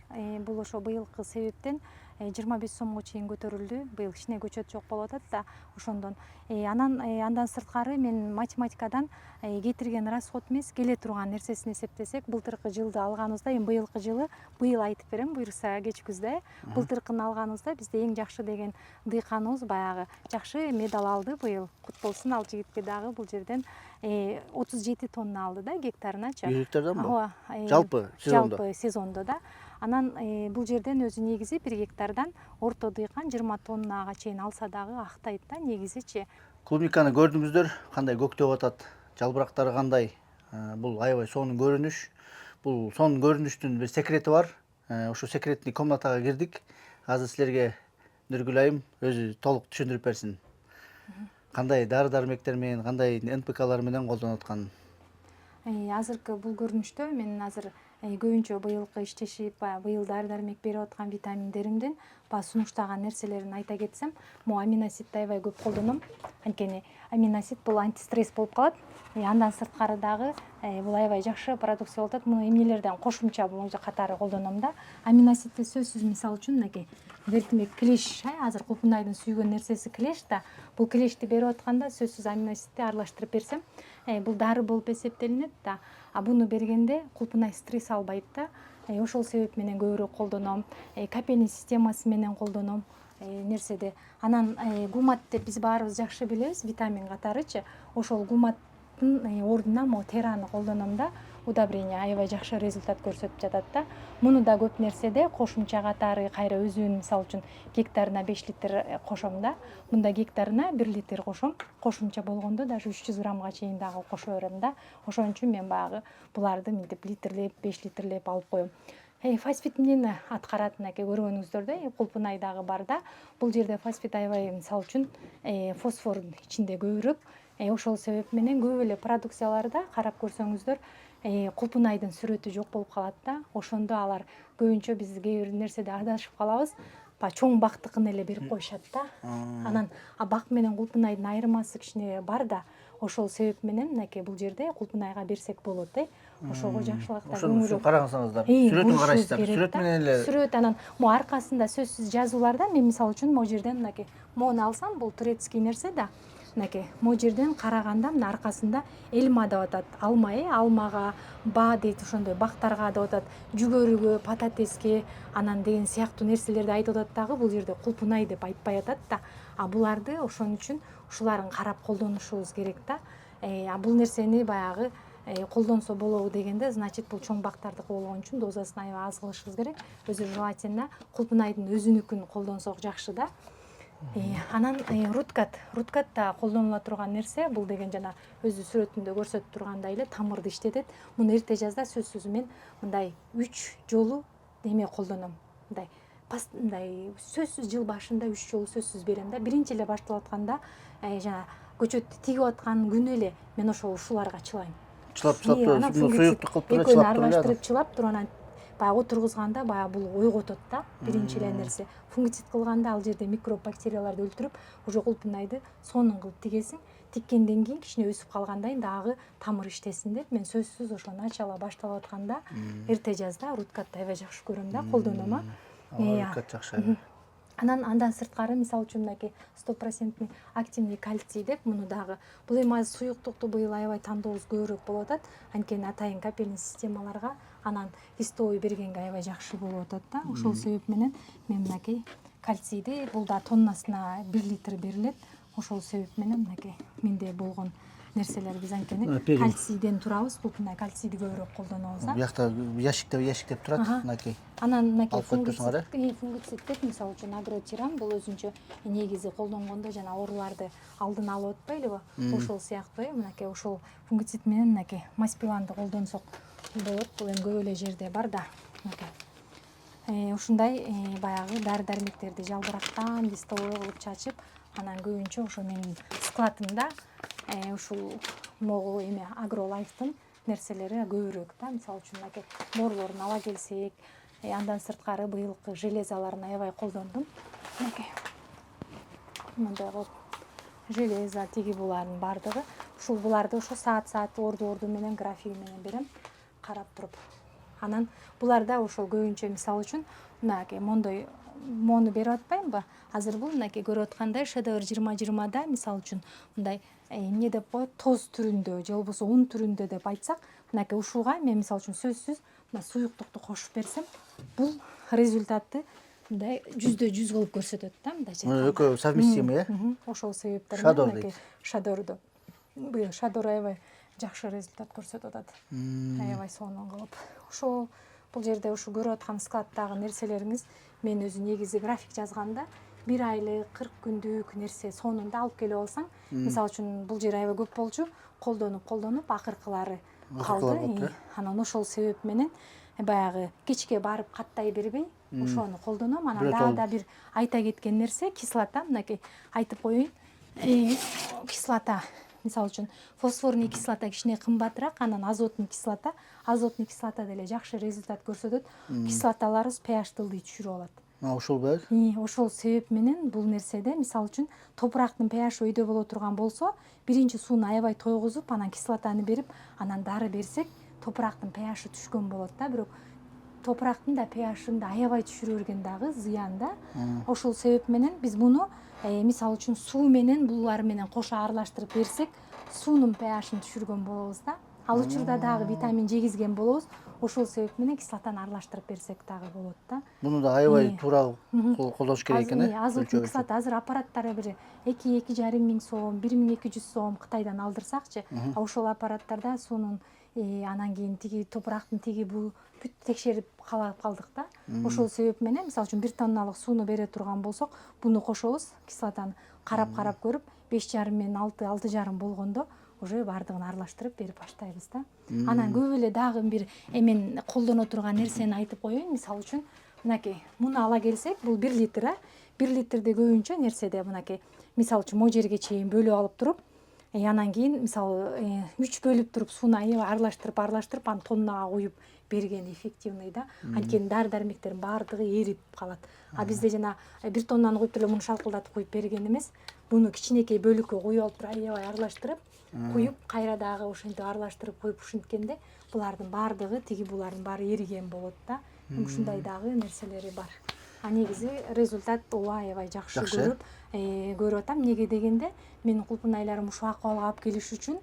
Бул ошо быйылкы себептен 25 сомго чейин көтөрүлдү. Быйыл кичине көчөт жок болуп атат да, ошондон. Андан сырткары мен математикадан кетирген расход эмес, келе турган нерсесин эсептесек, былтыркы жылды алганыбызда, эми быйылкы жылы быйыл айтып берем, буюрса кеч күздө. Былтыркыны алганыбызда бизде эң жакшы деген дыйканыбыз баягы жакшы медаль алды быйыл. Кут болсун ал жигитке дагы бул жерден 37 тонна алды да гектарыначы. Гектардан Ооба. Жалпы сезондо. Жалпы сезондо да. Анан бул жерден өзү негизи 1 гектардан орто дыйкан 20 тоннага чейин алса дагы актайт да негизичи. Клубниканы көрдүңүздөр, кандай көктөп атат, жалбырактары кандай. Бул аябай сонун көрүнүш. Бул сонун көрүнүштүн бир секрети бар. Ошо секретный комнатага кирдик. Азыр силерге Нургүл айым өзү толук түшүндүрүп берсин. Кандай дары дармектер менен, кандай НПКлар менен колдонуп атканын. Азыркы бул көрүнүштө мен азыр көбүнчө быйылкы иштешип, быйыл дары дармек берип аткан витаминдеримдин сунуштаган нерселерин айта кетсем, аминосидти аябай көп колдоном. Анткени аминосид бул антистресс болуп калат. Андан сырткары дагы бул аябай жакшы продукция болуп атат. Муну эмнелерден кошумча катары колдоном да. Аминосидти сөзсүз мисалы үчүн мынакей бертимек клеш, азыр Кулпунайдын сүйгөн нерсеси клеш да. Бул клешти берип атканда сөзсүз аминосидти аралаштырып берсем, бул дары болуп эсептелинет да. А буну бергенде Кулпунай стресс албайт да. Ошол себеп менен көбүрөөк колдоном. Капени системасы менен колдоном нерседе. Анан гумат деп биз баарыбыз жакшы билебиз, витамин катарычы. Ошол гуматтын ордуна могу тераны колдоном да. Удобрение аябай жакшы результат көрсөтүп жатат да. Муну да көп нерседе кошумча катары кайра өзүнүн мисалы үчүн гектарына 5 литр кошом да. Мында гектарына 1 литр кошом. Кошумча болгондо даже 300 граммга чейин дагы кошо берем да. Ошон үчүн мен баягы буларды мынтип литрлеп, 5 литрлеп алып коем. Фосфит эмнени аткарат, мынакей көргөнүңүздөрдөй, Кулпунай дагы бар да. Бул жерде фосфит аябай мисалы үчүн фосфор ичинде көбүрөөк. Ошол себеп менен көп эле продукцияларда карап көрсөңүздөр Кулпунайдын сүрөтү жок болуп калат да. Ошондо алар көбүнчө биз кээ бир нерседе адашып калабыз. Чоң бактыкын эле берип коюшат да. Анан бак менен Кулпунайдын айырмасы кичине бар да. Ошол себеп менен мынакей бул жерде Кулпунайга берсек болот. Ошого жакшылыкта көңүл караңыздар. Сүрөтүн карайсыздар. Сүрөт менен эле. Сүрөт анан могу аркасында сөзсүз жазууларда мен мисалы үчүн могу жерден мынакей моуну алсам, бул турецкий нерсе да. Мынакей могу жерден караганда мына аркасында элма деп атат. Алмага, ба дейт, ошондой бактарга деп атат. Жүгөрүгө, пататеске, анан деген сыяктуу нерселерди айтып атат дагы. Бул жерде Кулпунай деп айтпай атат да. Буларды ошон үчүн ушуларын карап колдонушубуз керек да. Бул нерсени баягы колдонсо болобу дегенде, значит бул чоң бактардыкы болгон үчүн дозасын аябай аз кылышыбыз керек. Өзү желательно кулпунайдын өзүнүкүн колдонсок жакшы да. Анан руткат да колдонула турган нерсе. Бул деген жана өзү сүрөтүндө көрсөтүп тургандай эле тамырды иштетет. Муну эрте жазда сөзсүз мен мындай 3 жолу эме колдоном. Мындай сөзсүз жыл башында 3 жолу сөзсүз берем да. Биринчи эле башталып атканда жана көчөттү тигип аткан күнү эле мен ошол ушуларга чылайм. Чылап туруп, суюкту кылып туруп экөөнү чылап туруп эле. аралаштырып чылап туруп анан баягы отургузганда баягы бул ойготот да. Биринчи эле нерсе. Фунгицид кылганда ал жерде микроб бактерияларды өлтүрүп, уже кулпунайды сонун кылып тигесиң. Тиккенден кийин кичине өсүп калгандан дагы тамыр иштесин деп мен сөзсүз ошо начало башталып атканда эрте жазда руткатты аябай жакшы көрөм да, колдоном. Руткат жакшы. Андан сырткары мисалы үчүн мынакей 100% активный кальций деп муну дагы бул эми азыр суюктукту быйыл аябай тандообуз көбүрөөк болуп атат. Анткени атайын капельный системаларга анан листовый бергенге аябай жакшы болуп атат да. Ошол себеп менен мен мынакей кальцийди бул да тоннасына 1 литр берилет. Ошол себеп менен мынакей менде болгон нерселер биз анткени кальцийден турабыз. Кулпунай кальцийди көбүрөөк колдонобуз да. Буякта яшиктеп турат мынакей. Анан мынакей фунгицид деп мисалы үчүн агротиран бул өзүнчө негизи колдонгондо жана ооруларды алдын алып атпайлыбы? Ошол сыяктуу мынакей ошол фунгицид менен мынакей маспиланды колдонсок болот. Бул эми көп эле жерде бар да. Мынакей ушундай баягы дары-дармектерди жалбырактан листовой кылып чачып, анан көбүнчө ошо менин складымда ушул могу эме агролайфтын нерселери көбүрөөк да. Мисалы үчүн мынакей борлорун ала келсек, андан сырткары быйылкы железаларын аябай колдондум. Мынакей мындай кылып железа тиги булардын баардыгы ушул буларды ошо саат орду менен графиги менен берем, карап туруп. Анан буларда ошол көбүнчө мисалы үчүн мынакей мону берип атпаймынбы? Азыр бул мынакей көрүп аткандай шедевр 20-20да мисалы үчүн мындай эмне деп коет, тоз түрүндө же болбосо ун түрүндө деп айтсак, мынакей ушуга мен мисалы үчүн сөзсүз мына суюктукту кошуп берсем, бул результатты мындай 100% кылып көрсөтөт да, мындайча айтканда. Экөө совместимый, Ошол себептер Шадор менен шадорду. Быйыл шадор аябай жакшы результат көрсөтүп атат. Аябай сонун кылып. Ошол бул жерде ушу көрүп аткан складдагы нерселериңиз мен өзү негизи график жазганда 1 айлык 40 күндүк нерсе сонунда алып келип алсаң, мисалы үчүн бул жер аябай көп болчу, колдонуп акыркылары калды. Анан ошол себеп менен баягы кечке барып каттай бербей, ошону колдоном. Анан дагы да бир айта кеткен нерсе кислота, мынакей айтып коеюн. Кислота мисалы үчүн фосфорный кислота кичине кымбатыраак, анан азотный кислота деле жакшы результат көрсөтөт. Кислоталарыбыз pH-ты ылдый түшүрүп алат. Ошол бек. Ошол себеп менен бул нерседе мисалы үчүн топурактын pH өйдө боло турган болсо, биринчи сууну аябай тойгузуп, анан кислотаны берип, анан дары берсек, топурактын pH түшкөн болот да. Бирок топурактын да pH-ын да аябай түшүрө берген дагы зыян да. Ошол себеп менен биз муну мисалы үчүн суу менен булар менен кошо аралаштырып берсек, суунун pH-ын түшүргөн болобуз да. Ал учурда дагы витамин жегизген болобуз. Ошол себеп менен кислотаны аралаштырып берсек дагы болот да. Муну да аябай туура колдош керек экен. Азотный кислота азыр аппараттары бир 2-2,5 миң сом, 1200 сом Кытайдан алдырсакчы, ошол аппараттарда суунун анан кийин тиги топурактын тиги бул бүт текшерип калдык да. Ошол себеп менен мисалы үчүн 1 тонналык сууну бере турган болсок, буну кошобуз, кислотаны карап көрүп, 5,5 менен 6,5 болгондо уже баардыгын аралаштырып берип баштайбыз да. Анан көп эле дагы бир эмен колдоно турган нерсени айтып коеюн. Мисалы үчүн мынакей муну ала келсек, бул 1 литр. 1 литрде көбүнчө нерседе мынакей мисалы үчүн могу жерге чейин бөлүп алып туруп, анан кийин мисалы 3 бөлүп туруп сууну аябай аралаштырып анан тоннага куюп берген эффективный да. Анткени дары-дармектердин баардыгы эрип калат. А бизде жана 1 тоннаны куюп деле муну шалкылдатып куюп берген эмес. Буну кичинекей бөлүккө куюп алып туруп аябай аралаштырып, куюп кайра дагы ошентип аралаштырып куюп ушинткенде булардын баардыгы тиги булардын баары эриген болот да. Ушундай дагы нерселери бар. Негизи результат аябай жакшы көрүп атам. Неге дегенде менин кулпунайларым ушул акыбалга алып келиш үчүн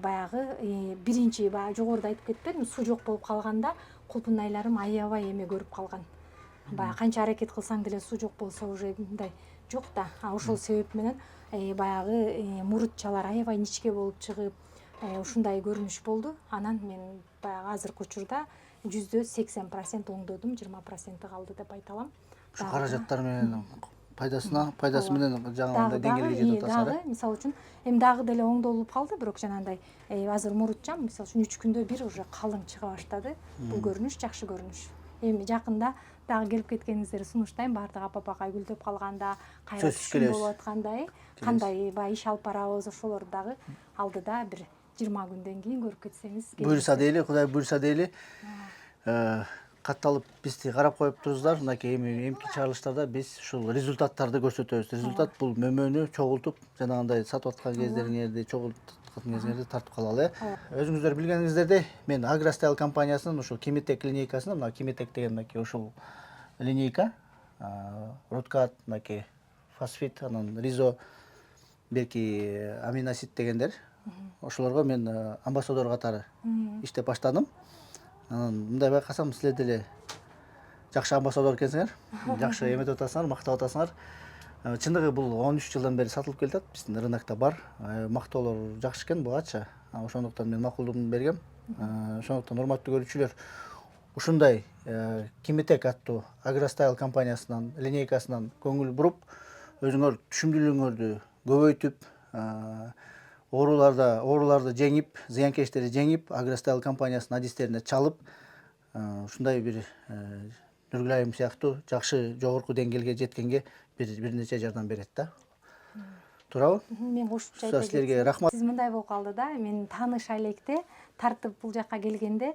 баягы биринчи жогоруда айтып кетпедимби, суу жок болуп калганда кулпунайларым аябай эме көрүп калган. Баягы канча аракет кылсаң деле суу жок болсо уже мындай жок да. Ошол себеп менен баягы мурутчалар аябай ничке болуп чыгып, ушундай көрүнүш болду. Анан мен баягы азыркы учурда 80% оңдодум, 20% калды деп айта алам. Ушу каражаттар менен пайдасы менен жаңагындай деңгээлге жетип атасыңар. Дагы мисалы үчүн эми дагы деле оңдолуп калды, бирок жанагындай азыр мурутчам мисалы үчүн 3 күндө бир уже калың чыга баштады. Бул көрүнүш жакшы көрүнүш. Эми жакында дагы келип кеткениңиздерди сунуштайм. Баардык апа гүлдөп калганда, кайра түшүм болуп аткандай, кандай баягы иш алып барабыз, ошолорду дагы алдыда бир 20 күндөн кийин көрүп кетсеңиз. Буюрса дейли, Кудай буюрса дейли. Катталып бизди карап коюптурсуздар. Мынакей эмки чыгарылыштарда биз ушул результаттарды көрсөтөбүз. Результат бул мөмөнү чогултуп, жанагындай сатып аткан кездериңерди, чогултуп аткан кезиңерди тартып калалы. Өзүңүздөр билгениңиздердей, мен Агростайл компаниясынын ушул Кимитек линейкасынын, мына Кимитек деген мынакей ушул линейка, Руткат, мынакей фосфит, анан ризо, берки аминосит дегендер. Ошолорго мен амбассадор катары иштеп баштадым. Мындай байкасам, силер деле жакшы амбассадор экенсиңер, жакшы эметип атасыңар, мактап атасыңар. Чындыгы бул 13 жылдан бери сатылып келатат, биздин рынокто бар. Мактоолор жакшы экен бугачы. Ошондуктан мен макулдугумду бергем. Ошондуктан урматтуу көрүүчүлөр, ушундай Кимитек аттуу Агростайл компаниясынын линейкасынан көңүл буруп, өзүңөр түшүмдүүлүгүңөрдү көбөйтүп, ооруларды жеңип, зыянкечтерди жеңип, Агростайл компаниясынын адистерине чалып, ушундай бир Нургүл айым сыяктуу жакшы жогорку деңгээлге жеткенге бир нече жардам берет да. Туурабы? Мен кошумча айта кетсем, силерге рахмат. Сиз мындай болуп калды да, мен тааныша электе тартып бул жакка келгенде,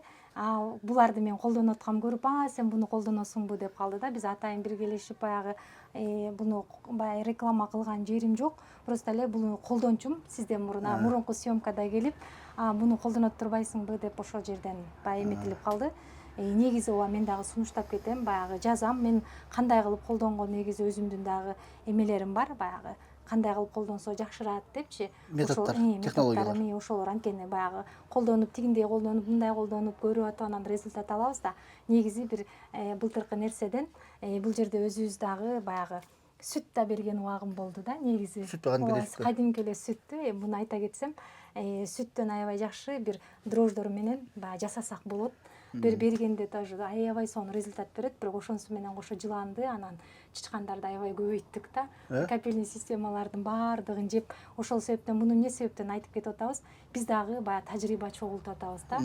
буларды мен колдонуп атканымды көрүп, сен буну колдоносуңбу деп калды да. Биз атайын биргелешип баягы буну баягы реклама кылган жерим жок. Просто эле буну колдончумун. Сизден мурунку съемкада келип, буну колдонуп турбайсыңбы деп ошол жерден баягы эметилип калды. Негизи ооба мен дагы сунуштап кетем, баягы жазам. Мен кандай кылып колдонгон негизи өзүмдүн дагы эмелерим бар, баягы кандай кылып колдонсо жакшырат депчи. Методдор, технологиялар. Ошолор анткени баягы колдонуп, тигиндей колдонуп, мындай колдонуп көрүп атып анан результат алабыз да. Негизи бир былтыркы нерседен бул жерде өзүбүз дагы баягы сүт да берген убагым болду да, негизи. Сүт кадимки сүт. Кадимки эле сүттү, муну айта кетсем, сүттөн аябай жакшы бир дрождор менен баягы жасасак болот. Бергенде тоже аябай сонун результат берет, бирок ошонусу менен кошо жыланды, анан чычкандарды аябай көбөйттүк да. Капельный системалардын баардыгын жеп, ошол себептен муну эмне себептен айтып кетип атабыз? Биз дагы баягы тажрыйба чогултуп атабыз да.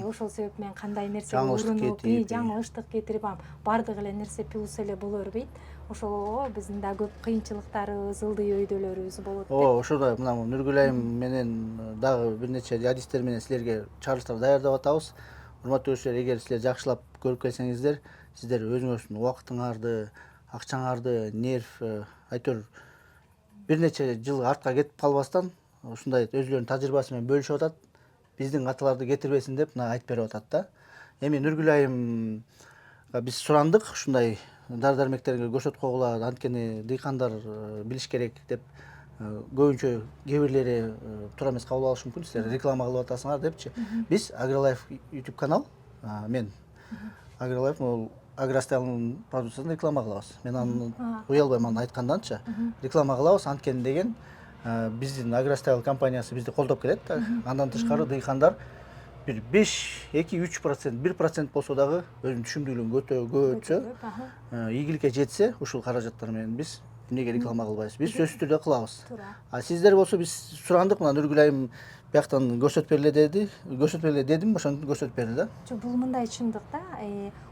Ошол себеп менен кандай нерсе урунуп, жаңылыштык кетирип, баардык эле нерсе плюс эле боло бербейт. Ошого биздин да көп кыйынчылыктарыбыз, ылдый өйдөлөрүбүз болот. Ошондой мына Нургүл айым менен дагы бир нече адистер менен силерге чыгарылыштар даярдап атабыз. Урматтуу көрүүчүлөр, эгер силер жакшылап көрүп келсеңиздер, сиздер өзүңөрдүн убактыңарды, акчаңарды, нерв, айтор бир нече жыл артка кетип калбастан, ушундай өзүлөрүнүн тажрыйбасы менен бөлүшүп атат. Биздин каталарды кетирбесин деп мына айтып берип атат да. Эми Нургүл айымга биз сурандык ушундай дары-дармектерди көрсөткөгүлө, анткени дыйкандар билиш керек деп көбүнчө кээ бирлери туура эмес кабыл алышы мүмкүн, силер реклама кылып атасыңар депчи. Биз Агролайф YouTube канал, мен Агролайф Агростайлдын продукциясын реклама кылабыз. Мен аны уялбайм, аны айтканданчы реклама кылабыз, анткени деген биздин Агростайл компаниясы бизди колдоп келет. Андан тышкары дыйкандар бир 5-2-3%, 1% болсо дагы өзүнүн түшүмдүүлүгүн көбөйтсө, ийгиликке жетсе, ушул каражаттар менен биз эмнеге реклама кылбайбыз? Биз сөзсүз түрдө кылабыз. Сиздер болсо биз сурандык, мына Нургүл айым бияктан көрсөтүп бергиле дедим, ошентип көрсөтүп берди да. Жок, бул мындай чындык да.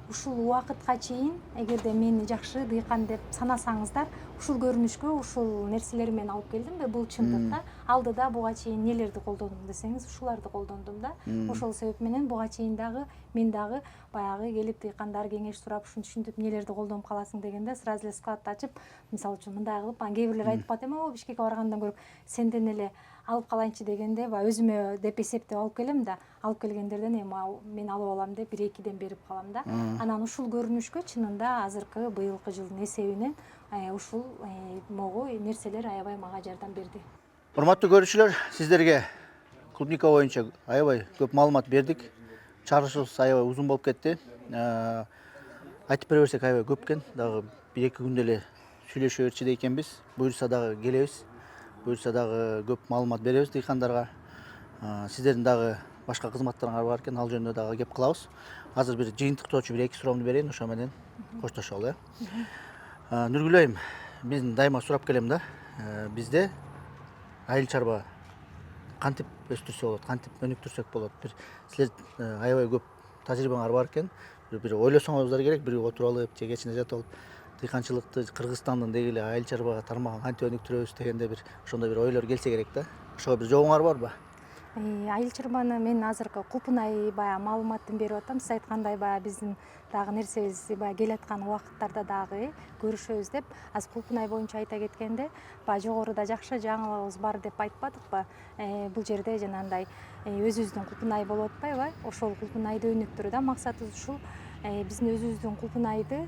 Ушул убакытка чейин эгерде мени жакшы дыйкан деп санасаңыздар, ушул көрүнүшкө ушул нерселер менен алып келдимби? Бул чындык да. Алдыда буга чейин нелерди колдондум десеңиз, ушуларды колдондум да. Ошол себеп менен буга чейин дагы мен дагы баягы келип дыйкандар кеңеш сурап, ушинтип нелерди колдонуп каласың дегенде, сразу эле складты ачып, мисалы үчүн мындай кылып, кээ бирлер айтып атат, Бишкекке баргандан көрүп, сенден эле алып калайынчы дегенде, өзүмө деп эсептеп алып келем да, алып келгендерден мен алып алам деп 1-2ден берип калам да. Анан ушул көрүнүшкө чынында азыркы быйылкы жылдын эсебинен ушул могу нерселер аябай мага жардам берди. Урматтуу көрүүчүлөр, сиздерге клубника боюнча аябай көп маалымат бердик. Чыгарышыбыз аябай узун болуп кетти. Айтып бере берсек аябай көп экен. Дагы 1-2 күндө эле сүйлөшө берчү экенбиз. Буюрса дагы келебиз. Буюрса дагы көп маалымат беребиз дыйкандарга. Сиздердин дагы башка кызматтарыңар бар экен, ал жөнүндө дагы кеп кылабыз. Азыр бир жыйынтыктоочу бир 2 суроомду берейин, ошо менен коштошолу, Нургүл айым, мен дайыма сурап келем да. Бизде айыл чарба кантип өстүрсө болот, кантип өнүктүрсөк болот? Бир силер аябай көп тажрыйбаңар бар экен. Бир ойлосоңуздар керек, бир отуруп алып же кечине жатып алып дыйканчылыкты Кыргызстандын деги эле айыл чарба тармагын кантип өнүктүрөбүз дегенде бир ошондой бир ойлор келсе керек да. Ошого бир жообуңар барбы? Айыл чарбаны мен азыркы купунай баягы маалыматын берип атам. Сиз айткандай баягы биздин дагы нерсебиз баягы келаткан убакыттарда дагы көрүшөбүз деп. Азыр купунай боюнча айта кеткенде, баягы жогоруда жакшы жаңылыгыбыз бар деп айтпадыкпы? Бул жерде жанагындай өзүбүздүн купунай болуп атпайбы? Ошол купунайды өнүктүрүү да максатыбыз ушул. Биздин өзүбүздүн купунайды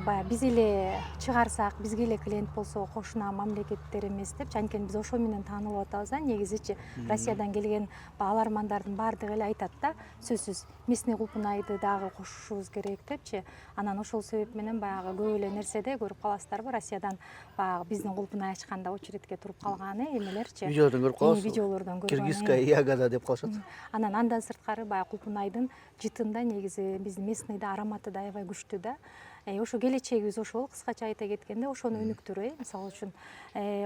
баягы биз эле чыгарсак, бизге эле клиент болсо кошуна мамлекеттер эмес депчи, анткени биз ошо менен таанылып атабыз да. Негизичи Россиядан келген алармандардын баардыгы эле айтат да, сөзсүз местный купунайды дагы кошушубуз керек депчи. Анан ошол себеп менен баягы көп эле нерседе көрүп каласыздарбы, Россиядан баягы биздин купунай ачканда очередке туруп калган эмелерчи. Видеолордон көрүп калабыз. Видеолордон көргөн. Киргизская ягода деп калышат. Анан андан сырткары баягы купунайдын жытында негизи биздин местныйда ароматы да аябай күчтүү да. Ошо келечегибиз ошол, кыскача айта кеткенде ошону өнүктүрүү, мисалы үчүн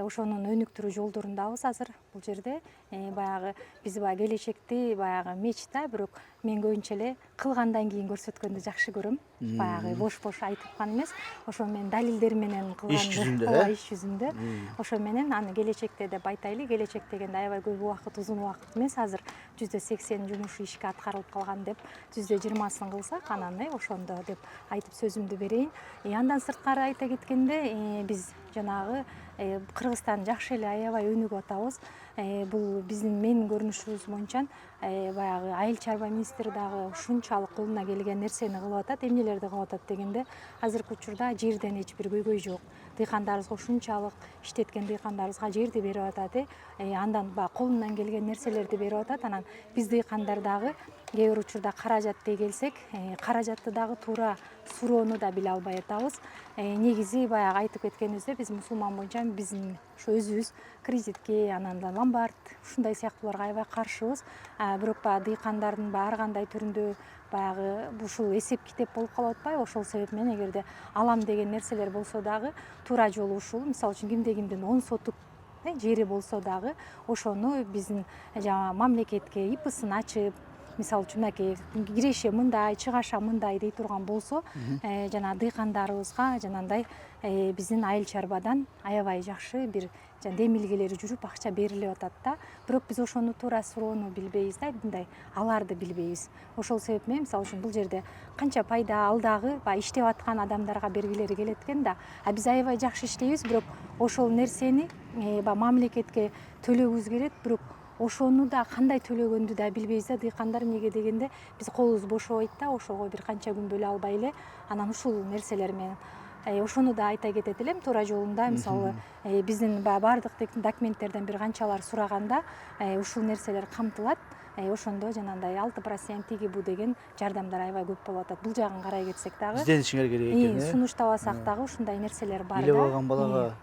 ошонун өнүктүрүү жолдорундабыз азыр бул жерде. Баягы биз баягы келечекти баягы мечта, бирок мен көбүнчө эле кылгандан кийин көрсөткөндү жакшы көрөм. Баягы бош-бош айткан эмес, ошо мен далилдер менен кылган. Иш жүзүндө, иш жүзүндө. Ошо менен аны келечекте деп айтайлы. Келечек дегенде аябай көп убакыт, узун убакыт эмес. Азыр 80% жумушу ишке аткарылып калган деп, 20%сын кылсак, анан ошондо деп айтып сөзүмдү берейин. Андан сырткары айта кеткенде, биз жанагы Кыргызстан жакшы эле аябай өнүгүп атабыз. Бул биздин менин көрүнүшүбүз боюнча баягы айыл чарба министри дагы ушунчалык колуна келген нерсени кылып атат. Эмнелерди кылып атат дегенде, азыркы учурда жерден эч бир көйгөй жок. Дыйкандарыбызга ушунчалык иштеткен дыйкандарыбызга жерди берип атат. Андан баягы колунан келген нерселерди берип атат. Анан биз дыйкандар дагы кээ бир учурда каражат дей келсек, каражатты дагы туура суроону да биле албай атабыз. Негизи баягы айтып кеткенибиздей, биз мусулман боюнча биздин ошо өзүбүз кредитке, анан да ломбард ушундай сыяктууларга аябай каршыбыз. Бирок баягы дыйкандардын ар кандай түрүндө баягы ушул эсеп китеп болуп калып атпайбы? Ошол себеп менен эгерде алам деген нерселер болсо дагы туура жолу ушул. Мисалы үчүн кимдин 10 сотук жери болсо дагы ошону биздин жанагы мамлекетке ИПсын ачып, мисалы үчүн мынакей киреше мындай, чыгаша мындай дей турган болсо, жана дыйкандарыбызга жанагындай биздин айыл чарбадан аябай жакшы бир демилгелери жүрүп акча берилип атат да. Бирок биз ошону туура суроону билбейбиз да, мындай аларды билбейбиз. Ошол себеп менен мисалы үчүн бул жерде канча пайда ал дагы баягы иштеп аткан адамдарга бергилери келет экен да. Биз аябай жакшы иштейбиз, бирок ошол нерсени баягы мамлекетке төлөгүбүз керек, бирок ошону да кандай төлөгөндү да билбейбиз да. Дыйкандар эмнеге дегенде биз колубуз бошобойт да, ошого бир канча күн бөлө албай эле. Анан ушул нерселер менен ошону да айта кетет элем, туура жолунда мисалы биздин баардык документтерден бир канчалар сураганда ушул нерселер камтылат. Ошондо жанагындай 6% тиги бу деген жардамдар аябай көп болуп атат. Бул жагын карай кетсек дагы Изденишиңер керек экен. Сунуштабасак дагы ушундай нерселер бар да. Билип алган балага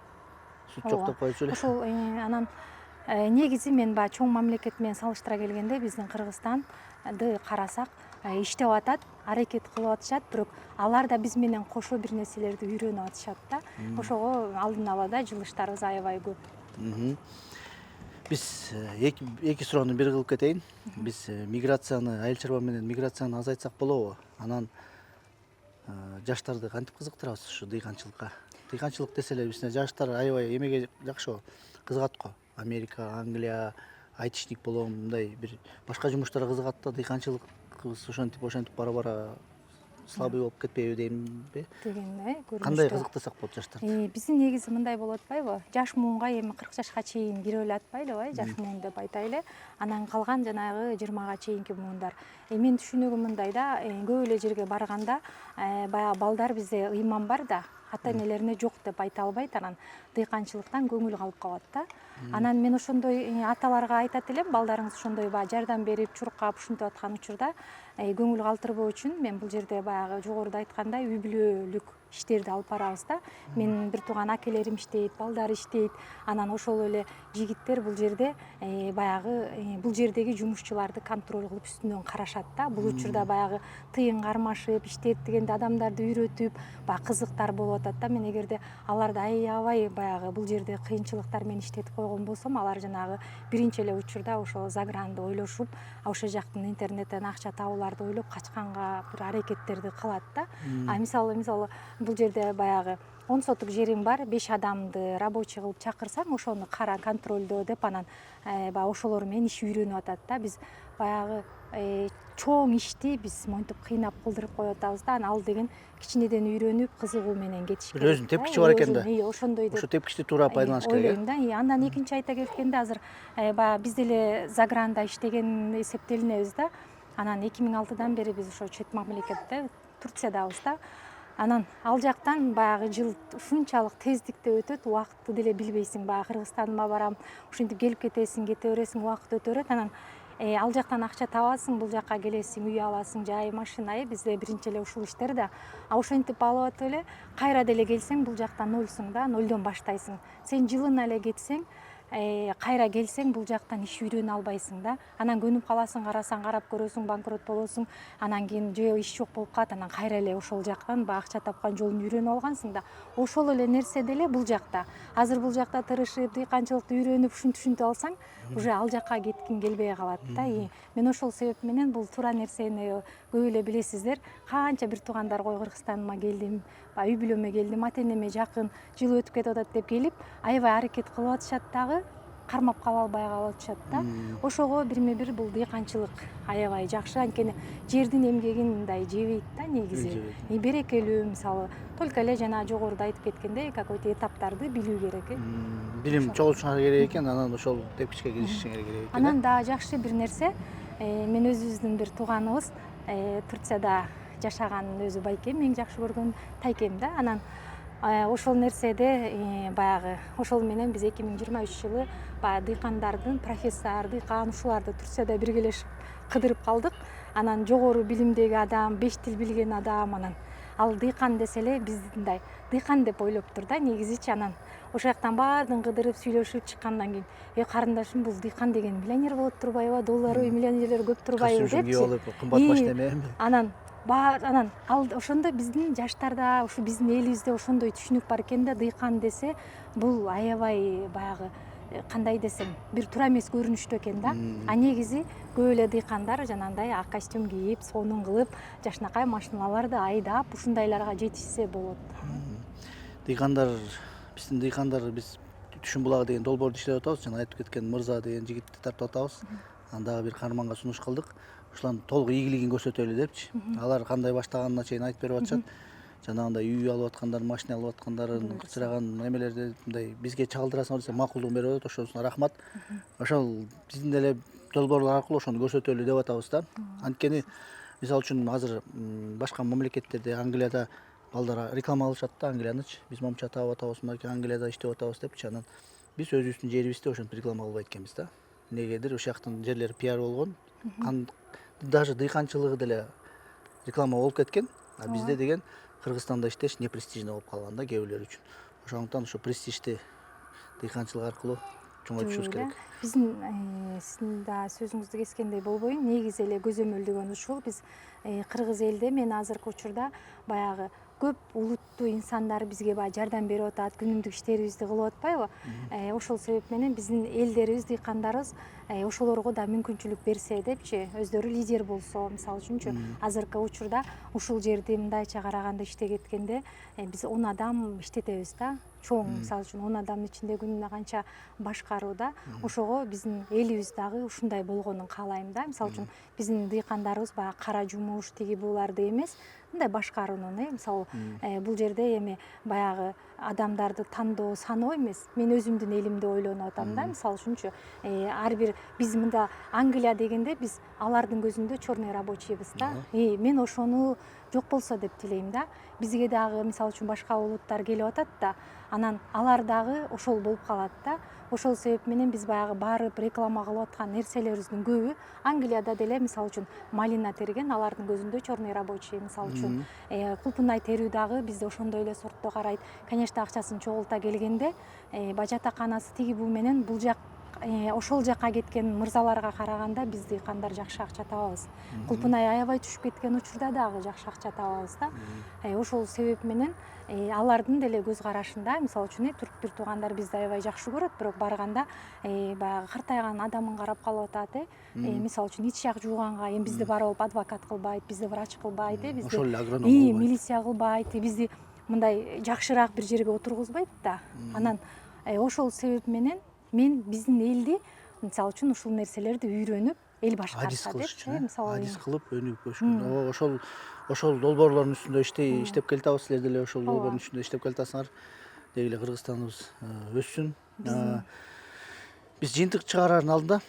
сут жок деп койчу эле. Ошол анан негизи мен баягы чоң мамлекет менен салыштыра келгенде биздин Кыргызстанды карасак, иштеп атат, аракет кылып атышат, бирок алар да биз менен кошо бир нерселерди үйрөнүп атышат да. Ошого алдын ала да жылыштарыбыз аябай көп. Биз эки суроону бир кылып кетейин. Биз миграцияны, айыл чарба менен миграцияны азайтсак болобу? Анан жаштарды кантип кызыктырабыз ушу дыйканчылыкка? Дыйканчылык десе эле бизде жаштар аябай эмеге жакшы кызыгат го. Америка, Англия, айтишник болом, мындай бир башка жумуштарга кызыгат да, дыйканчылыкыбыз ошентип бара-бара слабый болуп кетпейби деймби? Дегенде көрүнүштүү. Кандай кызыктырсак болот жаштарды? Биздин негизи мындай болуп атпайбы? Жаш муунга эми 40 жашка чейин кире эле атпайлыбы? Жаш муун деп айтайлы. Анан калган жанагы 20га чейинки муундар. Менин түшүнүгүм мындай да, көп эле жерге барганда баягы балдар бизде ыйман бар да, ата энелерине жок деп айта албайт, анан дыйканчылыктан көңүл калып калат да. Анан мен ошондой аталарга айтат элем, балдарыңыз ошондой баягы жардам берип, чуркап ушинтип аткан учурда көңүл калтырбоо үчүн мен бул жерде баягы жогоруда айткандай үй бүлөлүк иштерди алып барабыз да. Менин бир тууган акелерим иштейт, балдар иштейт. Анан ошол эле жигиттер бул жерде баягы бул жердеги жумушчуларды контроль кылып үстүнөн карашат да. Бул учурда баягы тыйын кармашып, иштеп дегенде адамдарды үйрөтүп, баягы кызыктар болуп атат да. Мен эгерде аларды аябай баягы бул жерде кыйынчылыктар менен иштетип койгон болсом, алар жанагы биринчи эле учурда ошо загранды ойлошуп, ошол жактын интернеттен акча табууларды ойлоп качканга бир аракеттерди кылат да. А мисалы бул жерде баягы 10 сотук жерим бар, 5 адамды рабочий кылып чакырсаң, ошону кара контролдоо деп анан баягы ошолор менен иш үйрөнүп атат да. Биз баягы чоң ишти биз монтип кыйнап кылдырып коюп атабыз да. Ал деген кичинеден үйрөнүп, кызыгуу менен кетиш керек. Өзүнүн тепкичи бар экен да. Ошондой деп Ошо тепкичти туура пайдаланыш керек. ойлойм да. Андан экинчи айта келгенде азыр баягы биз деле Загранда иштеген эсептелинебиз да. Анан 2006-дан бери биз ошо чет мамлекетте Турциядабыз да. Анан ал жактан баягы жыл ушунчалык тездикте өтөт, убакытты деле билбейсиң. Баягы Кыргызстанга барам, ушинтип келип кетесиң, кете бересиң, убакыт өтө берет. Анан ал жактан акча табасың, бул жакка келесиң, үй аласың, жай машина, бизде биринчи эле ушул иштер да. А ошентип алып атып эле кайра деле келсең, бул жакта нольсуң да, нолдон баштайсың. Сен жылына эле кетсең, кайра келсең, бул жактан иш үйрөнө албайсың да. Анан көнүп каласың, карасаң, карап көрөсүң, банкрот болосуң. Анан кийин же иш жок болуп калат, анан кайра эле ошол жактан баягы акча тапкан жолун үйрөнүп алгансың да. Ошол эле нерсе деле бул жакта. Азыр бул жакта тырышып, дыйканчылыкты үйрөнүп, ушинтип алсаң, уже ал жакка кеткиң келбей калат да. Мен ошол себеп менен бул туура нерсени көп эле билесиздер. Канча бир туугандар кой Кыргызстаныма келдим, үй бүлөмө келдим, ата энеме жакын, жыл өтүп кетип атат деп келип, аябай аракет кылып атышат дагы, кармап кала албай калып атышат да. Ошого бирме бир бул дыйканчылык аябай жакшы, анткени жердин эмгегин мындай жебейт да негизи. Берекелүү, мисалы, только эле жана жогоруда айтып кеткендей, какой-то этаптарды билүү керек. Билим чогултушуңар керек экен, анан ошол тепкичке киришиңер керек экен. Анан дагы жакшы бир нерсе, мен өзүбүздүн бир тууганыбыз Турцияда жашаган өзү байкем, эң жакшы көргөн тайкем да. Анан ошол нерседе баягы ошол менен биз 2023 жылы баягы дыйкандардын профессор, дыйкан ушуларды Турцияда биргелешип кыдырып калдык. Анан жогору билимдеги адам, 5 тил билген адам, анан ал дыйкан десе эле биз мындай дыйкан деп ойлоптур да негизичи. Анан ошол жактан баардыгын кыдырып сүйлөшүп чыккандан кийин карындашым, бул дыйкан деген миллионер болот турбайбы, доллары миллионерлер көп турбайбы депчи. Кымбат машина эме. Анан ал ошондо биздин жаштарда, ушу биздин элибизде ошондой түшүнүк бар экен да, дыйкан десе бул аябай баягы кандай десем, бир туура эмес көрүнүштүү экен да. А негизи көп эле дыйкандар жанагындай ак костюм кийип, сонун кылып, жакшынакай машиналарды айдап, ушундайларга жетишсе болот. Биздин дыйкандар биз Түшүн булагы деген долбоорду иштеп атабыз. Жана айтып кеткен Мырза деген жигитти тартып атабыз. Андагы бир каарманга сунуш кылдык. Ошолардын толук ийгилигин көрсөтөлү депчи. Алар кандай баштаганына чейин айтып берип атышат. Жанагындай үй алып аткандар, машина алып аткандарын, кычыраган немелерди мындай бизге чагылдырасыңар десе макулдугун берип атат. Ошонусуна рахмат. Ошол биздин деле долбоорлор аркылуу ошону көрсөтөлү деп атабыз да. Анткени мисалы үчүн азыр башка мамлекеттерде, Англияда балдар реклама кылышат да, Англиянычы. Биз момча таап атабыз, мынакей Англияда иштеп атабыз депчи. Анан биз өзүбүздүн жерибизде ошентип реклама кылбайт экенбиз да. Негедир ошол жактын жерлери пиар болгон. Даже дыйканчылыгы деле реклама болуп кеткен. А бизде деген Кыргызстанда иштеш непрестижный болуп калган да кээ бирлер үчүн. Ошондуктан ошо престижди дыйканчылык аркылуу чоңойтушубуз керек. Биздин сиздин да сөзүңүздү кескендей болбойм. Негизи эле көзөмөлдөгөн ушул. Биз кыргыз элде мен азыркы учурда баягы көп улуттуу инсандар бизге баягы жардам берип атат, күнүмдүк иштерибизди кылып атпайбы? Ошол себеп менен биздин элдерибиз, дыйкандарыбыз ошолорго да мүмкүнчүлүк берсе депчи, өздөрү лидер болсо, мисалы үчүнчү, азыркы учурда ушул жерди мындайча караганда иштеп кеткенде биз 10 адам иштетебиз да. Чоң, мисалы үчүн 10 адамдын ичинде күнүнө канча башкарууда. Ошого биздин элибиз дагы ушундай болгонун каалайм да. Мисалы үчүн биздин дыйкандарыбыз баягы кара жумуш, тиги буларды эмес, мындай башкаруунун, мисалы бул жерде эми баягы адамдарды тандоо, саноо эмес. Мен өзүмдүн элимди ойлонуп атам да, мисалы үчүнчү. Ар бир биз мында Англия дегенде биз алардын көзүндө черный рабочийбиз да. Мен ошону жок болсо деп тилейм да. Бизге дагы мисалы үчүн башка улуттар келип атат да, анан алар дагы ошол болуп калат да. ошол себеп менен биз баягы барып реклама кылып аткан нерселерибиздин көбү Англияда деле мисалы үчүн малина терген, алардын көзүндө черный рабочий мисалы үчүн кулпунай терүү дагы бизде ошондой эле сортто карайт. Конечно, акчасын чогулта келгенде жатаканасы тиги бул менен бул жак ошол жака кеткен мырзаларга караганда биз дыйкандар жакшы акча табабыз. Кулпунай аябай түшүп кеткен учурда дагы жакшы акча табабыз да. Ошол себеп менен алардын деле көз карашында мисалы үчүн түрк бир туугандар бизди аябай жакшы көрөт, бирок барганда баягы картайган адамын карап калып атат. Мисалы үчүн ич жак жууганга эми бизди барып адвокат кылбайт, бизди врач кылбайт, бизди ошол эле агроном кылбайт, милиция кылбайт, бизди мындай жакшыраак бир жерге отургузбайт да. Анан ошол себеп менен мен биздин элди мисалы үчүн ушул нерселерди үйрөнүп эл башкарса деп мисалы адис кылып өнүгүп өскөн. Ошол долбоорлордун үстүндө иштеп келатабыз. Силер деле ошол долбоордун үстүндө иштеп келатасыңар. Деги эле Кыргызстаныбыз өссүн. Биз жыйынтык чыгарардын алдында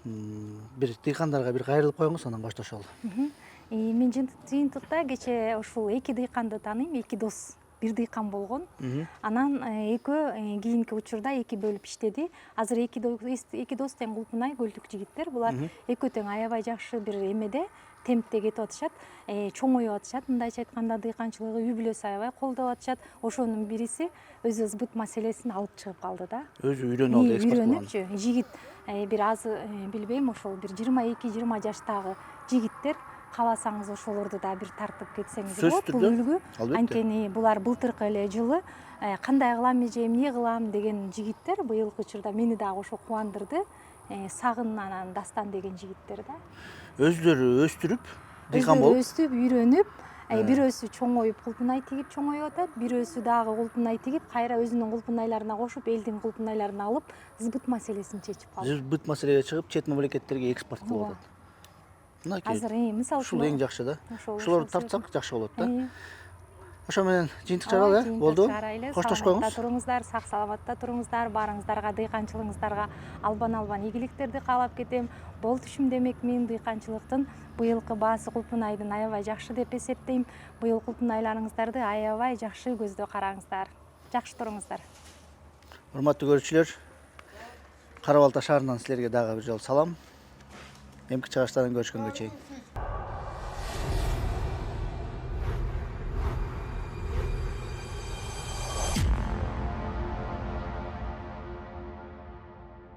бир дыйкандарга бир кайрылып коюңуз, анан башташалы. Мен жыйынтыкта кече ушул эки дыйканды тааныйм, эки дос. Бир дыйкан болгон. Анан экөө кийинки учурда эки бөлүп иштеди. Азыр эки дос тең Кулпунай көлдүк жигиттер. Булар экөө тең аябай жакшы бир эмеде, темпте кетип атышат, чоңоюп атышат. Мындайча айтканда дыйканчылыгы үй бүлөсү аябай колдоп атышат. Ошонун бириси өзү сбыт маселесин алып чыгып калды да. Өзү үйрөнүп алды, экспорт кылган. Үйрөнүпчү. Жигит бир аз билбейм, ошол бир 22-20 жаштагы жигиттер. Кааласаңыз ошолорду да бир тартып кетсеңиз болот. Бул үлгү. Анткени булар былтыркы эле жылы кандай кылам эже, эмне кылам деген жигиттер быйылкы учурда мени дагы ошо кубандырды. Сагын анан Дастан деген жигиттер да. Өздөрү өстүрүп, дыйкан болуп, өстүп, үйрөнүп, бирөөсү чоңоюп кулпунай тигип чоңоюп атат, бирөөсү дагы кулпунай тигип, кайра өзүнүн кулпунайларына кошуп, элдин кулпунайларын алып, сбыт маселесин чечип калды. Сбыт маселеге чыгып, чет мамлекеттерге экспорт кылып атат. Азыр мисалы ушул эң жакшы да. Ошолорду тартсак жакшы болот да. Ошо менен жыйынтык чыгаралы, болду. Коштошпоңуз. Туруңуздар, сак саламатта туруңуздар, баарыңыздарга, дыйканчылыгыңыздарга албан ийгиликтерди каалап кетем. Бол түшүм демекмин, дыйканчылыктын быйылкы баасы Кулпунайдын аябай жакшы деп эсептейм. Быйыл кулпунайларыңыздарды аябай жакшы көздө караңыздар. Жакшы туруңуздар. Урматтуу көрүүчүлөр, Кара Балта шаарынан силерге дагы бир жолу салам. Эмки чыгарыштардан көрүшкөнгө чейин.